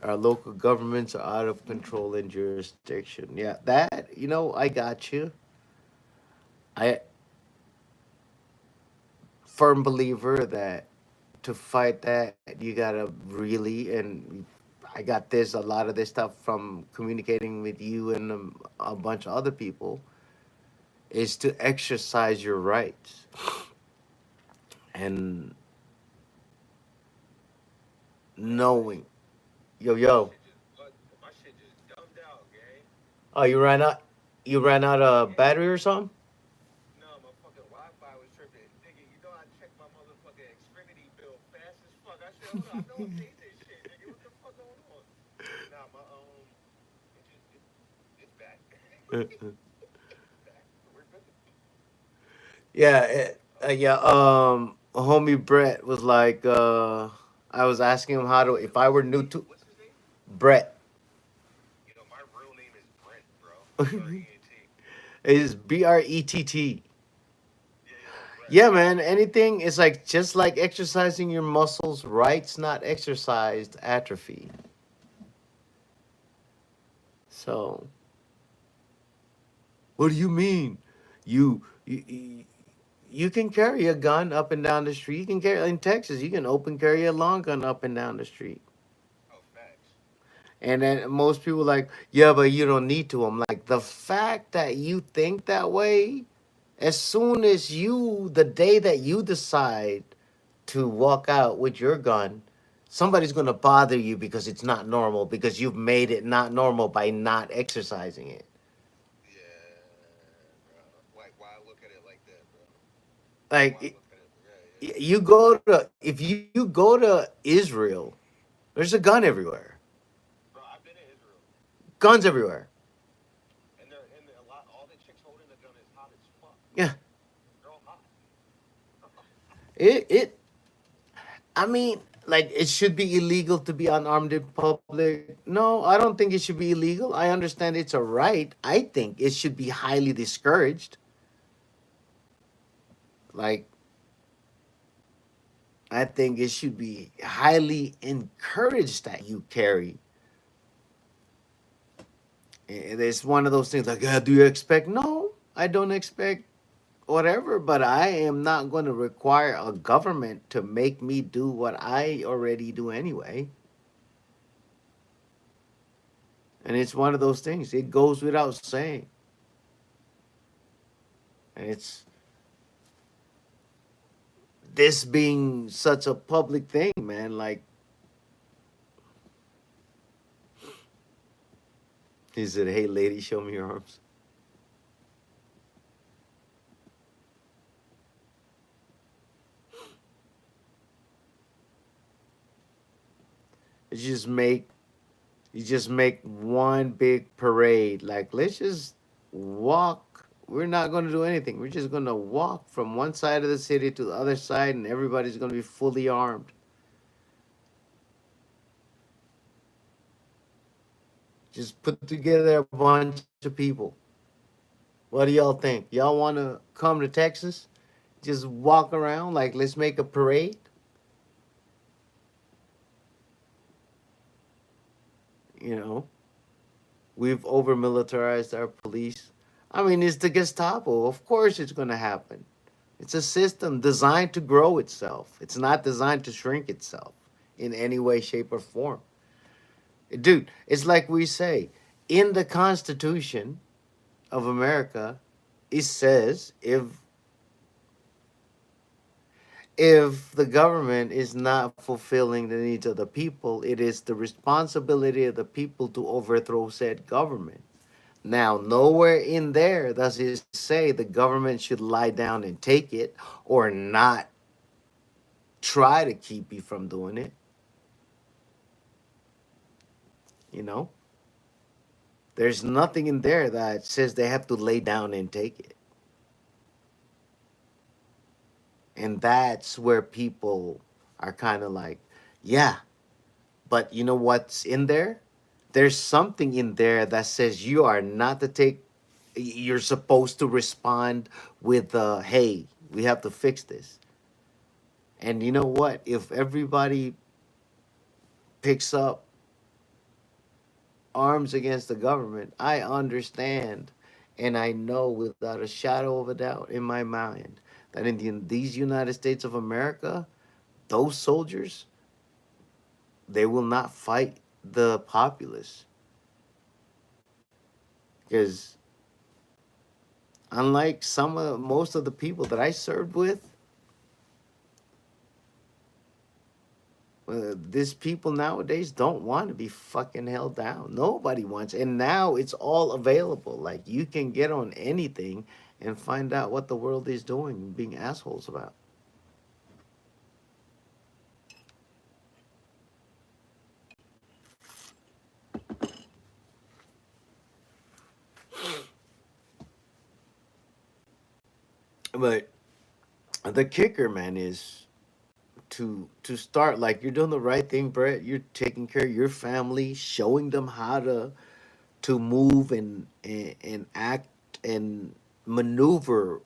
Our local governments are out of control in jurisdiction. Yeah, that I got you. I firm believer that to fight that you gotta really and I got this a lot of this stuff from communicating with you and a bunch of other people is to exercise your rights and knowing yo. My shit just dumbed out, gang. Oh, you ran out of battery or something. No, my fucking Wi-Fi was tripping. Nigga, you know I checked my motherfucking Xfinity bill no, I know I paid this shit, nigga. What the fuck going on? Nah, my it just it's back. It's back. We're good. Yeah, Um, yeah. Homie Brett was like, I was asking him how to, if I what's were his new name? to What's his name? Brett. Yo, my real name is Brent, bro. Brent. Is Brett. Yeah, yeah, Brett. Yeah, man. Anything is like just like exercising your muscles. Right's not exercised atrophy. So, what do you mean? You you can carry a gun up and down the street. You can carry in Texas. You can open carry a long gun up and down the street. Oh, facts. And then most people like, yeah, but you don't need to. I'm like, the fact that you think that way, as soon as the day that you decide to walk out with your gun, somebody's going to bother you because it's not normal, because you've made it not normal by not exercising it. Yeah, bro. Like, why look at it like that, bro? Like, Like, why look at it? Yeah, yeah. you go to, if you go to Israel, there's a gun everywhere, Bro, I've been in Israel, guns everywhere. and a lot, all the chicks holding the gun is hot as fuck. Yeah. They're all hot. It I mean, like it should be illegal to be unarmed in public. No, I don't think it should be illegal. I understand it's a right. I think it should be highly discouraged. Like I think it should be highly encouraged that you carry. It's one of those things like, do you expect? No, I don't expect whatever, but I am not going to require a government to make me do what I already do anyway. And it's one of those things. It goes without saying. And it's this being such a public thing, man. Like he said, "Hey, lady, show me your arms." You just make you just make one big parade. Like let's just walk. We're not going to do anything. We're just going to walk from one side of the city to the other side, and everybody's going to be fully armed. Just put together a bunch of people. What do y'all think? Y'all want to come to Texas? Just walk around like let's make a parade. You know, we've over militarized our police. I mean, it's the Gestapo. Of course, it's going to happen. It's a system designed to grow itself, it's not designed to shrink itself in any way, shape, or form. Dude, it's like we say in the Constitution of America, it says if the government is not fulfilling the needs of the people, it is the responsibility of the people to overthrow said government. Now, nowhere in there does it say the government should lie down and take it or not try to keep you from doing it. You know, there's nothing in there that says they have to lay down and take it. And that's where people are kind of like, yeah, but you know what's in there? There's something in there that says you are not to take, you're supposed to respond with, hey, we have to fix this. And you know what? If everybody picks up arms against the government, I understand and I know without a shadow of a doubt in my mind that these United States of America, those soldiers, they will not fight the populace. Because unlike most of the people that I served with, these people nowadays don't want to be fucking held down. Nobody wants, and now it's all available. Like you can get on anything and find out what the world is doing, and being assholes about. But the kicker, man, is to start like you're doing the right thing, Brett. You're taking care of your family, showing them how to move and act and maneuver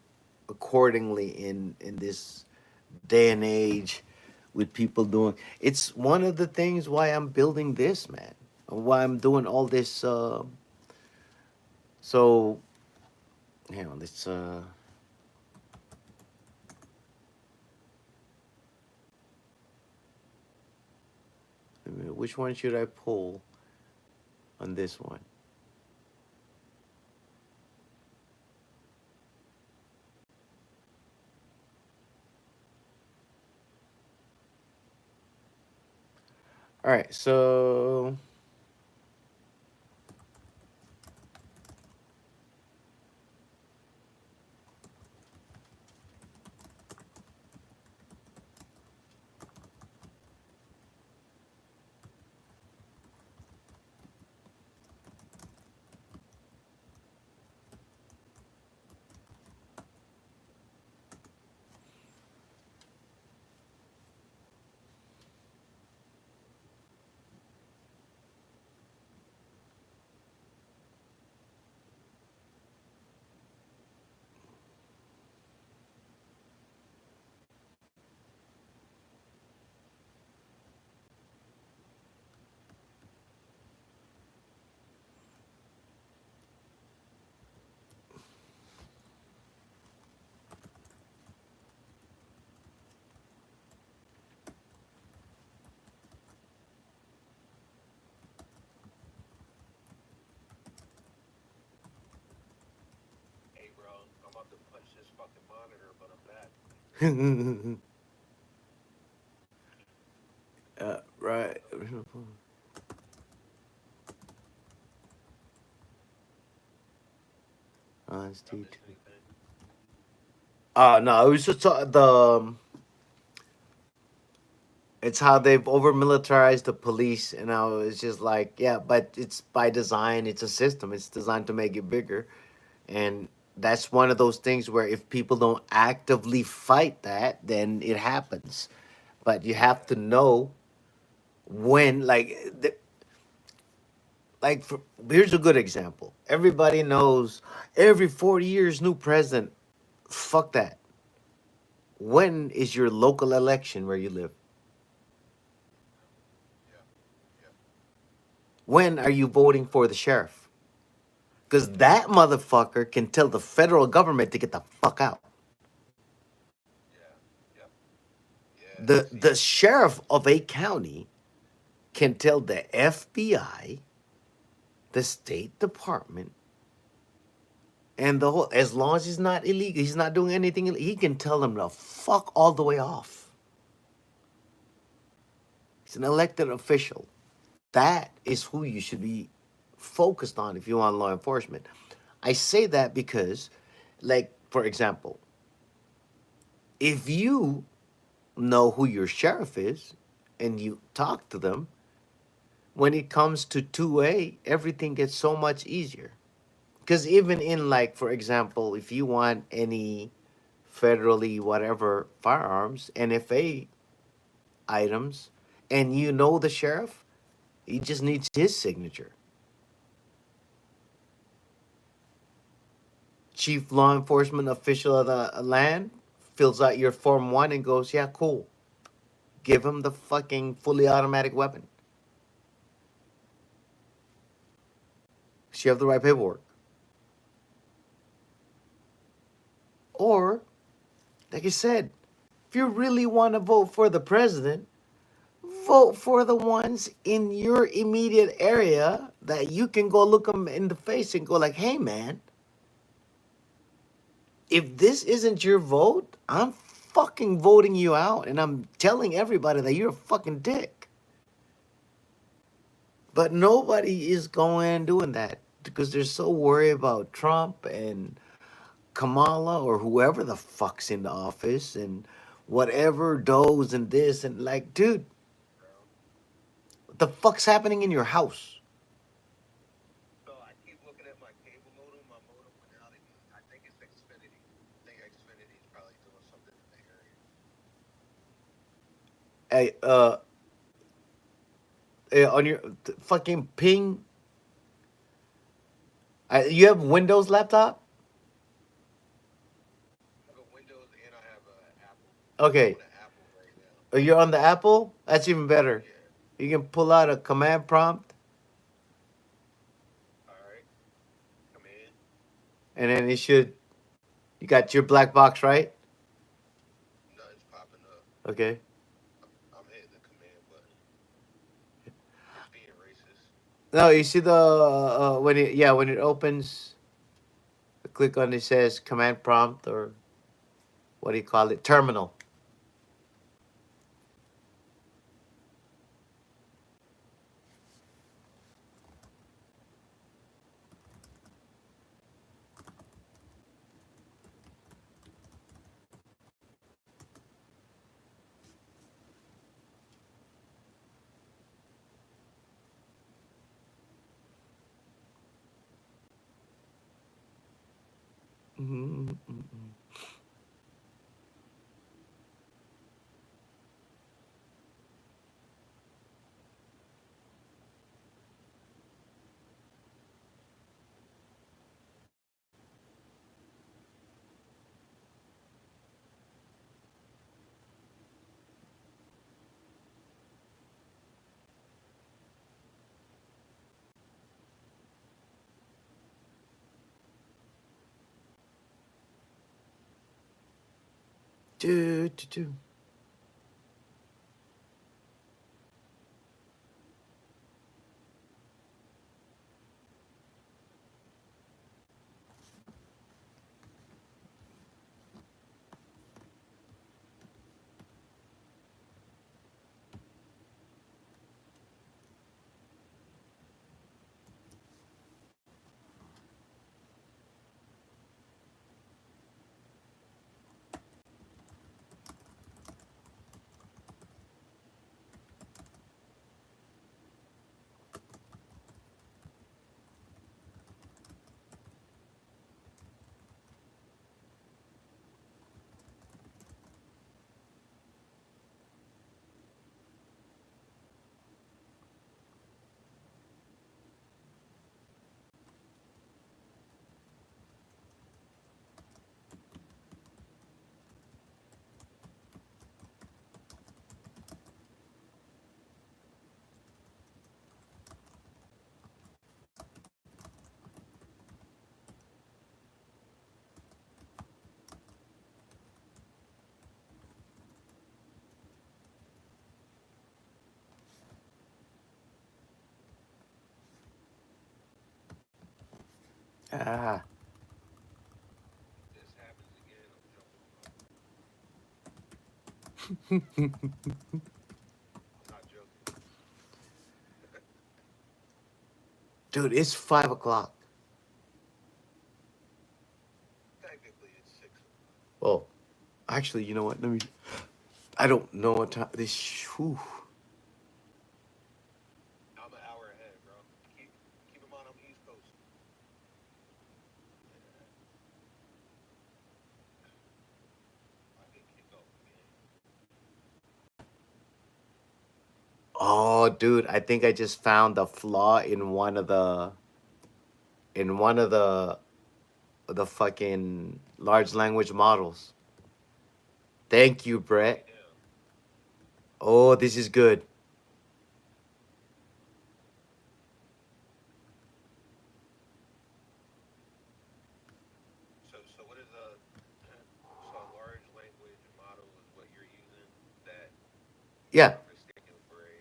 accordingly in this day and age with people doing. It's one of the things why I'm building this, man. Why I'm doing all this. So hang on, let's which one should I pull on this one? All right, so Hey, bro, I'm about to punch this fucking monitor, but I'm back. right. I missed Honesty. anything. No, it was just it's how they've over militarized the police, and now it's just like, yeah, but it's by design. It's a system. It's designed to make it bigger, and that's one of those things where if people don't actively fight that, then it happens. But you have Yeah, to know when, like, here's a good example. Everybody knows every 4 years, new president. Fuck that. When is your local election where you live? yeah, yeah, When are you voting for the sheriff? Because that motherfucker can tell the federal government to get the fuck out. yeah, yeah, yeah. The See, sheriff of a county can tell the FBI, the State Department, and the whole, as long as he's not illegal, he's not doing anything, he can tell them to fuck all the way off. He's an elected official. That is who you should be focused on if you want law enforcement. I say that because, like, for example, if you know who your sheriff is and you talk to them, when it comes to 2A, everything gets so much easier. Because even in, like, for example, if you want any federally whatever firearms, NFA items, and you know the sheriff, he just needs his signature. Chief law enforcement official of the land fills out your Form 1 and goes, yeah, cool. Give him the fucking fully automatic weapon. So you have the right paperwork. Or, like I said, if you really want to vote for the president, vote for the ones in your immediate area that you can go look them in the face and go like, hey man, if this isn't your vote, I'm fucking voting you out and I'm telling everybody that you're a fucking dick. But nobody is going doing that because they're so worried about Trump and Kamala or whoever the fuck's in the office and whatever does and this and like, dude, bro. what the fuck's happening in your house? So I keep looking at my cable modem. My modem went out again. I think it's Xfinity. I think Xfinity's I on your fucking ping. You have Windows laptop? I have a Windows and I have a Apple. I'm Okay, on an Apple right now. you're on the Apple. That's even better. Yeah. You can pull out a command prompt, All right. Come in. and then it should. You got your black box, right? Nothing's popping up. Okay. I'm hitting the command button. It's being racist. No, you see the when it when it opens, click on it says command prompt or what do you call it? Terminal. Mm-mm-mm. Do, do, do. Ah. If this happens again, I'm jumping off. I'm not joking. Dude, it's 5 o'clock. Technically, it's 6 o'clock. Oh, actually, you know what? Let me. I don't know what time. Whew. I'm an hour ahead, bro. Keep in mind I'm East Coast. Yeah, I get kicked off again. Oh, dude, I think I just found a flaw in one of the fucking large language models. Thank you, Break Brett. it down. Oh, this is good. So what is a so a large language model is what you're using that Yeah, you're mistaken for a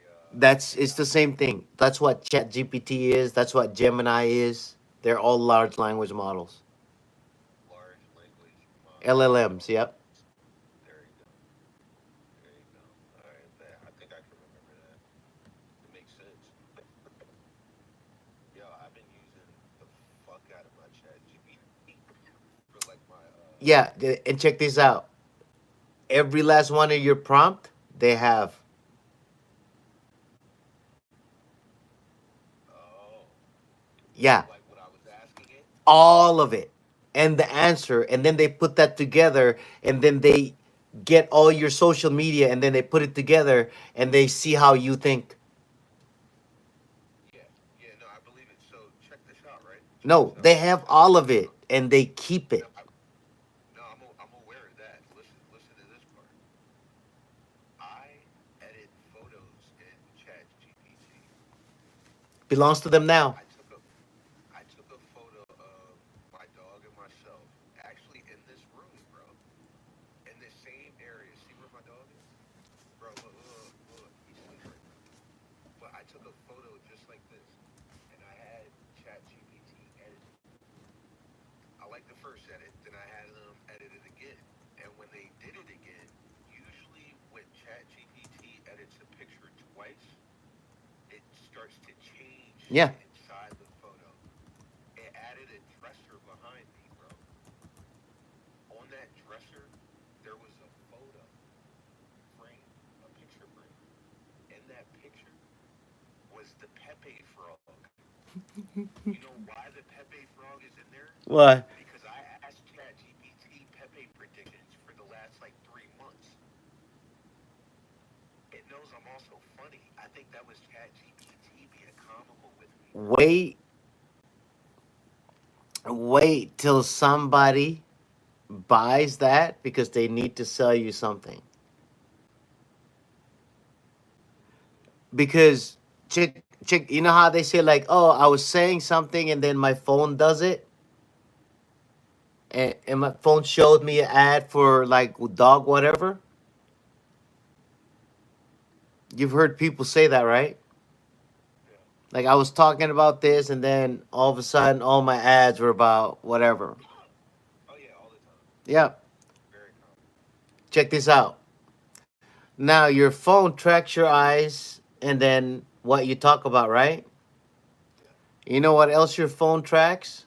it's the AI. same thing. That's what ChatGPT is. That's what Gemini is. They're all large language models. Large language model. LLMs. Yep. There you go. There you go. All right, bet. I think I can remember that. It makes sense. Yo, I've been using the fuck out of my chat GPT for like my Yeah, and check this out. Every last one of your prompt, they have. oh, Yeah, like what I was asking it. all of it and the answer, and then they put that together, and then get all your social media and then they put it together and they see how you think. Yeah, yeah, no, I believe it. So check this out, right? Check No, this out. they Listen have to this. all of it and they keep No, it. no, I'm aware of that. Listen to this part. I edit photos in Chat GPT. Belongs to them now. I took a I took a photo of my dog and myself, actually in this room, bro, in this same area. See where my dog is, bro? Look, look, look. He's asleep right now. But I took a photo just like this, and I had Chat GPT edit it. I liked the first edit, then I had them edit it again. And when they did it again, usually when Chat GPT edits a picture twice, it starts to change Yeah. shit inside the photo. It added a dresser behind me, bro. On that dresser, there was a photo frame, a picture frame. In that picture was the Pepe frog. You know why the Pepe frog is in there? Why? Because I asked ChatGPT Pepe predictions for the last like 3 months. It knows I'm also funny. I think that was ChatGPT being comical with me, bro. Wait, wait till somebody buys that because they need to sell you something. Because check, you know how they say like, "Oh, I was saying something and then my phone does it." And my phone showed me an ad for like dog whatever. You've heard people say that, right? Yeah. Like I was talking about this, and then all of a sudden, all my ads were about whatever. Oh yeah, all the time. Yep. Very common. Check this out. Now your phone tracks your eyes, and then what you talk about, right? Yeah. You know what else your phone tracks?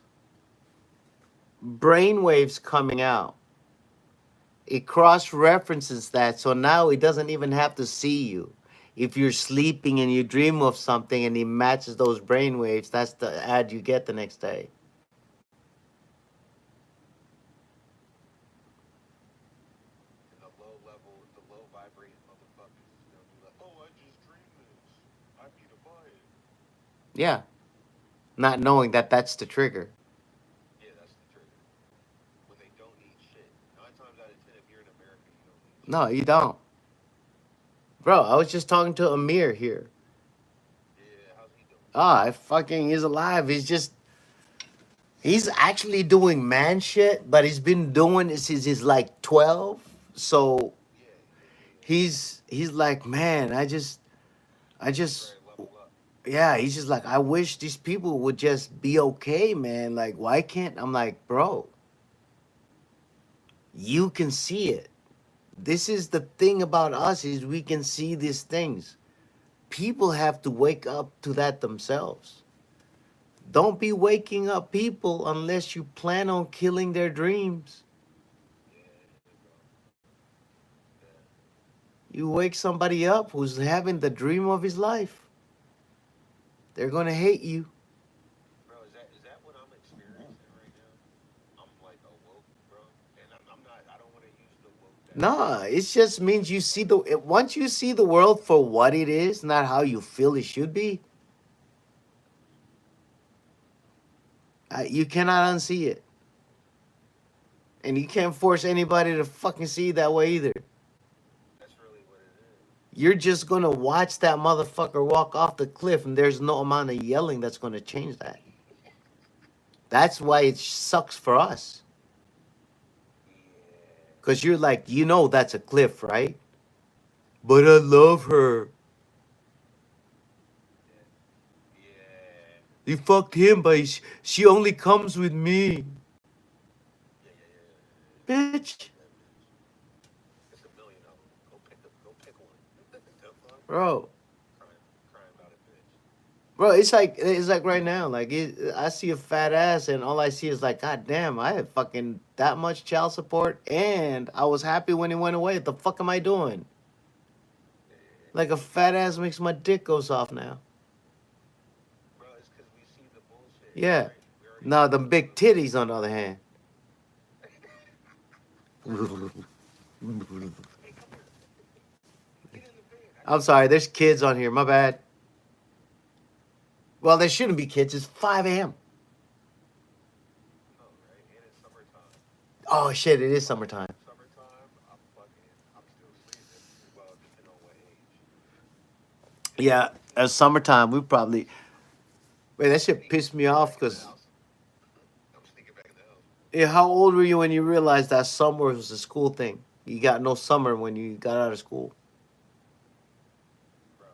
Brain waves coming out. It cross references that, so now it doesn't even have to see you. If you're sleeping and you dream of something and it matches those brain waves, that's the ad you get the next day. And the low vibrating motherfuckers is gonna be like, "Oh, I just dreamed this. I need to buy it." Yeah, not knowing that that's the trigger. Yeah, that's the trigger. When they don't need shit. 9 times out of 10, if you're in America, you don't need No, shit. you don't. Bro, I was just talking to Amir here. Yeah, how's he doing? Ah, I fucking he's alive. He's actually doing man shit, but he's been doing it since he's like 12. So Yeah, yeah, yeah, yeah. he's like, man, I He's just ready to level up. yeah, he's just like, I wish these people would just be okay, man. Like, why can't I'm like, bro, you can see it. This is the thing about us is we can see these things. People have to wake up to that themselves. Don't be waking up people unless you plan on killing their dreams. Yeah, bro. Yeah. You wake somebody up who's having the dream of his life. They're gonna hate you. Bro, is that what I'm experiencing right now? I'm like awoke, bro. And I'm not I don't want to use the woke that Nah, it just means you see once you see the world for what it is, not how you feel it should be. You cannot unsee it, and you can't force anybody to fucking see it that way either. that's really what it is. You're just gonna watch that motherfucker walk off the cliff, and there's no amount of yelling that's gonna change that. That's why it sucks for us. Yeah. Cause you're like, that's a cliff, right? But I love her. Yeah. Yeah. You fucked him, but she only comes with me. Yeah, yeah, yeah, yeah, yeah, yeah. Bitch. Fuck that bitch. It's a million of them. Go pick one. The fuck? Bro. Crying about a bitch. Bro, it's like right now. Like I see a fat ass and all I see is like, God damn, I have fucking that much child support and I was happy when it went away. What the fuck am I doing? Yeah. Like a fat ass makes my dick goes off now. Bro, it's because we see the bullshit Yeah. already. We already Now see the the big motherfucker. titties on the other hand. Hey, come here. Get in the van. I I'm got you. sorry, there's kids on here. My bad. Well, there shouldn't be kids. It's 5 a.m. I know, right? And it's summertime. Oh shit! It is summertime. Summertime, I'm still sleeping. Well, depending on what age. Yeah, it's summertime. We probably wait. That I'm shit pissed me sneaking off back in the because house. I'm sneaking back in the house. yeah, how old were you when you realized that summer was a school thing? You got no summer when you got out of school. Bro,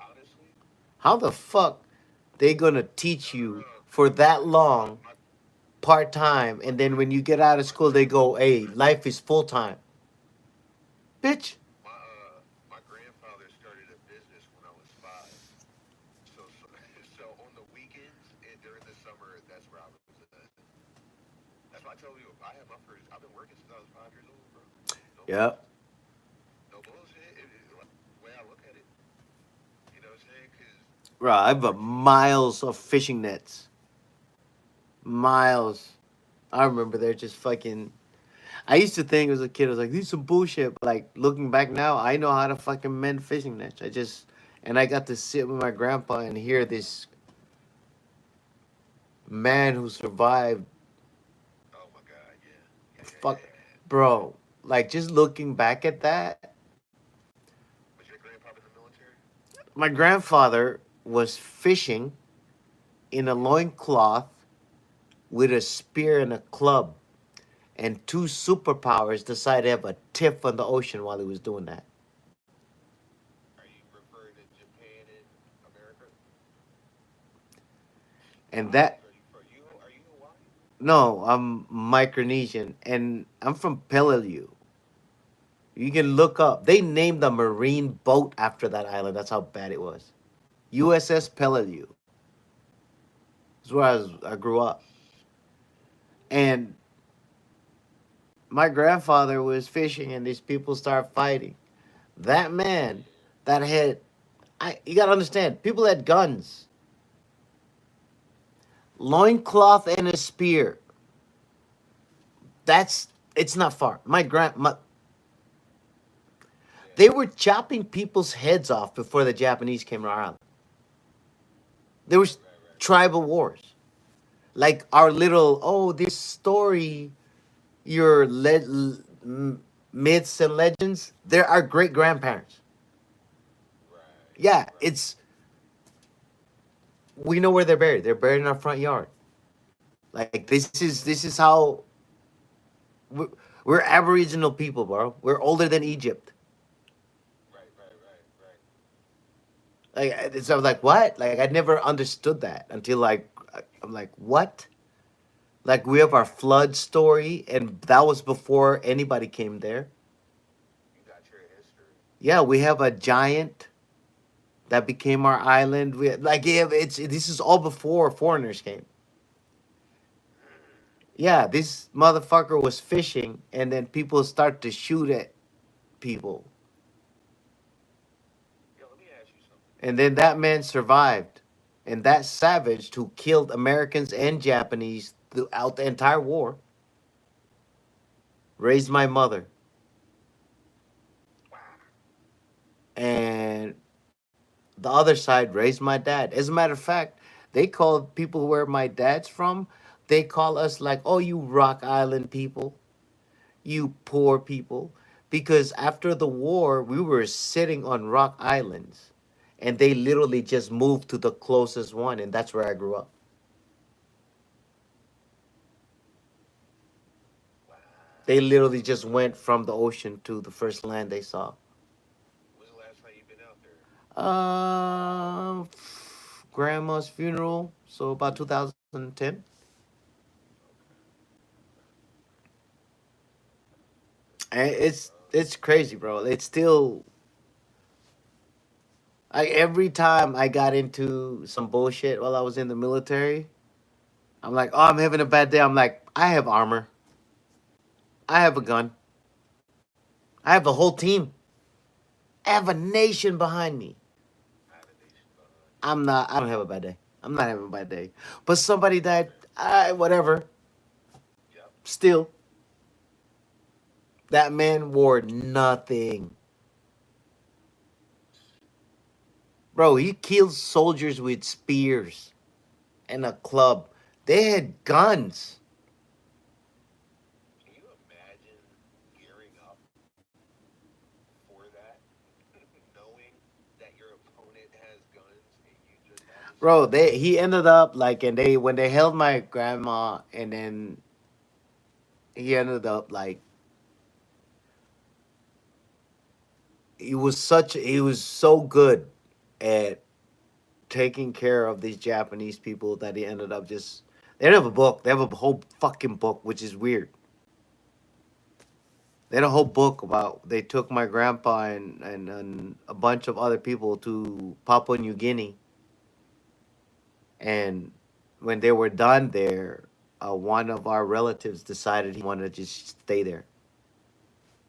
honestly, How the fuck they gonna teach no, no, you no. for that My, long my, part time, my and then when grand, you get out of my school, they go, "Hey, grandfather, life is full time, bitch." my grandfather started a business when I was 5. So, so on the weekends and during the summer, that's where I was at. That's why I tell you, I had my first. I've been working since I was 5 years old, bro. No Yeah, bullshit. No bullshit. Like, the way I look at it, you know what I'm saying? Because bro. I have our teachers, miles of fishing nets, miles. I remember they're just fucking. I used to think as a kid, I was like, "These some bullshit." But like looking back now, I know how to fucking mend fishing nets. I just and I got to sit with my grandpa and hear this man who survived. oh my God, yeah, yeah, yeah, yeah, Fuck, yeah, yeah. bro. Like just looking back at that, Was your grandpa in the military? my grandfather was fishing in a loincloth with a spear and a club, and two superpowers decided to have a tiff on the ocean while he was doing that. Are you referring to Japan and America? And Wow. that So are you Hawaiian? no, I'm Micronesian, and I'm from Peleliu. You can look up. They named the marine boat after that island. That's how bad it was. USS Peleliu is where I grew up, and my grandfather was fishing, and these people start fighting. That man Yeah. that had, you gotta understand, people had guns, loincloth, and a spear. That's it's not far. Yeah. They were chopping people's heads off before the Japanese came to our island. There Right, was right, right. tribal wars. Like our little this story, your myths and legends. They're our great grandparents. Right, Yeah, right. it's we know where they're buried. They're buried in our front yard. Like this is Yeah. how we're, we're Aboriginal people, bro. We're older than Egypt. Right, right, right, right. Like I was like, what? Like I never understood that until like I'm like, what? Like we have our flood story, and that was before anybody came there. You got your history. Yeah, we have a giant that became our island. We like yeah, it's this is all before foreigners came. Mm. Yeah, this motherfucker was fishing, and then people start to shoot at people, Yo, let me ask you something. and then that man survived, and that savage who killed Americans and Japanese throughout the entire war raised my mother, Wow. and the other side raised my dad. As a matter of fact, they called people where my dad's from. They call us like, "Oh, you Rock Island people." You poor people. Because after the war, we were sitting on rock islands. And they literally just moved to the closest one. And that's where I grew up. They literally Wow. just went from the ocean to the first land they saw. When's the last time you been out there? Grandma's funeral. So about 2010. Okay. Okay. And it's Uh, it's crazy, bro. It's still like every time I got into some bullshit while I was in the military, I'm like, oh, I'm having a bad day. I'm like, I have armor. I have a gun. I have a whole team. I have a nation behind me. I had a nation behind you. I'm not. I don't have a bad day. I'm not having a bad day. But somebody died. I whatever. Yep. Still. That man wore nothing. Bro, he killed soldiers with spears and a club. They had guns. Can you imagine gearing up for that, knowing that your opponent has guns and you just have a Bro, spear? they he ended up like, and they when they held my grandma, and then he ended up like, he was so good at taking care of these Japanese people that he ended up just, they don't have a book. They have a whole fucking book, which is weird. They had a whole book about, they took my grandpa and a bunch of other people to Papua New Guinea, and when they were done there, one of our relatives decided he wanted to just stay there,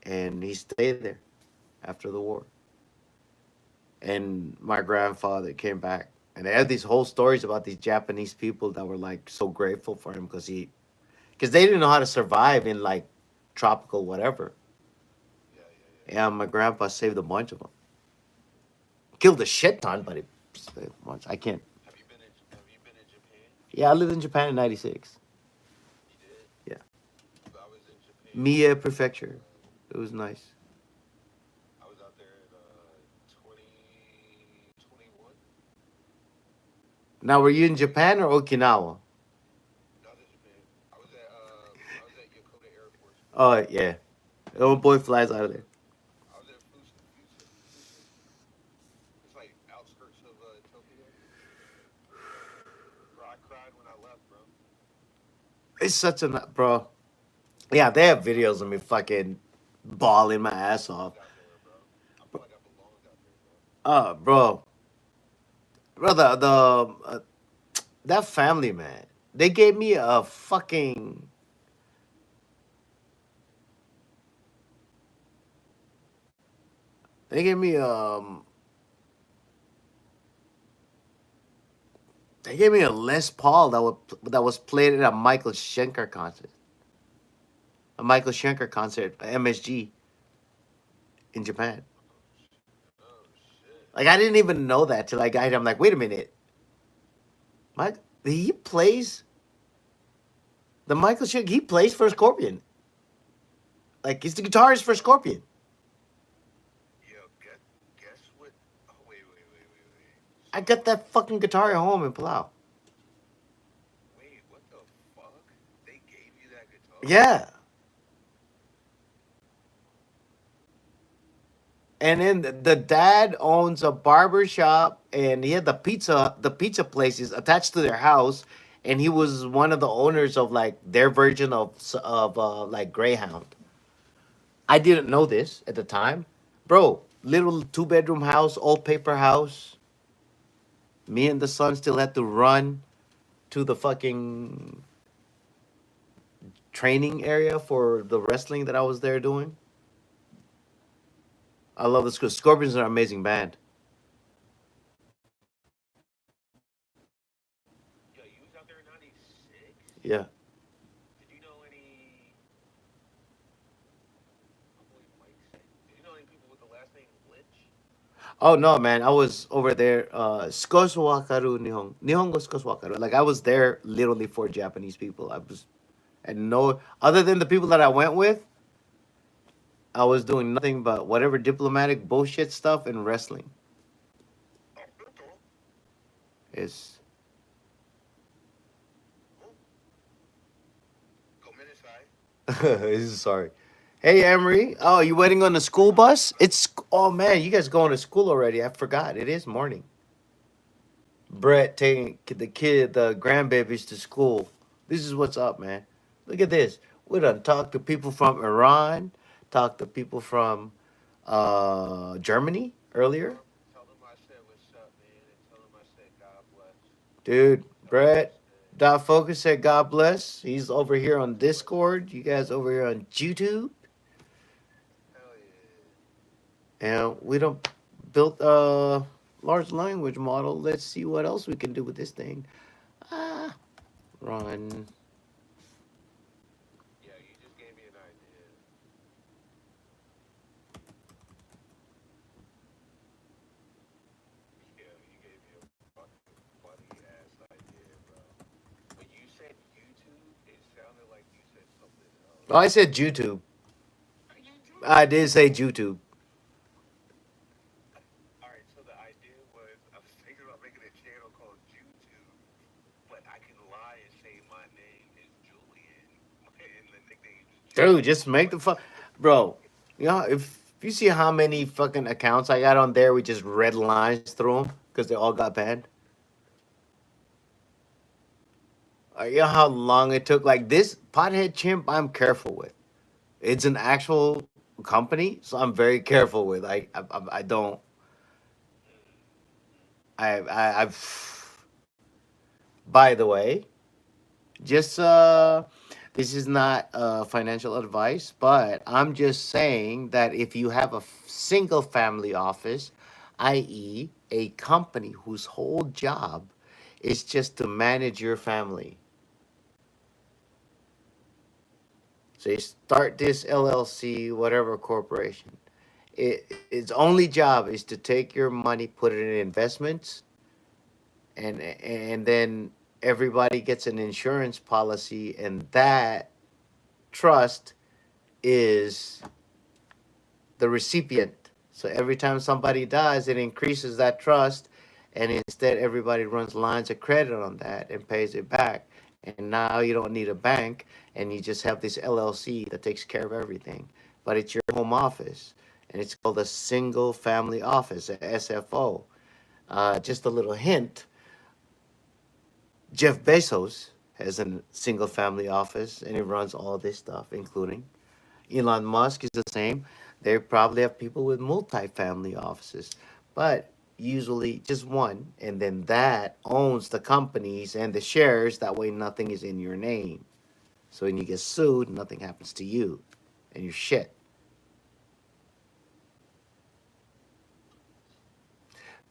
and he stayed there after the war. And my grandfather came back, and they had these whole stories about these Japanese people that were like so grateful for him because they didn't know how to survive in like tropical whatever. Yeah, yeah, yeah. And my grandpa saved a bunch of them, killed a shit ton, but it saved a bunch. I can't. Have you been in Japan? Yeah, I lived in Japan in '96. You did. Yeah, I was in Japan. Mie Prefecture. It was nice. I was out there in 2021. Now, were you in Japan or Okinawa? No, I was in Japan. I was at Yokota Air Force Base. Oh yeah, oh boy flies out of there. I was in Fusa. It's like outskirts of Tokyo. Bro, I cried when I left, bro. It's such a bro. Yeah, they have videos of me fucking bawling my I ass off. belonged out there, bro. I felt like I belonged out there, bro. Bro, the that family man, they gave me a fucking, they gave me they gave me a Les Paul that was played at a Michael Schenker concert, a Michael Schenker concert, MSG in Japan. Oh shit. Like I didn't even know that till I got here. I'm like, wait a minute, Mike, he plays the Michael Schenker. He plays for Scorpion. Like he's the guitarist for Scorpion. Yo, guess what? Oh wait. I So got that fucking guitar at home in Palau. wait, what the fuck? They gave you that guitar? Yeah. And then the dad owns a barber shop, and he had the pizza places attached to their house, and he was one of the owners of like their version of like Greyhound. I didn't know this at the time, bro. Little 2 bedroom house, old paper house. Me and the son still had to run to the fucking training area for the wrestling that I was there doing. I love the Scorpions are an amazing band. Yo, you was out there in '96? Yeah. Did you know any? I believe Mike said. Did you know any people with the last name Glitch? Oh no, man! I was over there. Skosu wakaru nihon. Nihongo skosu wakaru. Like I was there literally for Japanese people. I was, and no other than the people that I went with, I was doing nothing but whatever diplomatic bullshit stuff and wrestling. Oh, okay. Is Oh, go Minnesota. sorry. Hey Emery. Oh, you waiting on the school bus? It's oh man, you guys going to school already? I forgot. It is morning. Brett taking the grandbabies to school. This is what's up, man. Look at this. We done talked to people from Iran, talked to people from Germany earlier. Tell them I said what's up, man, and tell them I said God bless. Dude, Have a Brett, blessed day. Dot Focus said God bless. He's over here on God bless you. Discord. You guys over here on YouTube. Hell yeah. And we don't built large language model. Let's see what else we can do with this thing. Ah, run. Yeah, you just gave me an idea. Oh, I said YouTube. YouTube. I did say YouTube. All right, so the idea was I was thinking about making a channel called YouTube, but I can lie and say my name is Julian and the nickname is Dude, Joe. just make the But fun, bro. You know, if you see how many fucking accounts I got on there with just red lines through them because they all got banned. You know how long it took. Like this pothead chimp, I'm careful with. It's an actual company, so I'm very careful with. I don't. I've. By the way, just this is not financial advice, but I'm just saying that if you have a single family office, i.e., a company whose whole job is just to manage your family. So you start this LLC, whatever corporation. Its only job is to take your money, put it in investments, and then everybody gets an insurance policy, and that trust is the recipient. So every time somebody dies, it increases that trust, and instead everybody runs lines of credit on that and pays it back. And now you don't need a bank, and you just have this LLC that takes care of everything. But it's your home office, and it's called a single family office, a SFO. Just a little hint: Jeff Bezos has a single family office, and he runs all this stuff, including Elon Musk is the same. They probably have people with multi-family offices, but usually just one, and then that owns the companies and the shares. That way, nothing is in your name. So when you get sued, nothing happens to you, and you're shit.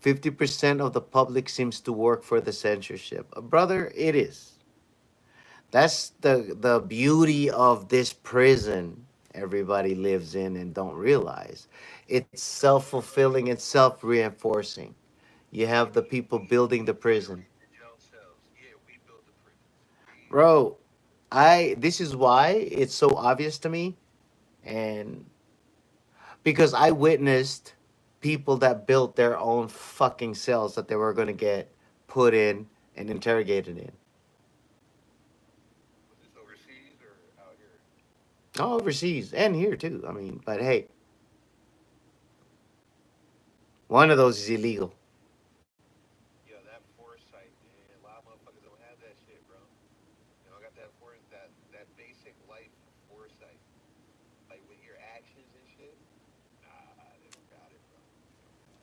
50% of the public seems to work for the censorship. Brother, it is. That's the beauty of this prison everybody lives in and don't realize. It's self-fulfilling and self-reinforcing. You have the people building the we prison. create the jail cells. Yeah, we build the prisons. We Bro, I this is why it's so obvious to me, and because I witnessed people that built their own fucking cells that they were going to get put in and interrogated in. was this overseas or out here? Oh, overseas and here too. I mean, but hey, one of those is illegal. Yo, that foresight, man. A lot of motherfuckers don't have that shit, bro. You know, I got that that basic life foresight, like with your actions and shit. Nah, they don't got it, bro. They don't got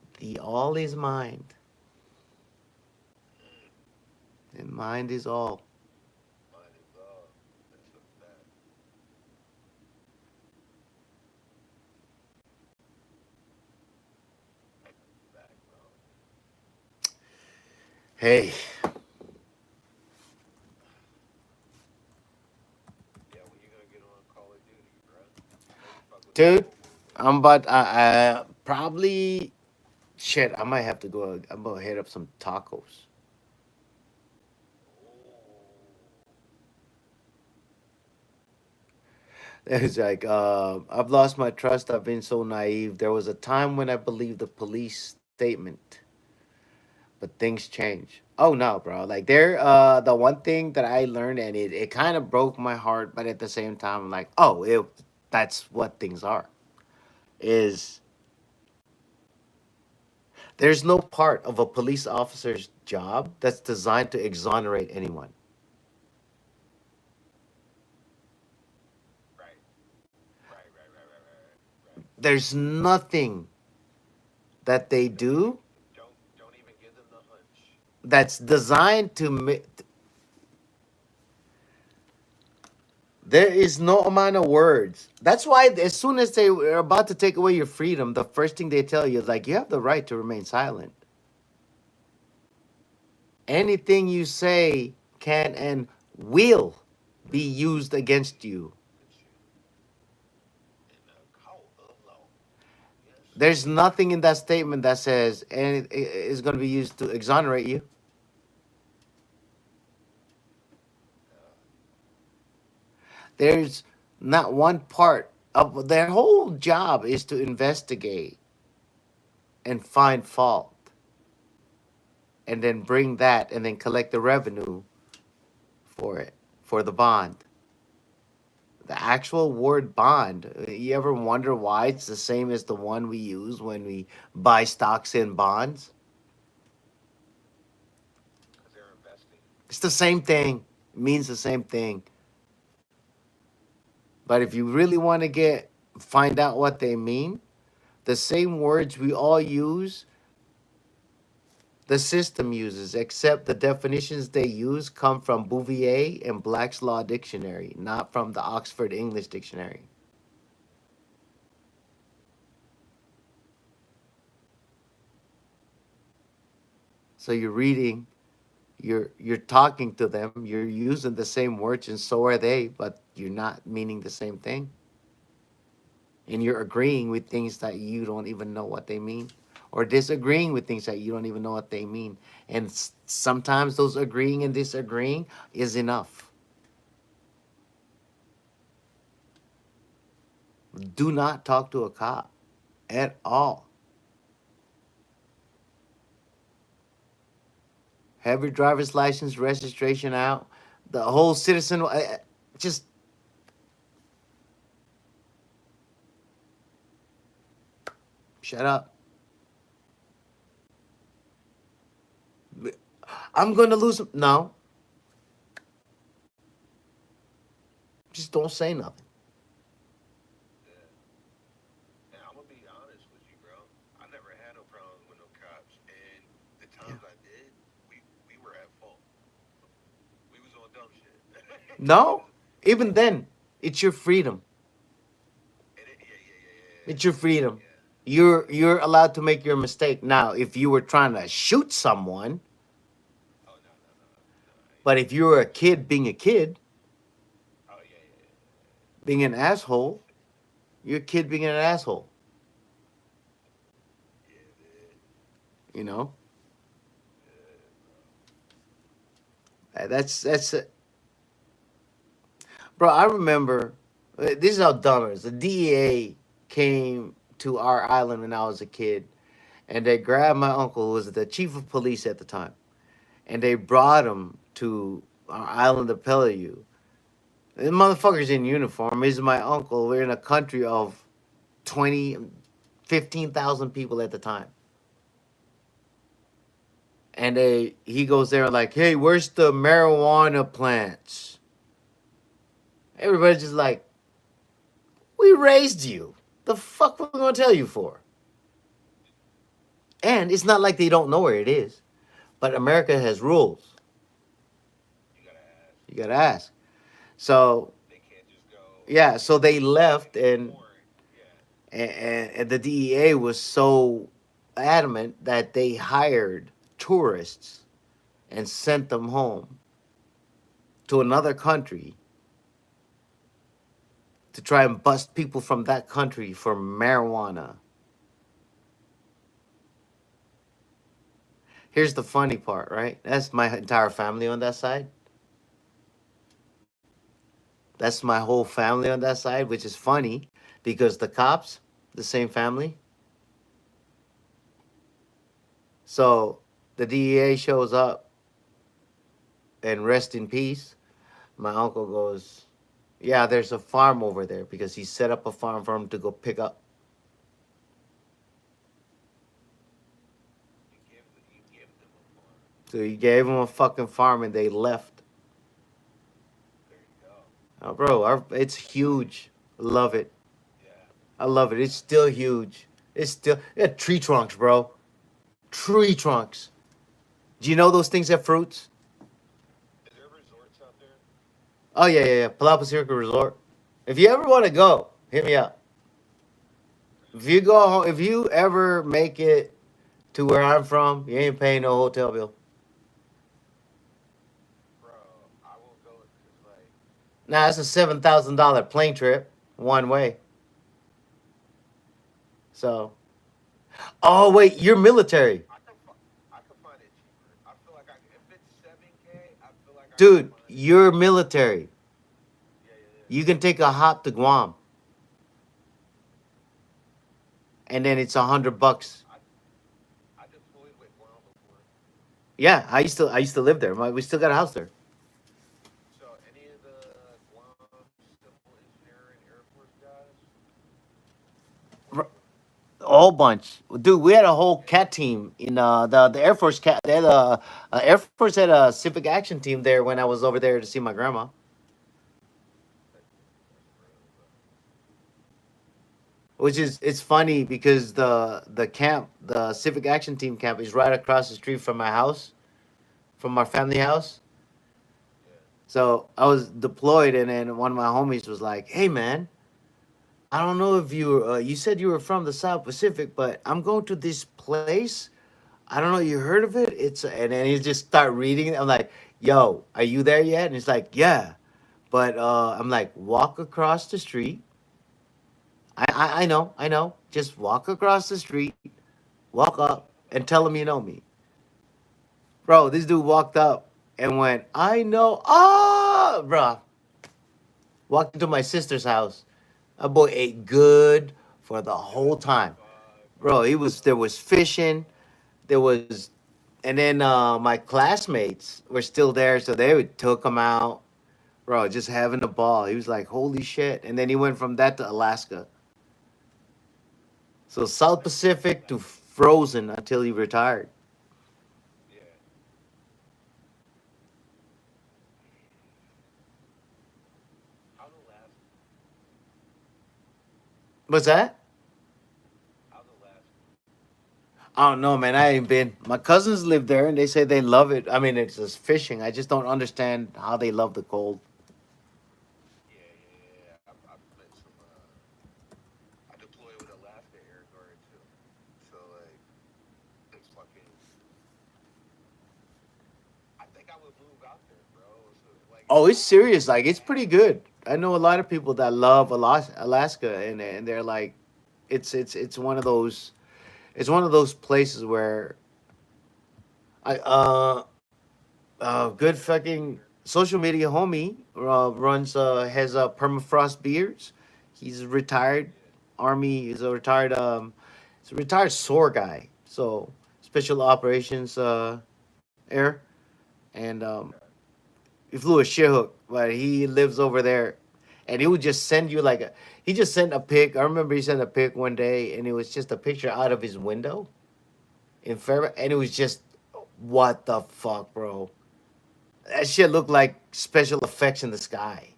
it. The all is mind, and mind is all. Mine is that's a fact. That's a fact, bro. Hey, Yeah, when you gonna get on Call of Duty, bro? I know you fuck with the dude, mobile games, but I'm about. Probably shit. I might have to go. I'm gonna hit up some tacos. oh, It's like I've lost my trust. I've been so naive. There was a time when I believed the police statement, but things change. Oh no, bro. Like there, the one thing that I learned, and it kind of broke my heart, but at the same time, I'm like, oh, that's what things are. Is there's no part of a police officer's job that's designed to exonerate anyone. right, right. There's nothing that they Don't even do don't even give them the hunch. that's designed to there is no amount of words. That's why as soon as they are about to take away your freedom, the first thing they tell you is like you have the right to remain silent. Anything you say can and will be used against you. Put you in a court of law. Yes, sir. There's nothing in that statement that says and it is going to be used to exonerate you. God, There's not one part of their whole job is to investigate and find fault and then bring that and then collect the revenue for it, for the bond. The actual word bond, you ever wonder why it's the same as the one we use when we buy stocks in bonds? because they're investing. It's the same thing. It means the same thing. But if you really want to get find out what they mean, the same words we all use, the system uses, except the definitions they use come from Bouvier and Black's Law Dictionary, not from the Oxford English Dictionary. So you're reading, you're talking to them, you're using the same words, and so are they, but you're not meaning the same thing, and you're agreeing with things that you don't even know what they mean, or disagreeing with things that you don't even know what they mean. And sometimes those agreeing and disagreeing is enough. Do not talk to a cop at all. Have your driver's license registration out. The whole citizen, just shut up. I'm going to lose. No, just don't say nothing. Yeah. And I'm gonna be honest with you, bro. I never had no problems with no cops, and the Yeah. times I did, we were at fault. We was on dumb shit. we No, was, even then, it's your freedom. yeah, yeah, yeah, It's your yeah, freedom. yeah. You're allowed to make your mistake. Now, if you were trying to shoot someone, Oh no, no, no, no. I ain't but doing if that. you were a kid being a kid, Oh yeah, yeah, yeah, being an yeah. asshole, you're a kid being an asshole. Yeah, man. You know, Yeah, bro. that's bro. I remember this is how dumb it is. The DEA came to our island when I was a kid, and they grabbed my uncle, who was the chief of police at the time, and they brought him to our island of Peleliu. This motherfucker's in uniform. He's my uncle. We're in a country of 20, 15,000 people at the time. And he goes there like, hey, where's the marijuana plants? Everybody's just like, we raised you. The fuck we gonna tell you for? And it's not like they don't know where it is. But America has rules. You gotta ask. You gotta ask. So They can't just go yeah, so they like left and foreign. Yeah. and the DEA was so adamant that they hired tourists and sent them home to another country to try and bust people from that country for marijuana. Here's the funny part, right? That's my entire family on that side. That's my whole family on that side, which is funny because the cops, the same family. So the DEA shows up and rest in peace. My uncle goes, yeah, there's a farm over there because he set up a farm for him to go pick up. You give them a farm. So he gave him a fucking farm and they left. There you go. Oh, bro, it's huge. Love it. Yeah. I love it. It's Yeah. still huge. It's still yeah, tree trunks, bro. Tree trunks. Do you know those things have fruits? Is there resorts out there? Oh yeah, yeah, yeah. Palapa Circle Resort. If you ever want to go, hit me up. If you go, if you ever make it to where I'm from, you ain't paying no hotel bill. Bro, I will go because like Now it's a $7,000 plane trip one way. So, oh wait, you're military, I could find it cheaper. I feel like I if it's 7K, I feel like I could dude. find it. You're military. Yeah, yeah, You can take a hop to Guam, and then it's $100. I deployed with Guam before. Yeah, I used to live there. We still got a house there. So any of the Guam civil engineering Air Force guys deployed R- with me. A whole bunch, dude. We had a whole Yeah, cat team in the Air Force cat. They had Air Force had a civic action team there when I was over there to see my grandma. that, that's real, bro. Which is it's funny because the camp, the civic action team camp, is right across the street from my house, from our family house. Yeah, So I was deployed, and then one of my homies was like, "Hey, man, I don't know if you said you were from the South Pacific, but I'm going to this place. I don't know you heard of it. And then he just start reading it. I'm like, "Yo, are you there yet?" And he's like, "Yeah." But I'm like, walk across the street. I know. Just walk across the street, walk up, and tell him you know me. Bro, this dude walked up and went, I know. Ah, bro. Walked into my sister's house. That boy ate good for the yo, whole time. fuck, Bro, bro. he was there was fishing. There was and then my classmates were still there, so they would took him out. Bro, just having a ball. He was like, holy shit. And then he went from that to Alaska. So South Like you said, Pacific to like frozen until he retired. yeah. How's Alaska? What's that? How's Alaska? I don't know, man. I ain't been. My cousins live there, and they say they love it. I mean, it's just fishing. I just don't understand how they love the cold. Yeah, yeah, yeah, yeah. I've met some. I deployed with Alaska Air Guard too. So like, it's fucking. I think I would move out there, bro. So like, Oh, it's I serious. want Like, it's pretty good. I know a lot of people that love Alaska, and they're like, it's one of those. It's one of those places where I good fucking social media homie runs has permafrost beards. He's a retired yeah, army. He's a retired SOAR guy. So special operations air, and okay, he flew a shithook, but he lives over there. And he would just send you like a. He just sent a pic. I remember he sent a pic one day, and it was just a picture out of his window in Fairbanks, and it was just, what the fuck, bro? That shit looked like special effects in the sky.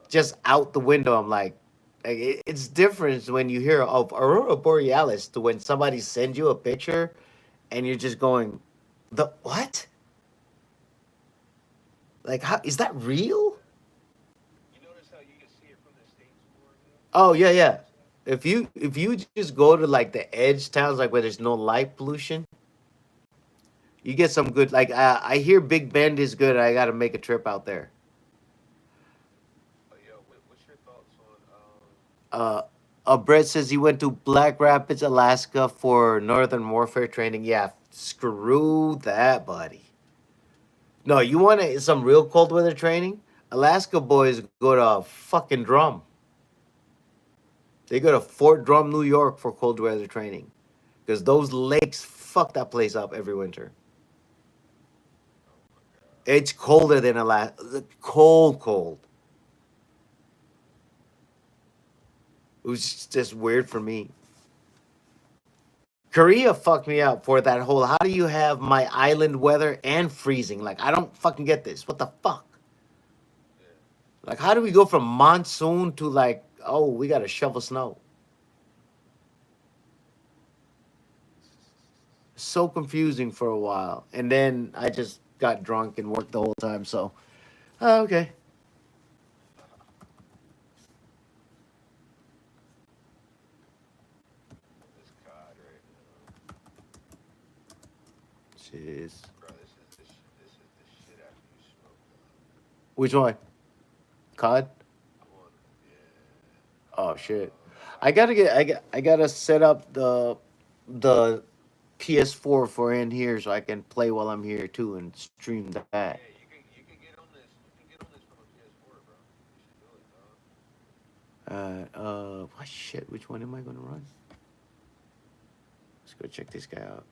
Just out the window, I'm like it's different when you hear of Aurora Borealis to when somebody sends you a picture and you're just going, the what? Like, how is that real? yeah. You notice how you can see it from the states more now? Oh yeah, You yeah. notice that? If you just go to like the edge towns, like where there's no light pollution, you get some good. Like I hear Big Bend is good. I got to make a trip out there. Yo, what's your thoughts on Uh, Brett says he went to Black Rapids, Alaska for Northern Warfare training. Yeah, screw that, buddy. No, you want some real cold weather training? Alaska boys go to fucking Drum. They go to Fort Drum, New York for cold weather training because those lakes fuck that place up every winter. oh my god. It's colder than Alaska. Cold, cold. It was just weird for me. Korea fucked me up for that whole. How do you have my island weather and freezing? Like, I don't fucking get this. What the fuck? Yeah. Like, how do we go from monsoon to like, oh, we got to shovel snow? So confusing for a while, and then I just got drunk and worked the whole time. So, okay. This cod right now, Jeez. bro. This is the shit after you smoke though. Which one? COD. I want, yeah. Oh shit. Like I gotta get. I gotta set up the PS4 for in here so I can play while I'm here too and stream that. yeah, you can get on this. You can get on this from a PS4, bro. What shit? Which one am I gonna run? Let's go check this guy out.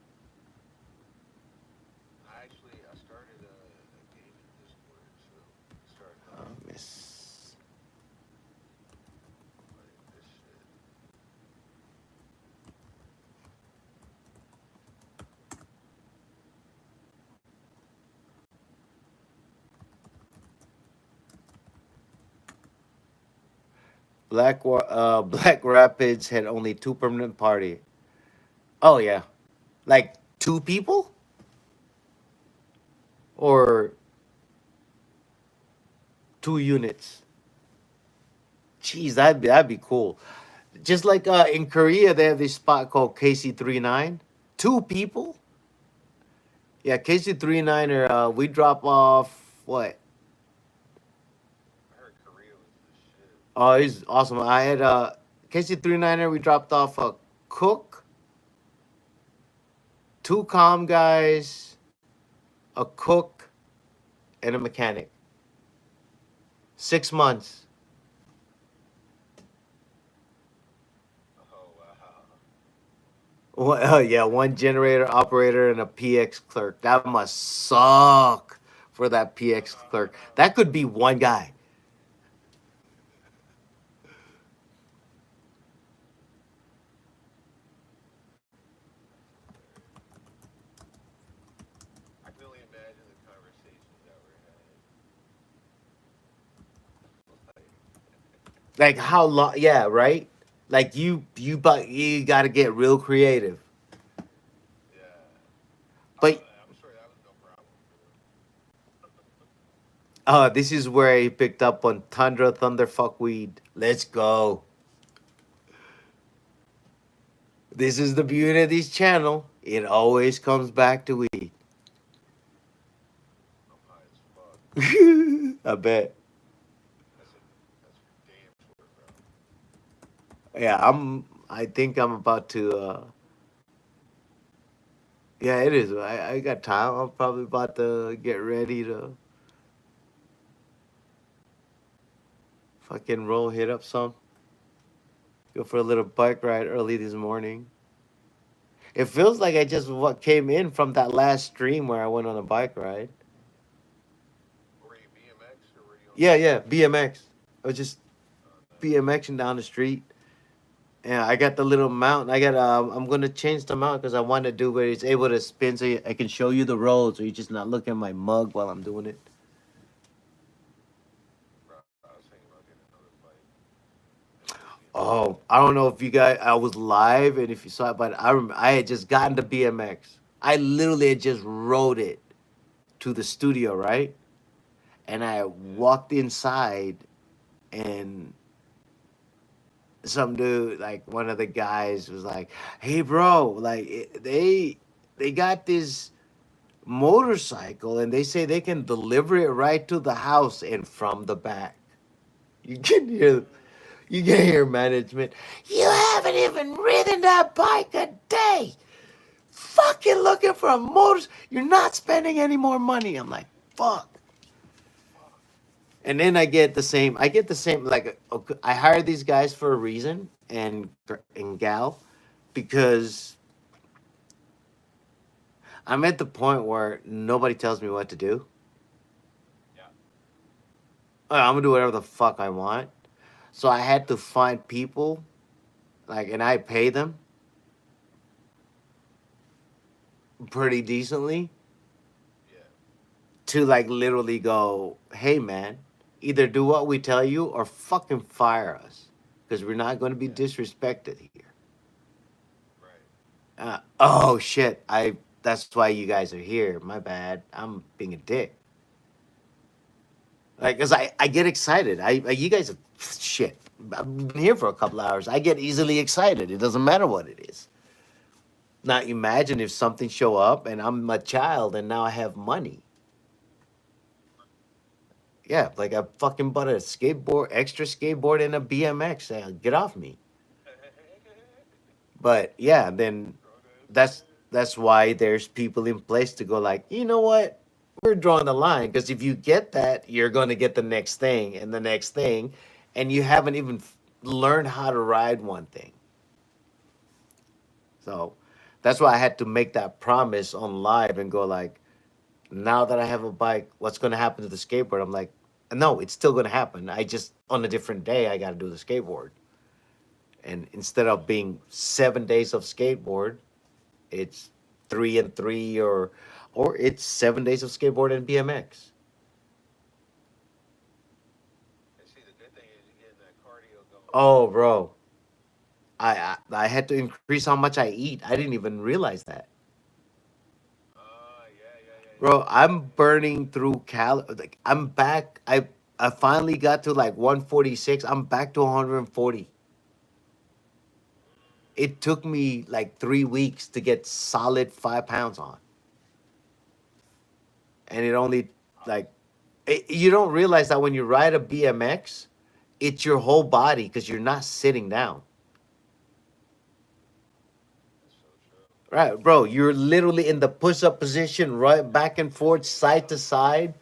I started a game in Discord, so starting Miss like this shit. Black Rapids had only two permanent party. Oh yeah, like two people or two units. Jeez, that'd be cool. Just like in Korea, they have this spot called KC39. Two people. Yeah, KC39er. We drop off what? I heard Korea was the shit. Oh, he's awesome. I had KC39er. We dropped off a cook, two comm guys, a cook, and a mechanic. 6 months. Oh wow. Yeah, one generator operator and a PX clerk. That must suck for that PX clerk. That could be one guy. That's hilarious. I can only imagine the conversations that were had. Like, Like how long? Yeah, right. Like you got to get real creative. yeah. But I'm sure that was no problem for them. this is where he picked up on Tundra Thunderfuck Weed. Let's go. This is the beauty of this channel. It always comes back to weed. I'm high as fuck. I bet. That's a that's for damn sure, bro. Yeah, I think I'm about to. Yeah, it is. I got time. I'm probably about to get ready to fucking roll, hit up some, go for a little bike ride early this morning. It feels like I just what came in from that last stream where I went on a bike ride. Were you BMX or were you on Yeah, bike? yeah, BMX. I was just Oh, nice. BMXing down the street. Yeah, I got the little mount. I got. I'm gonna change the mount because I want to do where it's able to spin, so I can show you the road, so you're just not looking at my mug while I'm doing it. Bro, I was thinking about getting another bike and just seeing what I could Oh, do. I don't know if you guys. I was live, and if you saw it, but I had just gotten the BMX. I literally had just rode it to the studio, right? And I Yeah. walked inside, and some dude, like one of the guys, was like, "Hey, bro, like they got this motorcycle, and they say they can deliver it right to the house and from the back." You can hear, you can hear management. You haven't even ridden that bike a day. Fucking looking for a motor. You're not spending any more money. I'm like, fuck. Fuck. And then I get the same. I get the same. Like, okay, I hired these guys for a reason, and gal, because I'm at the point where nobody tells me what to do. Yeah. I'm gonna do whatever the fuck I want. So I had to find people, like, and I pay them pretty decently Yeah. to like literally go, hey man, either do what we tell you or fucking fire us because we're not going to be Yeah. disrespected here. Right. Oh shit, I. That's why you guys are here. My bad. I'm being a dick. Like, cause I get excited. You guys are shit. I've been here for a couple hours. I get easily excited. It doesn't matter what it is. Now imagine if something show up and I'm a child and now I have money. Yeah, like I fucking bought a skateboard, extra skateboard, and a BMX. Get off me. But yeah, then Grown ass that's man. that's why there's people in place to go like, you know what? We're drawing the line because if you get that, you're going to get the next thing and the next thing, and you haven't even. learn how to ride one thing. So that's why I had to make that promise on live and go like, now that I have a bike, what's going to happen to the skateboard? I'm like, no, it's still going to happen. I just on a different day I got to do the skateboard. And instead of being 7 days of skateboard, it's 3 and 3, or it's 7 days of skateboard and BMX. And see, the good thing is you're getting that cardio going Oh, too. bro, I had to increase how much I eat. I didn't even realize that, Yeah, yeah, yeah, yeah, bro. yeah, yeah, I'm yeah. burning through like I'm back. I finally got to like 146. I'm back to 140. It took me like 3 weeks to get solid 5 pounds on, and it only I was, like you don't realize that when you ride a BMX, it's your whole body because you're not sitting down. that's so true. Right, bro. You're literally in the push-up position, right, back and forth, side to side.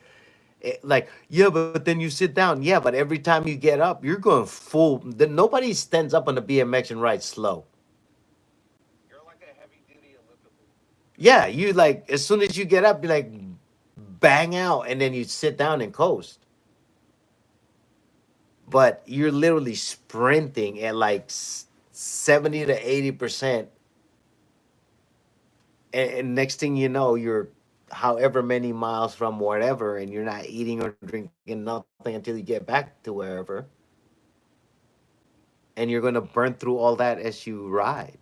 Like, yeah, but then you sit down. Yeah, but every time you get up, you're going full. Then nobody stands up on the BMX and rides slow. You're like a heavy duty elliptical. Yeah, you like as soon as you get up, you like bang out, and then you sit down and coast. But you're literally sprinting at like 70 to 80%, and next thing you know, you're however many miles from wherever, and you're not eating or drinking nothing until you get back to wherever, and you're gonna burn through all that as you ride.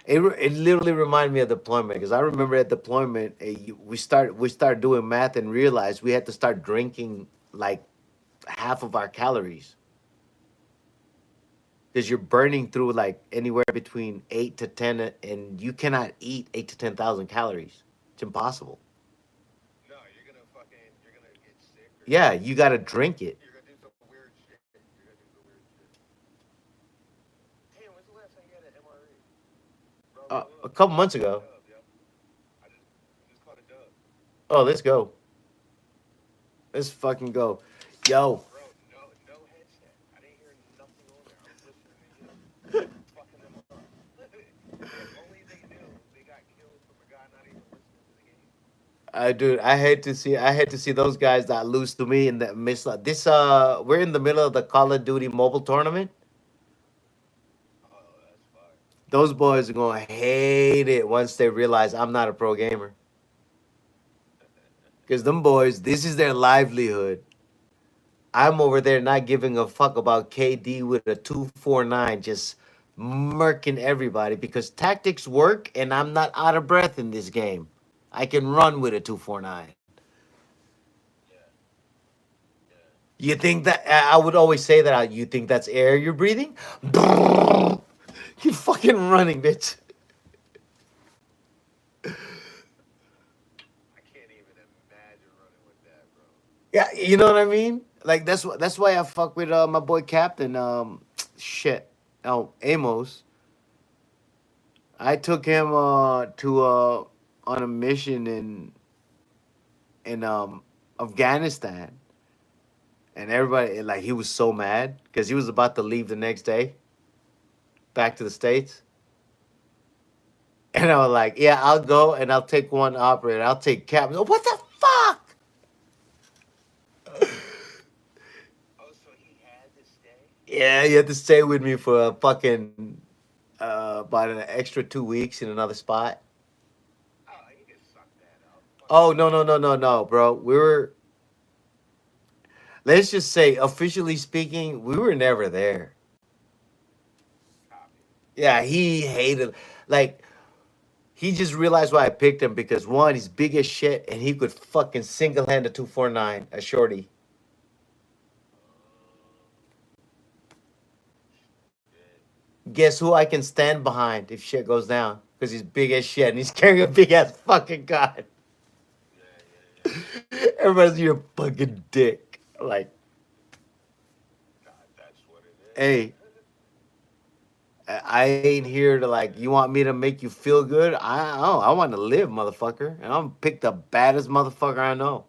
It literally reminded me of deployment because I remember at deployment we start doing math and realized we had to start drinking like half of our calories because you're burning through like anywhere between 8 to 10, and you cannot eat 8 to 10,000 calories. It's impossible. No, you're gonna get sick or Yeah, something. you got to drink it. You're gonna do some weird shit. You're gonna do some weird shit. Damn, when's the last time you had an MRE? Bro, A I couple just months caught a ago. dub, yo. I just caught a dub. Oh, let's go. Let's fucking go. Yo, Bro, no headset. I didn't hear nothing on there. I was listening to you, fucking them up. If only they knew they got killed from a guy not even listening to the game. dude, I hate to see those guys that lose to me in the miss. This we're in the middle of the Call of Duty mobile tournament. Oh, that's fire. Those boys are gonna hate it once they realize I'm not a pro gamer. Cause them boys, this is their livelihood. I'm over there not giving a fuck about KD with a 249, just murking everybody because tactics work, and I'm not out of breath in this game. I can run with a 249. Yeah, yeah. You think that I would always say that? You think that's air you're breathing? You fucking running, bitch. I can't even imagine running with that, bro. Yeah, you know what I mean. Like that's why I fuck with my boy Captain. Shit. Oh, Amos. I took him to on a mission in Afghanistan, and everybody like he was so mad because he was about to leave the next day back to the states, and I was like, "Yeah, I'll go and I'll take one operator. I'll take Captain." What the fuck? Oh, so he had to stay? Yeah, you had to stay with me for a fucking about an extra 2 weeks in another spot. Oh, he could suck that up. Fuck Oh, out of no, no, here. no, no, no, bro. We were, let's just say, officially speaking, we were never there. Copy. Yeah, he hated, like, he just realized why I picked him because one, he's big as shit and he could fucking single hand a 249, a shorty. Shit. Guess who I can stand behind if shit goes down? Because he's big as shit and he's carrying a big ass fucking gun. Yeah, yeah, yeah. Everybody's your fucking dick. Like, God, that's what it is. hey, I ain't here to like. You want me to make you feel good? I want to live, motherfucker. And I'm pick the baddest motherfucker I know.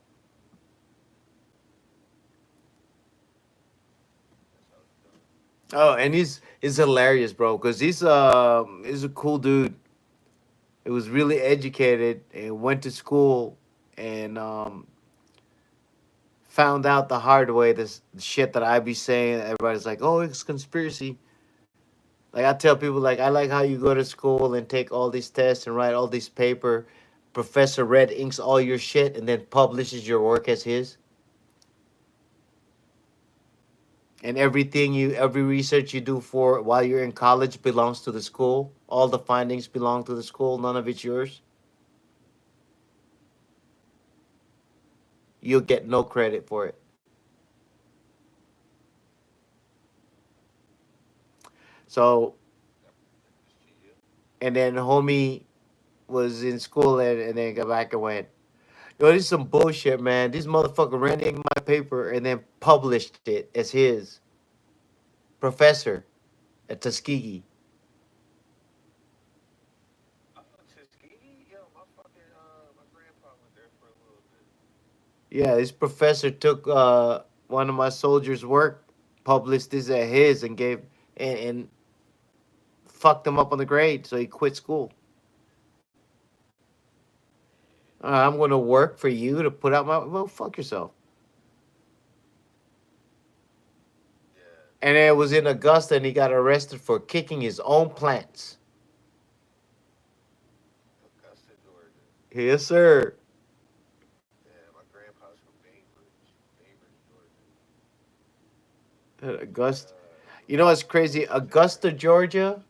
Oh, and he's hilarious, bro, because he's a cool dude. He was really educated and went to school and found out the hard way this shit that I be saying. Everybody's like, "Oh, it's conspiracy." Like I tell people, like I like how you go to school and take all these tests and write all these paper. Professor Red inks all your shit and then publishes your work as his. And every research you do for while you're in college belongs to the school. All the findings belong to the school. None of it's yours. You'll get no credit for it. So, Just to you. and then homie was in school and then got back and went, yo, this is some bullshit, man. This motherfucker ran in my paper and then published it as his professor at Tuskegee. Oh, Tuskegee? Yo, my fucking my grandpa went there for a little bit. Yeah, this professor took one of my soldiers' work, published this at his, and gave and fucked him up on the grade, so he quit school. I'm gonna work for you to put out my well, fuck yourself. Yeah, And it was in Augusta, and he got arrested for kicking his own plants. Augusta, Georgia. Yes, sir. Yeah, my grandpa's from Bainbridge, Georgia. But Augusta. You know what's crazy? what's that Augusta, crazy? Georgia,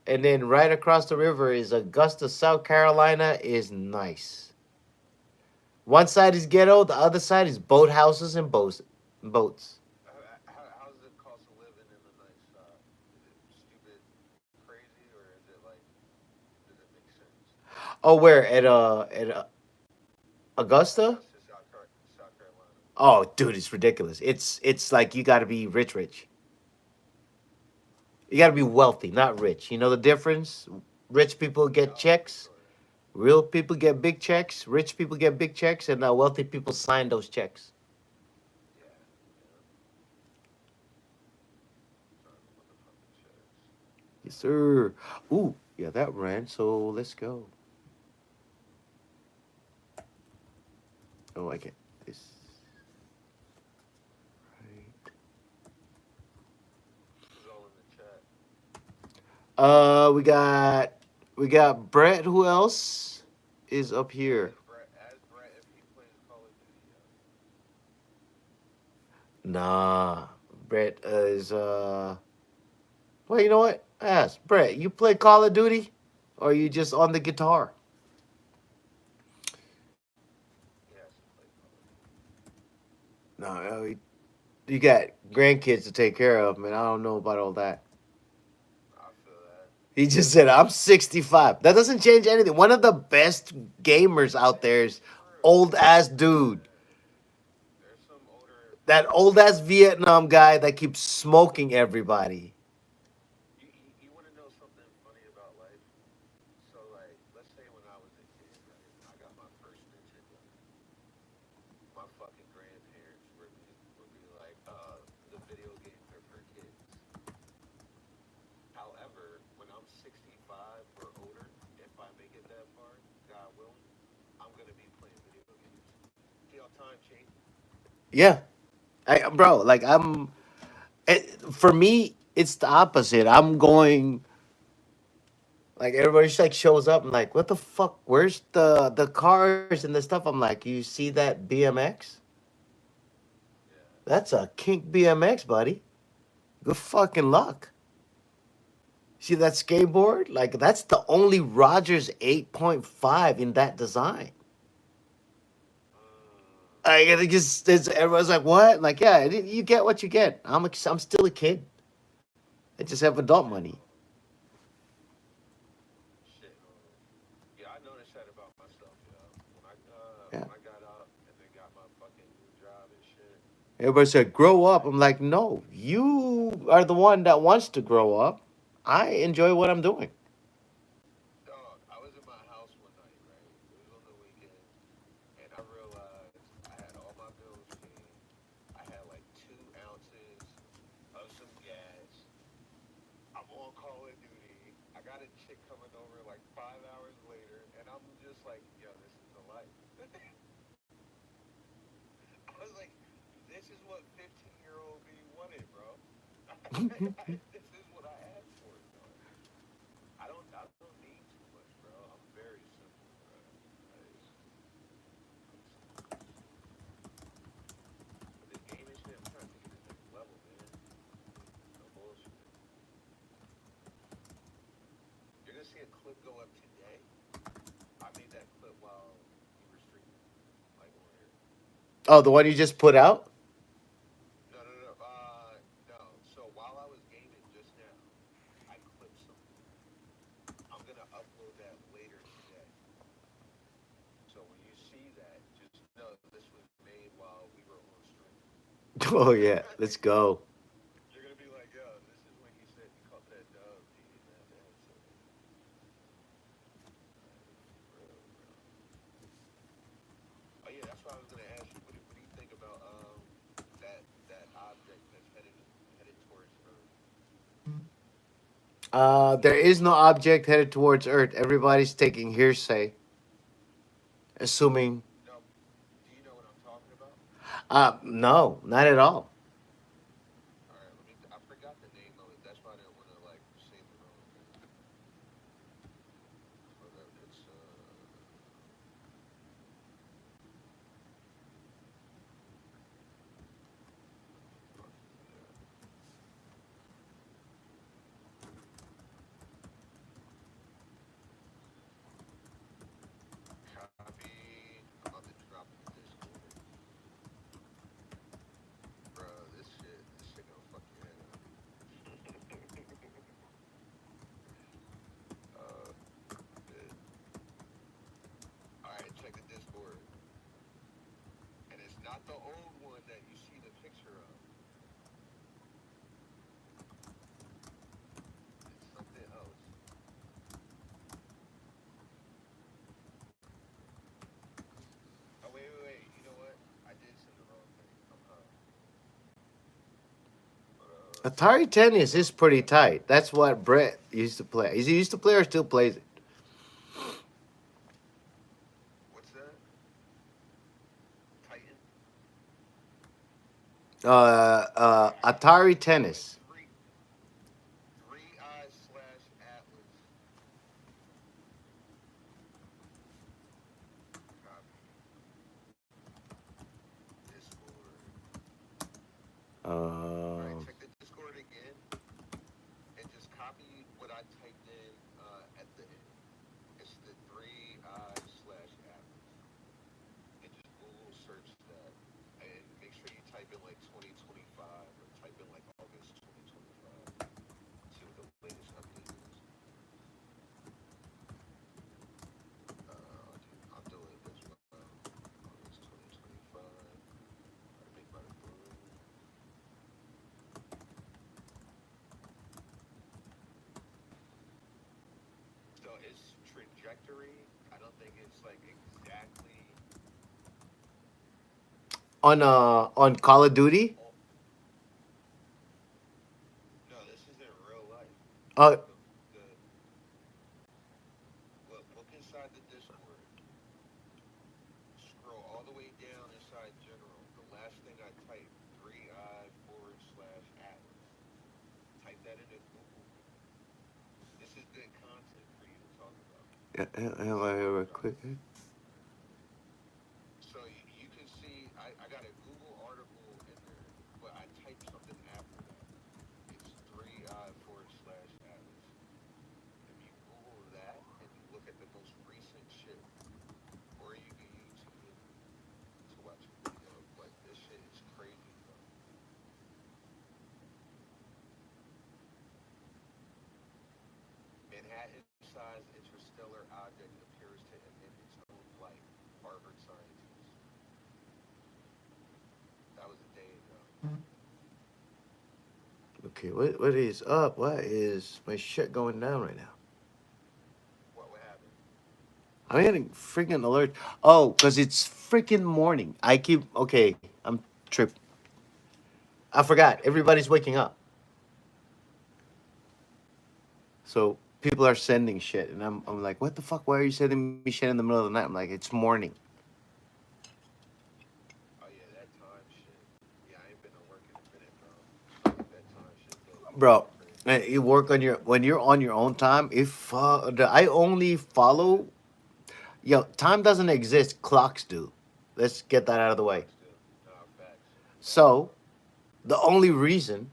and then right across the river is Augusta, South Carolina. Is nice. One side is ghetto, the other side is boathouses and boats. How's the cost of living in the nice side? Is it stupid crazy or is it like does it make sense? Oh, where at Augusta? Augusta, South Carolina. Oh, dude, it's ridiculous. It's like you got to be rich, rich. You got to be wealthy, not rich. You know the difference? Rich people get Yeah, for checks. sure. Real people get big checks. Rich people get big checks, and wealthy people sign those checks. Yeah, yeah. Sorry, motherfucking checks. Yes, sir. Ooh, yeah, that ran. So let's go. Oh, I get this right. Who's all in the chat? We got Brett. Who else is up here? Ask Brett if he plays Call of Duty. Nah, Brett is Well, you know what? Ask Brett. You play Call of Duty, or you just on the guitar? He has to play Call of Duty. No, you got grandkids to take care of, man. I don't know about all that. I feel that. He just said, "I'm 65." That doesn't change anything. One of the best gamers out there is True. old ass dude. Yeah. There's some older. That old ass Vietnam guy that keeps smoking everybody. You want to know something funny about life? So like, let's say when I was a kid, right, and I got my first Nintendo, my fucking grandparents would be like, the video games are for kids. However, when I'm 65 or older, if I make it that far, God willing, I'm gonna be playing video games. See how time changes? Yeah, bro. Like for me, it's the opposite. I'm going like everybody just like shows up. I'm like, what the fuck? Where's the cars and the stuff? I'm like, you see that BMX? Yeah. That's a kink BMX, buddy. Good fucking luck. See that skateboard? Like that's the only Rogers 8.5 in that design. I it just everyone's like, what? Like, yeah, you get what you get. I'm still a kid. I just have adult money. Shitting on them. Shitting on them. Yeah, I noticed that about myself, yo. Yeah. When I got up and then got my fucking new job and shit, Everybody said, I grow was up. like, I'm like, no, you are the one that wants to grow up. I enjoy what I'm doing. dog. I was in my house one night, right? It was on the weekend, and I realized I had all my bills paid. I had like 2 ounces of some gas. chick coming over like 5 hours later, and I'm just like, yo, this is the life. I was like, this is what 15-year-old me wanted, bro. This is what I asked for, dog. I don't need too much, bro. I'm very simple, bro. I'm simple. But this gaming shit, I'm trying to take it to the next level, man. No bullshit. You're gonna see a clip go up today. I made that clip while you were streaming, like on here. Oh, the one you just put out? No, no, no. No. So while I was gaming just now, I clipped something. I'm gonna upload that later today. So when you see that, just know this was made while we were on stream. Oh yeah, let's go. You're gonna be like, yo, this is when he said he caught that dub, G, and that shit. For real, bro. Oh yeah, that's what I was gonna ask you. What do you think about that object that's headed towards Earth? There is no object headed towards Earth. Everybody's taking hearsay, assuming. No, do you know what I'm talking about? No, not at all. All right, let me. I forgot the name of it. That's why I didn't want to like say the wrong thing. Hold up, it's fuck is that? Copy. I'm about to drop it in Discord, bro. This shit gonna fuck your head up. uh, shit. All right, check the Discord, and it's not the old one that you see the picture of. It's something else. Oh wait. You know what? I did send the wrong thing. Atari Tennis Bro, is pretty tight. That's what Brett used to play. He used to play or still plays it. what's that? Titan. Atari Wait, Tennis. three I slash Atlas. Copy. Discord. All right, Um, check the Discord again, and just copy what I typed in at the end. It's the three I slash Atlas, and just Google search that, and make sure you type in like 2025 or type in like August 2025. See what the latest update is. I'll do it as well. August 2025. Bada bing, bada boom. So its trajectory, I don't think it's like exactly. on Call of Duty. Oh, no, this isn't real life. Uh, The look inside the Discord. Scroll all the way down inside general. The last thing I typed, 3i forward slash Atlas. Type that into Google. This is good content for you to talk about. am I real quick? So you can see I got a Google article in there, but I typed something after that. It's 3i forward slash Atlas. If you Google that and you look at the most recent shit, or you can YouTube it to watch a video, but this shit is crazy, bro. Manhattan-sized interstellar object appears to emit its own light. Harvard scientists. That was a day ago. Okay, what is up? Why is my shit going down right now? What happened? I'm getting freaking alert. Oh, because it's freaking morning. I keep okay. I'm tripped. I forgot. Everybody's waking up. So people are sending shit, and I'm like, what the fuck? Why are you sending me shit in the middle of the night? I'm like, it's morning, Oh yeah, that time shit. Yeah, I ain't been to work in a minute, bro. That time shit bro. go crazy. You work on your when you're on your own time. If I only follow, yo, time doesn't exist. Clocks do. Let's get that out of the way. Clocks do. Nah, facts. Facts. So the only reason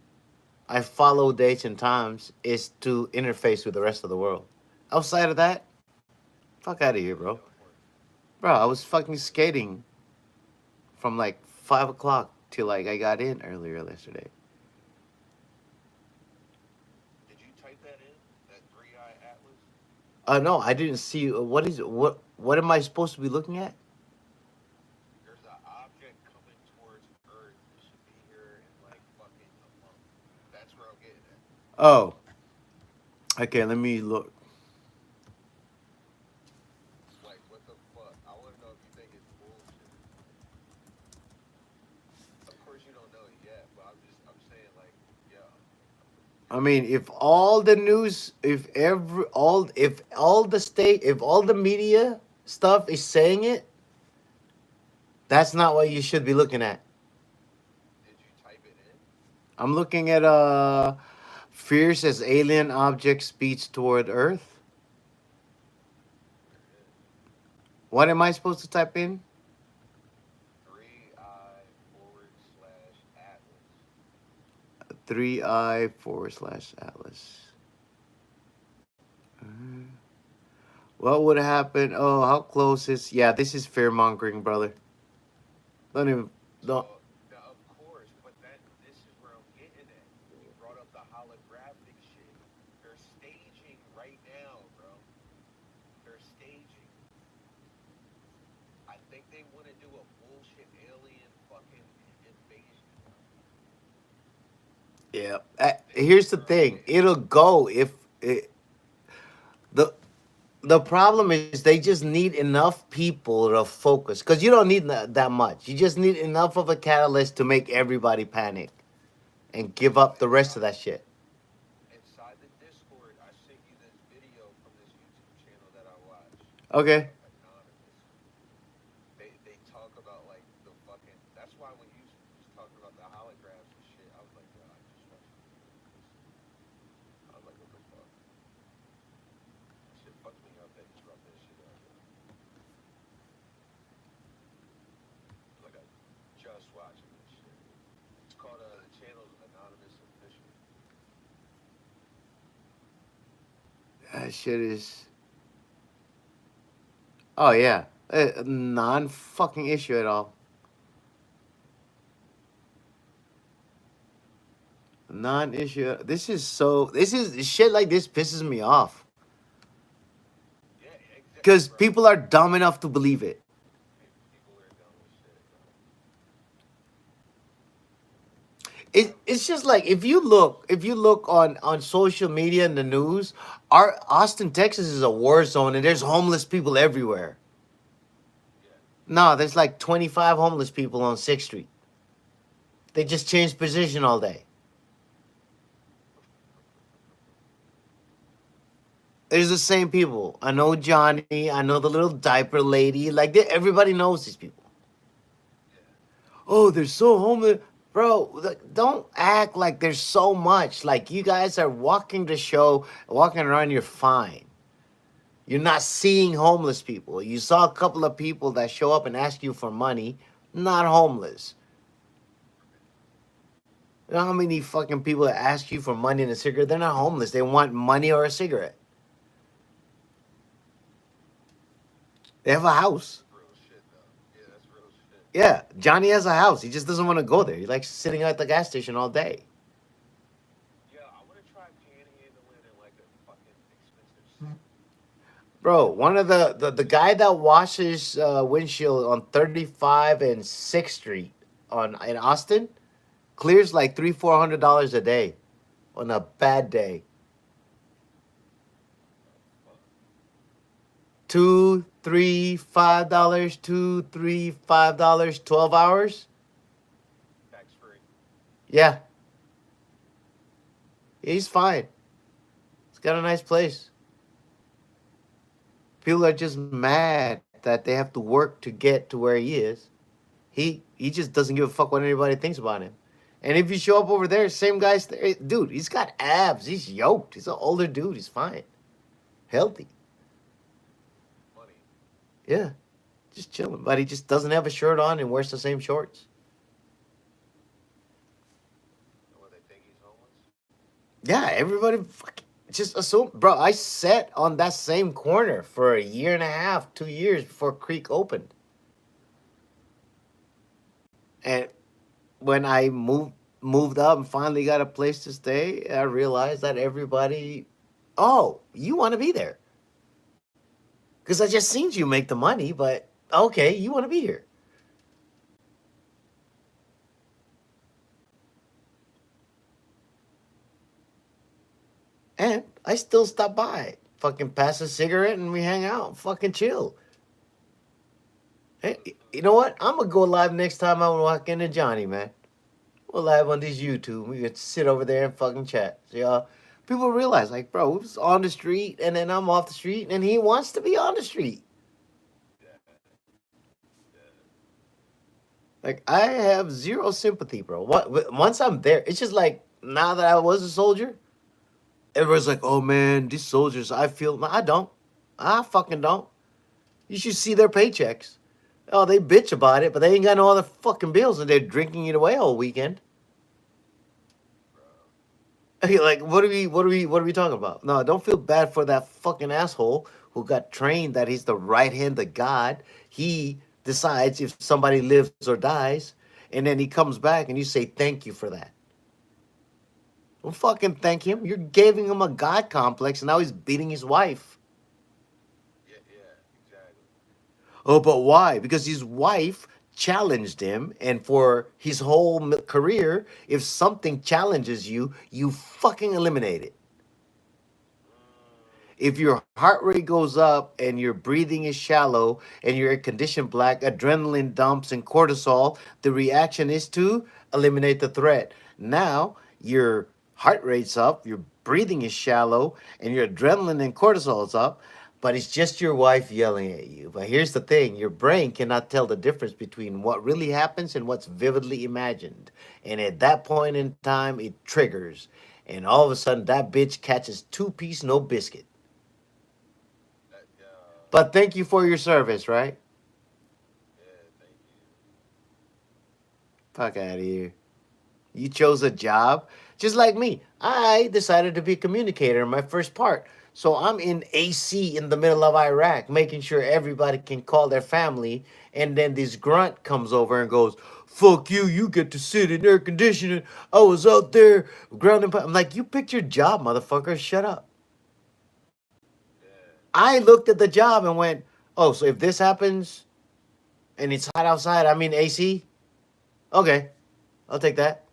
I follow dates and times is to interface with the rest of the world. Outside of that, fuck out of here, What you bro. doing for? Bro, I was fucking skating from like 5 o'clock till like I got in earlier yesterday. Did you type that in? That three eye atlas? No, I didn't see. What is what am I supposed to be looking at? There's an object coming towards Earth. It should be here in like fucking a month. That's where I'm getting at. Oh, okay. Let me look. Like, what the fuck? I want to know if you think it's bullshit. Of course, you don't know it yet, but I'm saying, like, yo, I mean, if all the news, if all the state, if all the media stuff is saying it, that's not what you should be looking at. did you type it in? I'm looking at fierce as alien object speeds toward Earth. There it is. What am I supposed to type in? Three I forward slash atlas. 3i / Atlas. What would happen? Oh, how close is? Yeah, this is fear mongering, brother. Don't even. Don't. So, now, of course, but this is where I'm getting at. You brought up the holographic shit. They're staging right now, bro. They're staging. I think they want to do a bullshit alien fucking invasion, bro. Yeah. This Here's is the where I'm thing. getting It'll at. go if the the problem is they just need enough people to focus because you don't need that much. You just need enough of a catalyst to make everybody panic and give So up the rest of that shit. inside the Discord, I sent you this video from this YouTube channel that I watch. Okay. Anonymous. They talk about like the fucking. That's why when you was talking about the holograms and shit, I was like, yo, I just watched the video because I was like, what the fuck? That shit fucked me up that he brought that shit up. Like I just watching this shit. It's called the channel's Anonymous Official. That shit is. Oh yeah, non fucking issue at all. Non issue. This is so. This is shit like this pisses me off Yeah, exactly, because bro. people are dumb enough to believe it. People are dumb as shit, bro. It's just like if you look on social media and the news, our Austin, Texas is a war zone and there's homeless people everywhere. Yeah. No, there's like 25 homeless people on 6th Street. They just change position all day. There's the same people. I know Johnny. I know the little diaper lady. Like everybody knows these people. Yeah. Oh, they're so homeless, bro. Don't act like there's so much. Like you guys are walking the show, walking around. You're fine. You're not seeing homeless people. You saw a couple of people that show up and ask you for money, not homeless. You know how many fucking people that ask you for money and a cigarette? They're not homeless. They want money or a cigarette. They have a house. Real shit though. Yeah, that's real shit. Yeah, Johnny has a house. He just doesn't want to go there. He likes sitting at the gas station all day. Yeah, I want to try panhandling in like a fucking expensive city. Bro, one of the guy that washes windshield on 35 and 6th Street on in Austin clears like $300-400 a day on a bad day. Oh fuck. 2, 3, $5, $2, 3, $5, 12 hours. Tax free. Yeah, he's fine. He's got a nice place. People are just mad that they have to work to get to where he is. He just doesn't give a fuck what anybody thinks about him. And if you show up over there, same guy's there. Dude, he's got abs. He's yoked. He's an older dude. He's fine. Healthy. Money. Yeah. Just chilling. But he just doesn't have a shirt on and wears the same shorts. And what, they think he's homeless? Yeah, everybody fucking just assume. Bro, I sat on that same corner for a year and a half, 2 years before Creek opened. And when I moved up and finally got a place to stay, I realized that everybody, oh, you want to be there because I just seen you make the money, but okay, you want to be here, and I still stop by, fucking pass a cigarette, and we hang out, fucking chill. Hey, you know what? I'm gonna go live next time I walk into Johnny, man. We'll live on this YouTube. We could sit over there and fucking chat. See, people realize, like, bro, who's on the street, and then I'm off the street, and he wants to be on the street. Yeah. Yeah. Like, I have zero sympathy, bro. Once I'm there, it's just like now that I was a soldier, everyone's like, "Oh man, these soldiers." I feel I don't. I fucking don't. You should see their paychecks. Oh, they bitch about it, but they ain't got no other fucking bills, and they're drinking it away all weekend. Bro. Like, what are we talking about? No, don't feel bad for that fucking asshole who got trained that he's the right hand of God. He decides if somebody lives or dies, and then he comes back and you say thank you for that. Don't fucking thank him. You're giving him a God complex, and now he's beating his wife. Yeah, yeah, exactly. Oh, but why? Because his wife challenged him, and for his whole career, if something challenges you, you fucking eliminate it. Mm, If your heart rate goes up and your breathing is shallow and you're in condition black, adrenaline dumps and cortisol, the reaction is to eliminate the threat. Now your heart rate's up, your breathing is shallow, and your adrenaline and cortisol is up, but it's just your wife yelling at you. But here's the thing, your brain cannot tell the difference between what really happens and what's vividly imagined. And at that point in time, it triggers. And all of a sudden, that bitch catches two-piece, no biscuit. that, But thank you for your service, right? yeah, thank you. Fuck out of here. You chose a job just like me. I decided to be a communicator in my first part. So I'm in AC in the middle of Iraq, making sure everybody can call their family. And then this grunt comes over and goes, "Fuck you, you get to sit in air conditioning. I was out there grounding." I'm like, "You picked your job, motherfucker. Shut up." Yeah. I looked at the job and went, "Oh, so if this happens and it's hot outside, I'm in AC? Okay, I'll take that."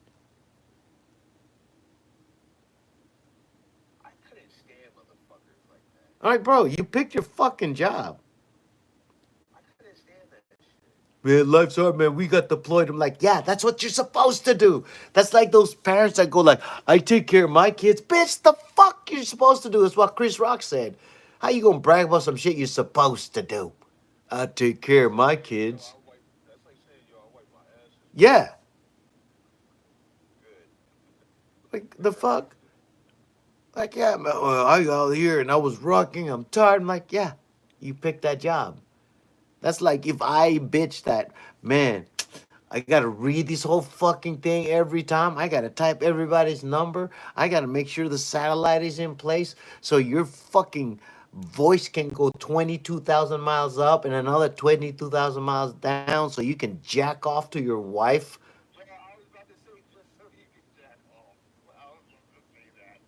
I couldn't stand motherfuckers like that. All right, bro, you picked your fucking job. I couldn't stand that shit. Man, life's hard, man. We got deployed. I'm like, yeah, that's what you're supposed to do. That's like those parents that go like, I take care of my kids. Bitch, the fuck you're supposed to do is what Chris Rock said. How you gonna brag about some shit you're supposed to do? I take care of my That's like saying, yo, kids. I wipe. That's like saying, yo, I wipe my ass as well. Yeah, Good. like Make the that shit fuck? good. Like, yeah, man, well, I got out here and I was rocking. I'm tired. I'm like, yeah, you picked that job. That's like if I bitch that, man, I gotta read this whole fucking thing every time. I gotta type everybody's number. I gotta make sure the satellite is in place so your fucking voice can go 22,000 miles up and another 22,000 miles down so you can jack off to your wife. Yeah, I was about to say just so you can jack off. I was about to say that.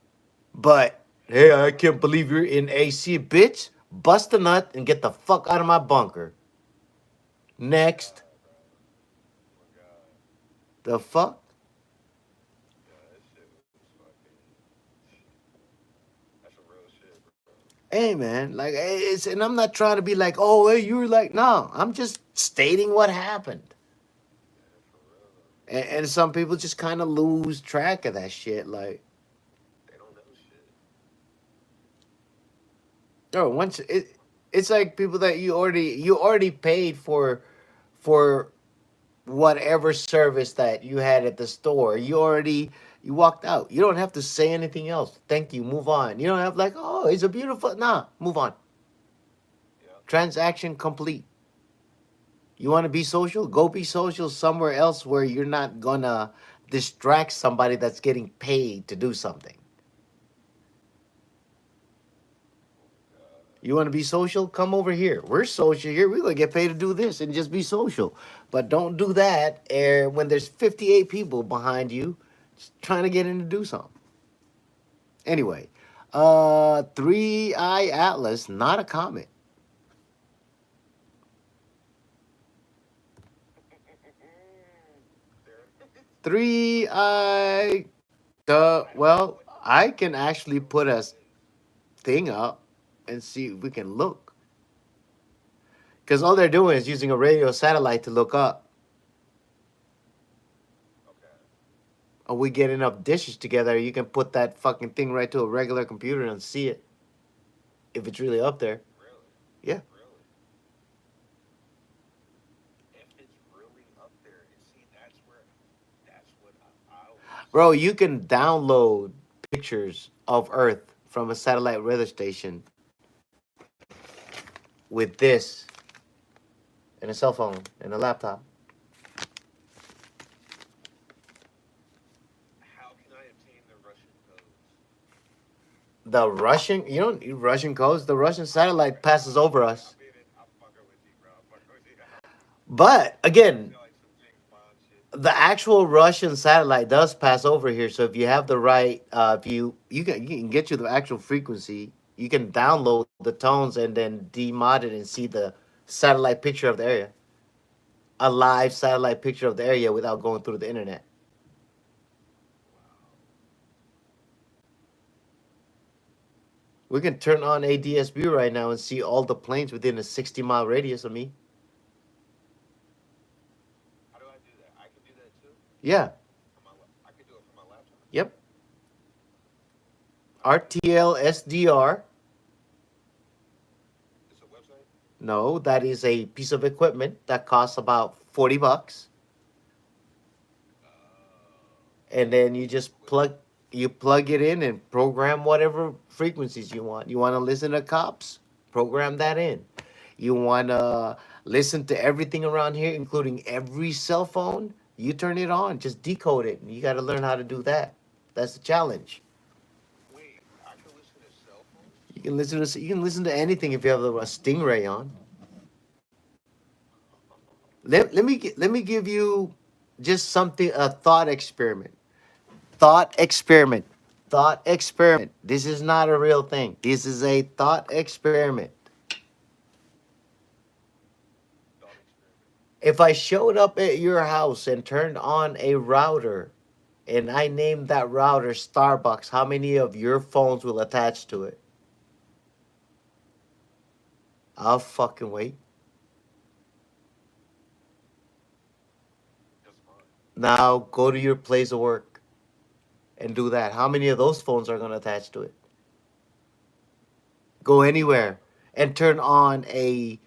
But hey, I can't believe you're in AC, bitch. Bust a nut and get the fuck out of my bunker. Oh my Next. god, bro. Oh my god. The fuck? Yeah, that shit was fucking. That's some real shit, bro. Hey man, like it's and I'm not trying to be like, oh hey, you were like, no, I'm just stating what happened. Yeah, for real though. And some people just kind of lose track of that shit. Like, They don't know shit. oh, once it. It's like people that you already paid for whatever service that you had at the store. You walked out. You don't have to say anything else. Thank you. Move on. You don't have like, oh, it's a beautiful. Nah, move on. Yeah. Transaction complete. You want to be social? Go be social somewhere else where you're not gonna distract somebody that's getting paid to do something. You want to be social? Come over here. We're social here. We're gonna get paid to do this and just be social. But don't do that when there's 58 people behind you trying to get in to do something. Anyway, Three Eye Atlas, not a comet. There. Three Eye. I don't know Well, I can actually put a what it is. thing up and see if we can look. Because all they're doing is using a radio satellite to look up. Okay. Or we get enough dishes together, you can put that fucking thing right to a regular computer and see it if it's really up there. Really? Yeah. Really? If it's really up there, and see, that's what I always. Bro, you can download pictures of Earth from a satellite weather station with this and a cell phone and a laptop. How can I obtain the Russian codes? The Russian, you don't need Russian codes. The Russian satellite passes over us. I'm fucking with you, bro. I'm fucking with you. But I again, feel like some James Bond shit. the actual Russian satellite does pass over here. So if you have the right, if you can get you the actual frequency, you can download the tones and then demod it and see the satellite picture of the area, a live satellite picture of the area without going through the internet. Wow. We can turn on ADSB right now and see all the planes within a 60-mile radius of me. How do I do that? I can do that too. Yeah. I can do it from my laptop. Yep. Okay. RTL SDR. It's a website. No, that is a piece of equipment that costs about $40, and then you It's just equipment. plug it in and program whatever frequencies you want. You want to listen to cops? Program that in. You want to listen to everything around here, including every cell phone? You turn it on. Just decode it. You got to learn how to do that. That's the challenge. Wait, I can listen to cell phones? You can listen to anything if you have a Stingray on. Let me give you just something, a thought experiment. Thought experiment. Thought experiment. This is not a real thing. This is a thought experiment. Thought experiment. If I showed up at your house and turned on a router and I named that router Starbucks, how many of your phones will attach to it? I'll fucking wait. That's fine. Now go to your place of work and do that. How many of those phones are going to attach to it? Go anywhere and turn on a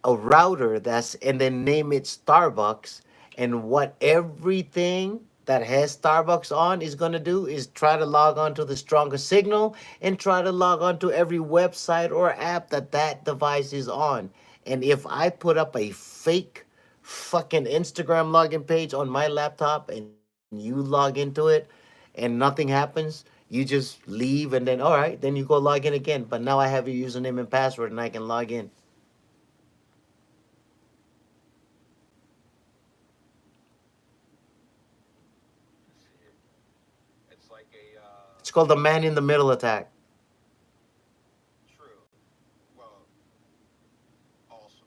router that's and then name it Starbucks, and what everything that has Starbucks on is going to do is try to log on to the strongest signal and try to log on to every website or app that that device is on. And if I put up a fake fucking Instagram login page on my laptop and you log into it and nothing happens, you just leave and then all right, then you go log in again. But now I have your username and password and I can log in. Let's see here. It's like a It's called the man in the middle attack. true. Well, also,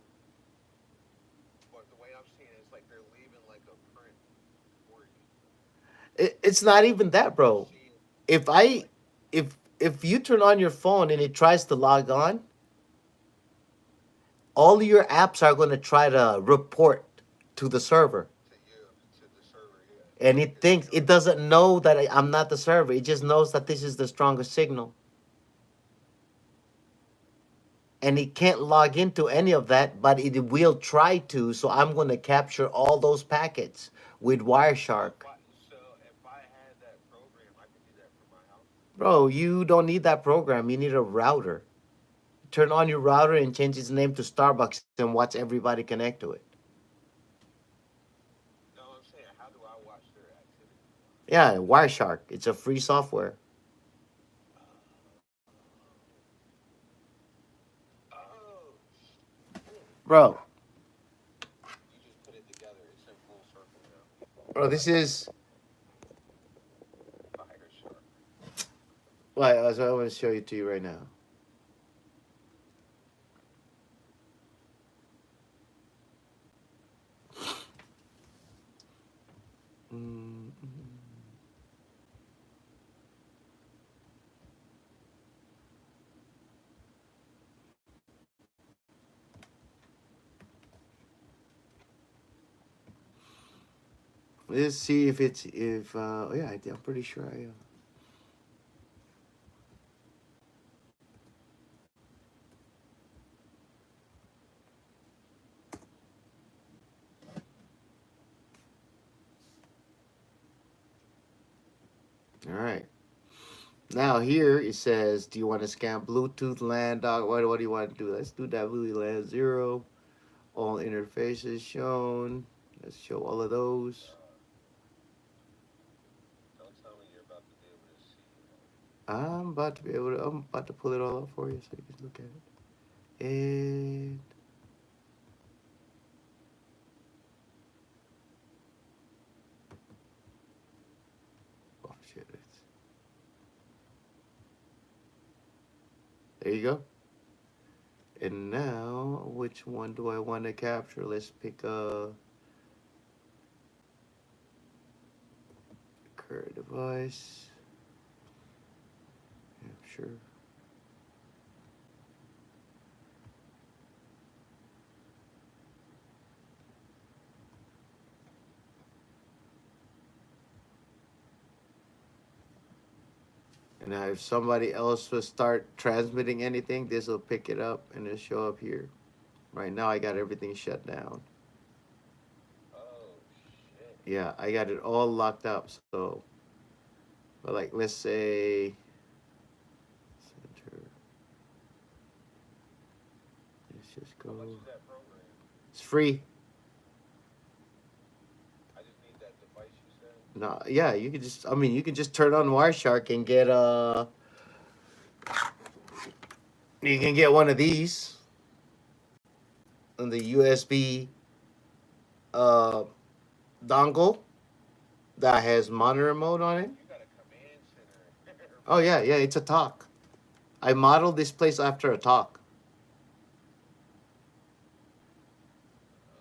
but the way I'm seeing it, it's like they're leaving like a print for you. It's not even that, I'm bro. seeing If it's I like if you turn on your phone and it tries to log on, all your apps are going to try to report to the server. to you, to the server, yeah, And it because thinks you're it like doesn't know that I'm not the server. It just knows that this is the strongest signal. and it can't log into any of that, but it will try to. So I'm going to capture all those packets with So Wireshark. if I had that program, I could do that from my house. Bro, you don't need that program. You need a router. Turn on your router and change its name to Starbucks and watch everybody connect to it. No, I'm saying, how do I watch their activity? Yeah, Wireshark. It's a free software. Oh, shit. Bro, You just put it together. It's in full circle now. bro, this is Fire shark. what I want to show you to you right now. Mm, let's see if it's if yeah, I'm pretty sure I am. All right. Now here it says, do you want to scan Bluetooth LAN dog? What do you want to do? Let's do that Bluetooth LAN 0. All interfaces shown. Let's show all of those. Don't tell me you're about to be able to see that. I'm about to pull it all up for you so you can look at it. And oh shit, there you go. And now, which one do I want to capture? Let's pick a current device. Yeah, sure. And now if somebody else will start transmitting anything, this will pick it up and it'll show up here. Right now, I got everything shut down. Oh, shit. Yeah, I got it all locked up. So, but like, let's say center. Let's just How much go. is that program? It's free. I just need that device you said. No, yeah, you can just. I mean, you can just turn on Wireshark and get you can get one of these on the USB uh dongle that has monitor mode on it. You got a command center. Oh yeah, yeah, it's a talk. I modeled this place after a talk. Oh,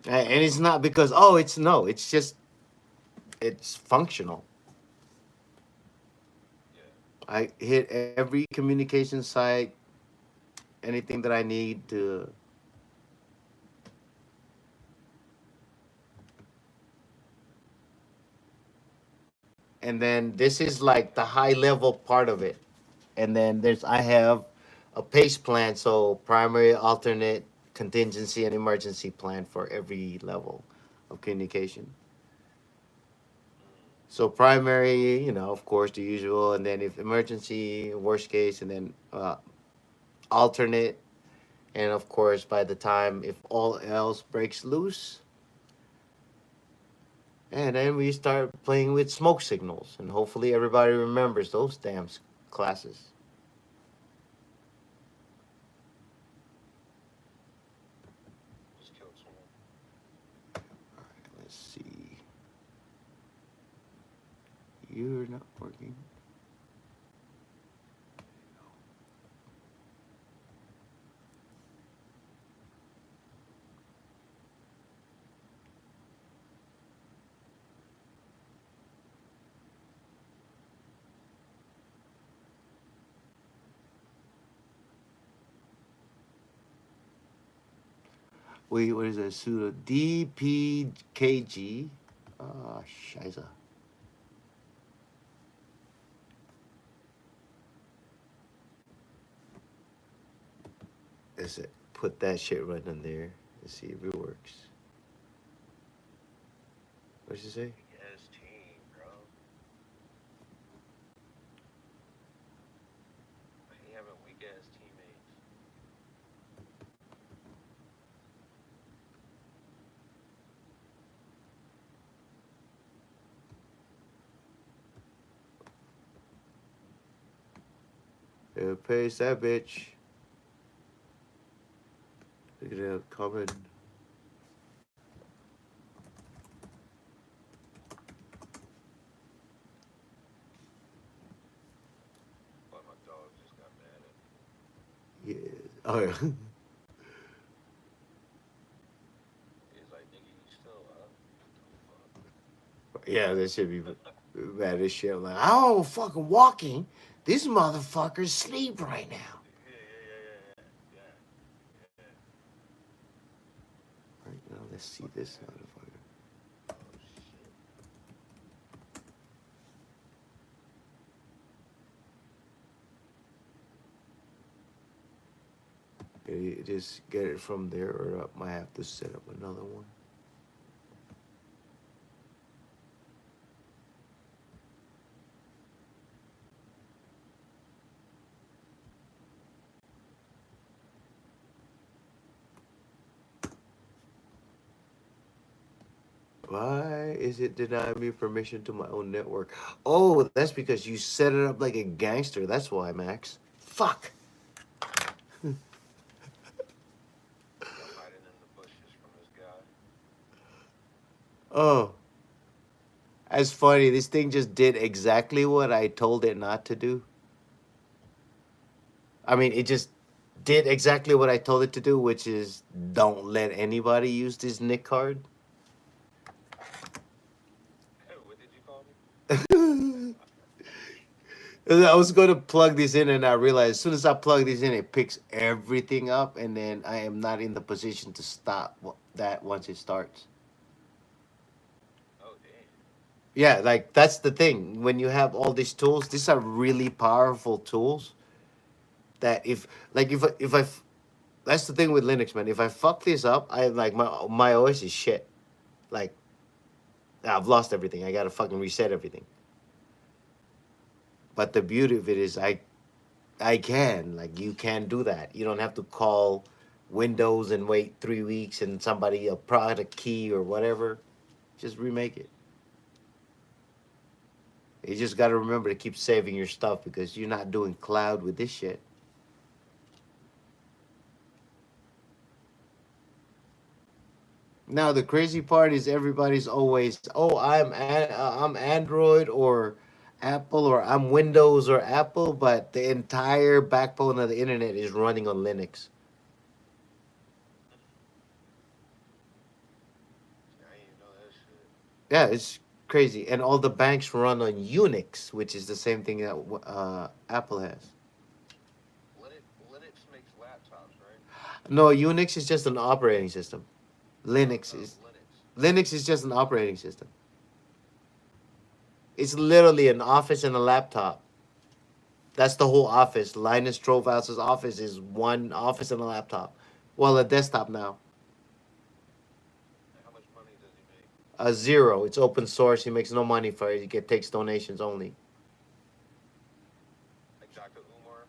shit. And it's not because oh, it's no, it's just it's functional. Yeah. I hit every communication site, anything that I need to, and then this is like the high level part of it. And then there's I have a pace plan, so primary, alternate, contingency, and emergency plan for every level of communication. Mm. So primary, of course, the usual, and then if emergency, worst case, and then alternate, and of course, by the time if all else breaks loose, and then we start playing with smoke signals, and hopefully everybody remembers those damn classes. Just killed someone. All right, let's see. You're not working. Wait, what is that? Pseudo DPKG. Ah, scheiße. Let's put that shit right in there and see if it works. What'd you say? Weak ass team, bro. I hate having weak ass teammates. Paste that bitch. Look at that comment. But my dog just got mad at me. Yeah. Oh yeah. He's like, nigga, you still up? What the fuck? Yeah, that should be bad as shit. Like, oh, fucking walking. These motherfuckers sleep right now. Yeah. Right now, let's see Fucking this ass. motherfucker. Oh shit. Just get it from there, or I might have to set up another one. Why is it denying me permission to my own network? Oh, that's because you set it up like a gangster. That's why, Max. Fuck. I'm hiding in the bushes from this guy. Oh, that's funny. This thing just did exactly what I told it not to do. I mean, it just did exactly what I told it to do, which is don't let anybody use this Nick card. What did you call me? I was going to plug this in, and I realized as soon as I plug this in, it picks everything up, and then I am not in the position to stop that once it starts. Oh damn. Yeah, like that's the thing. When you have all these tools, these are really powerful tools. That if I that's the thing with Linux, man. If I fuck this up, I like my OS is shit. Like I've lost everything. I gotta fucking reset everything. But the beauty of it is, I can like you can do that. You don't have to call Windows and wait 3 weeks and somebody a product key or whatever. Just remake it. You just got to remember to keep saving your stuff because you're not doing cloud with this shit. Now the crazy part is everybody's always, oh, I'm Android or Apple or I'm Windows or Apple, but the entire backbone of the internet is running on Linux. I didn't even know that shit. Yeah, it's crazy, and all the banks run on Unix, which is the same thing that Apple has. Linux makes laptops, right? No, Unix is just an operating system. No, Linux no, is Linux. Linux is just an operating system. It's literally an office and a laptop. That's the whole office. Linus Torvalds' office is one office and a laptop. Well, a desktop now. And how much money does he make? A zero. It's open source. He makes no money for it. Takes donations only. Like Dr. Umar?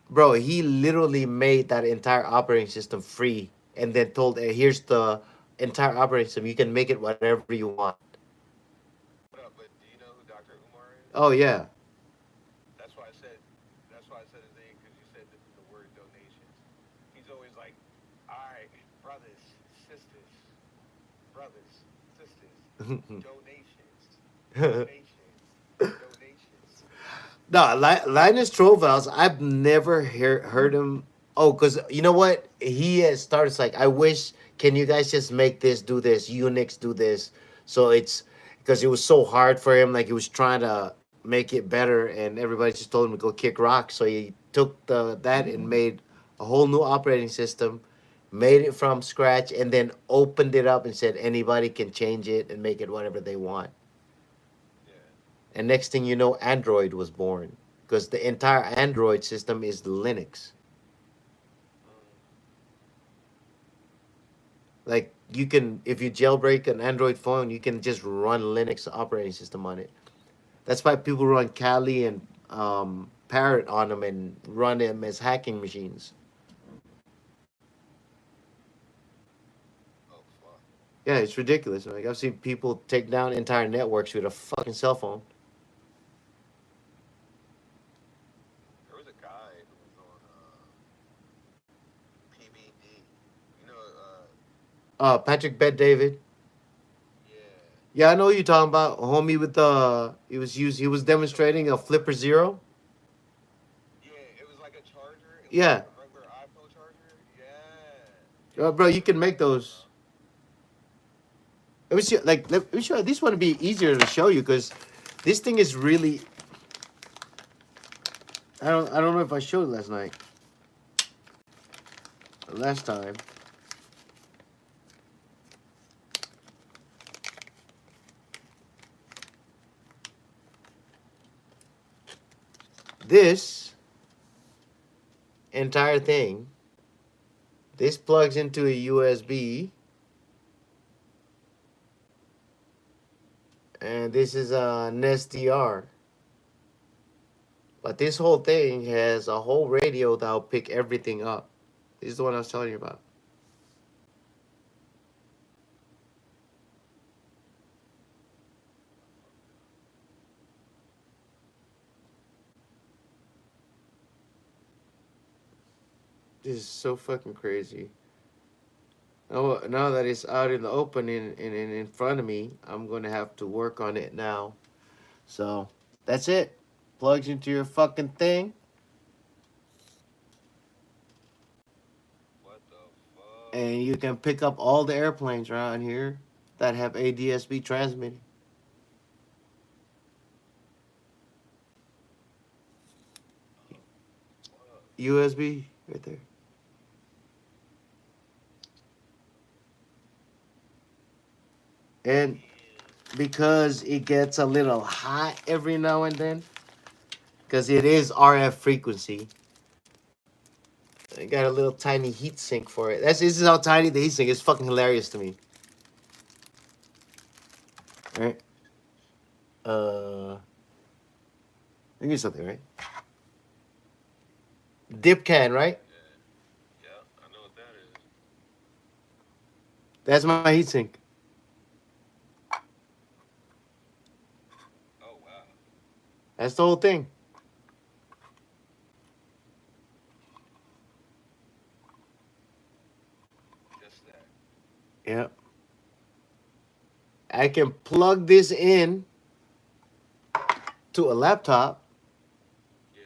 Bro, he literally made that entire operating system free and then told, here's the entire operating system. You can make it whatever you want. What up? But do you know who Dr. Umar is? Oh, yeah. That's why I said. That's why I said his name because you said the word donations. He's always like, "All right, brothers, sisters, brothers, sisters, donations, donations, donations." No, Linus Torvalds, I've never heard him. Oh, because you know what? He has started like, I wish, can you guys just make this, do this, Unix, do this? So it's because it was so hard for him. Like he was trying to make it better, and everybody just told him to go kick rock. So he took that and made a whole new operating system, made it from scratch, and then opened it up and said anybody can change it and make it whatever they want. Yeah. And next thing you know, Android was born because the entire Android system is Linux. Mm. Like you can, if you jailbreak an Android phone, you can just run Linux operating system on it. That's why people run Kali and Parrot on them and run them as hacking machines. Oh fuck. Yeah, it's ridiculous. Like I've seen people take down entire networks with a fucking cell phone. There was a guy who was on PBD. You know, Patrick Bet David. yeah, Yeah, I know what you're talking about. Homie with the he was so demonstrating a Flipper Zero. yeah, it was like a charger. It looked like Yeah, a regular iPhone charger. Yeah, bro, yeah. you I know can what you're make talking those. about. Let me see. Like, let me show. This one to be easier to show you because this thing is really. I don't know if I showed it last night. Last time. This entire thing. This plugs into a USB, and this is an SDR. But this whole thing has a whole radio that'll pick everything up. This is the one I was telling you about. This is so fucking crazy. Oh, now that it's out in the open in front of me, I'm going to have to work on it now. So that's it. Plugs into your fucking thing, What the fuck? and you can pick up all the airplanes around here that have ADSB transmitting. Oh fuck. USB right there. And Damn. because it gets a little hot every now and then, because it is RF frequency, I got a little tiny heat sink for it. This is how tiny the heat sink is. Fucking hilarious to me. All right. Give me something, right? Dip can, right? Yeah. Yeah. I know what that is. That's my heat sink. Oh wow. That's the whole thing. Just that. Yeah. I can plug this in to a laptop Yeah.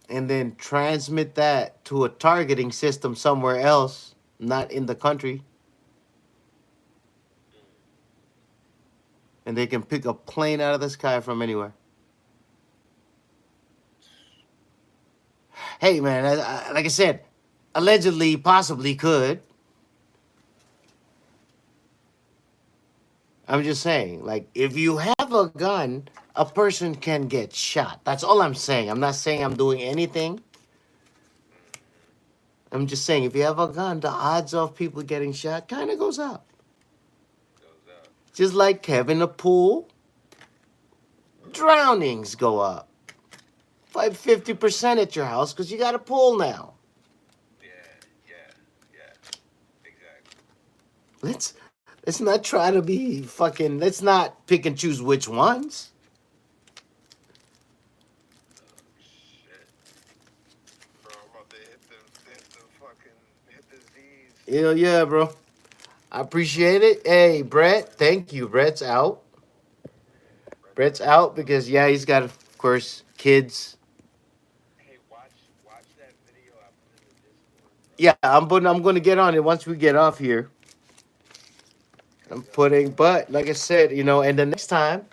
and then transmit that to a targeting system somewhere else, not in the country, Mm. and they can pick a plane out of the sky from anywhere. Hey, man, like I said, allegedly, possibly could. I'm just saying, like, if you have a gun, a person can get shot. That's all I'm saying. I'm not saying I'm doing anything. Mm-hmm. I'm just saying, if you have a gun, the odds of people getting shot kind of goes up. Goes up. Just like having a pool, drownings go up. 50% at your house because you got a pool now. Yeah. Yeah. Yeah. Exactly. Let's not try to be fucking. Let's not pick and choose which ones. Oh shit. Bro, I'm about to hit the fucking hit the Z's. Hell yeah, bro. I appreciate it. Hey, Brett, thank you. Brett's out. Brett's Brett's out. out because yeah, he's got of course kids. Hey, watch that video I put in the Discord, bro. Yeah, I'm gonna get on it once we get off here. Cause I'm putting, but like I said, and the next time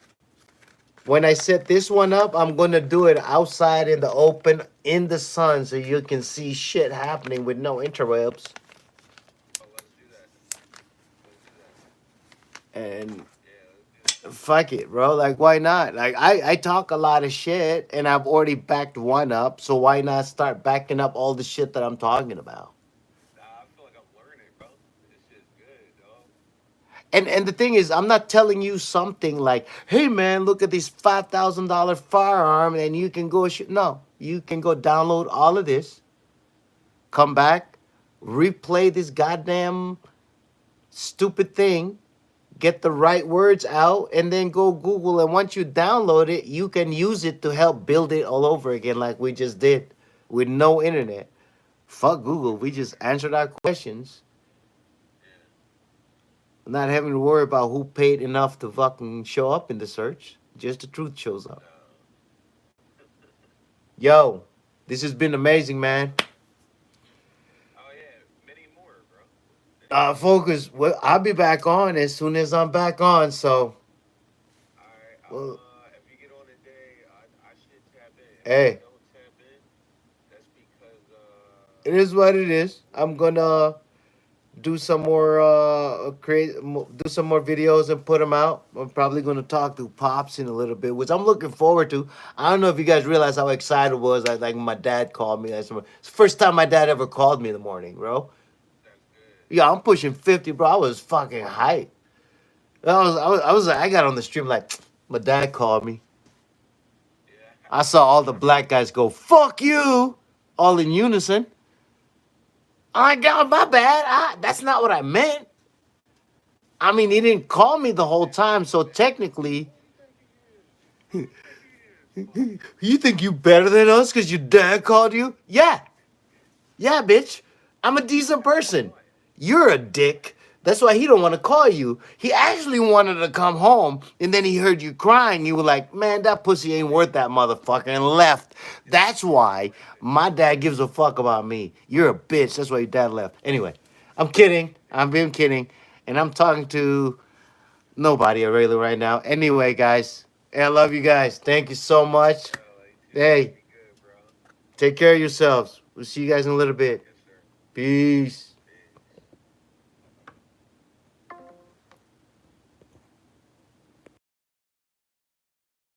when I set this one up, I'm gonna do it outside in the open in the sun so you can see shit happening with no interrupts. oh, let's do that. Let's do that. And Yeah, let's do that. fuck it, bro. Like, why not? Like, I talk a lot of shit, and I've already backed one up. So why not start backing up all the shit that I'm talking about? Nah, I feel like I'm learning, bro. And the thing is, I'm not telling you something like, "Hey man, look at this $5,000 firearm, and you can go shoot." No, you can go download all of this, come back, replay this goddamn stupid thing, get the right words out, and then go Google. And once you download it, you can use it to help build it all over again, like we just did with no internet. Fuck Google. We just answered our questions, Yeah. not having to worry about who paid enough to fucking show up in the search. Just the truth shows up. No. Yo, this has been amazing, man. Oh yeah, many more, bro. Focus. Well, I'll be back on as soon as I'm back on. So, All right, well, if you get on today, I should tap in. If I hey, don't tap in, that's because it is what it is. I'm gonna do some more do some more videos and put them out. I'm probably going to talk to Pops in a little bit, which I'm looking forward to. I don't know if you guys realize how excited I was. Like my dad called me. It's the first time my dad ever called me in the morning, bro. that's good. Yeah, I'm pushing 50, bro. I was fucking hyped. I got on the stream like, my dad called me. Yeah. I saw all the black guys go, fuck you, all in unison. I'm like, God, my bad. That's not what I meant. I mean, he didn't call me the whole time, so technically, Who you think he is? Who you think he is? Fuck. you think you better than us because your dad called you? Yeah, yeah, bitch. I'm a decent That's the person. one. You're a dick. That's why he don't want to call you. He actually wanted to come home, and then he heard you crying. You were like, "Man, that pussy ain't worth that motherfucker," and left. That's why my dad gives a fuck about me. You're a bitch. That's why your dad left. Anyway, I'm kidding. I'm being kidding, and I'm talking to nobody really right now. Anyway, guys, I love you guys. Thank you so much. Yo, you too. Hey, Be good, bro. take care of yourselves. We'll see you guys in a little bit. Yes, sir. Peace.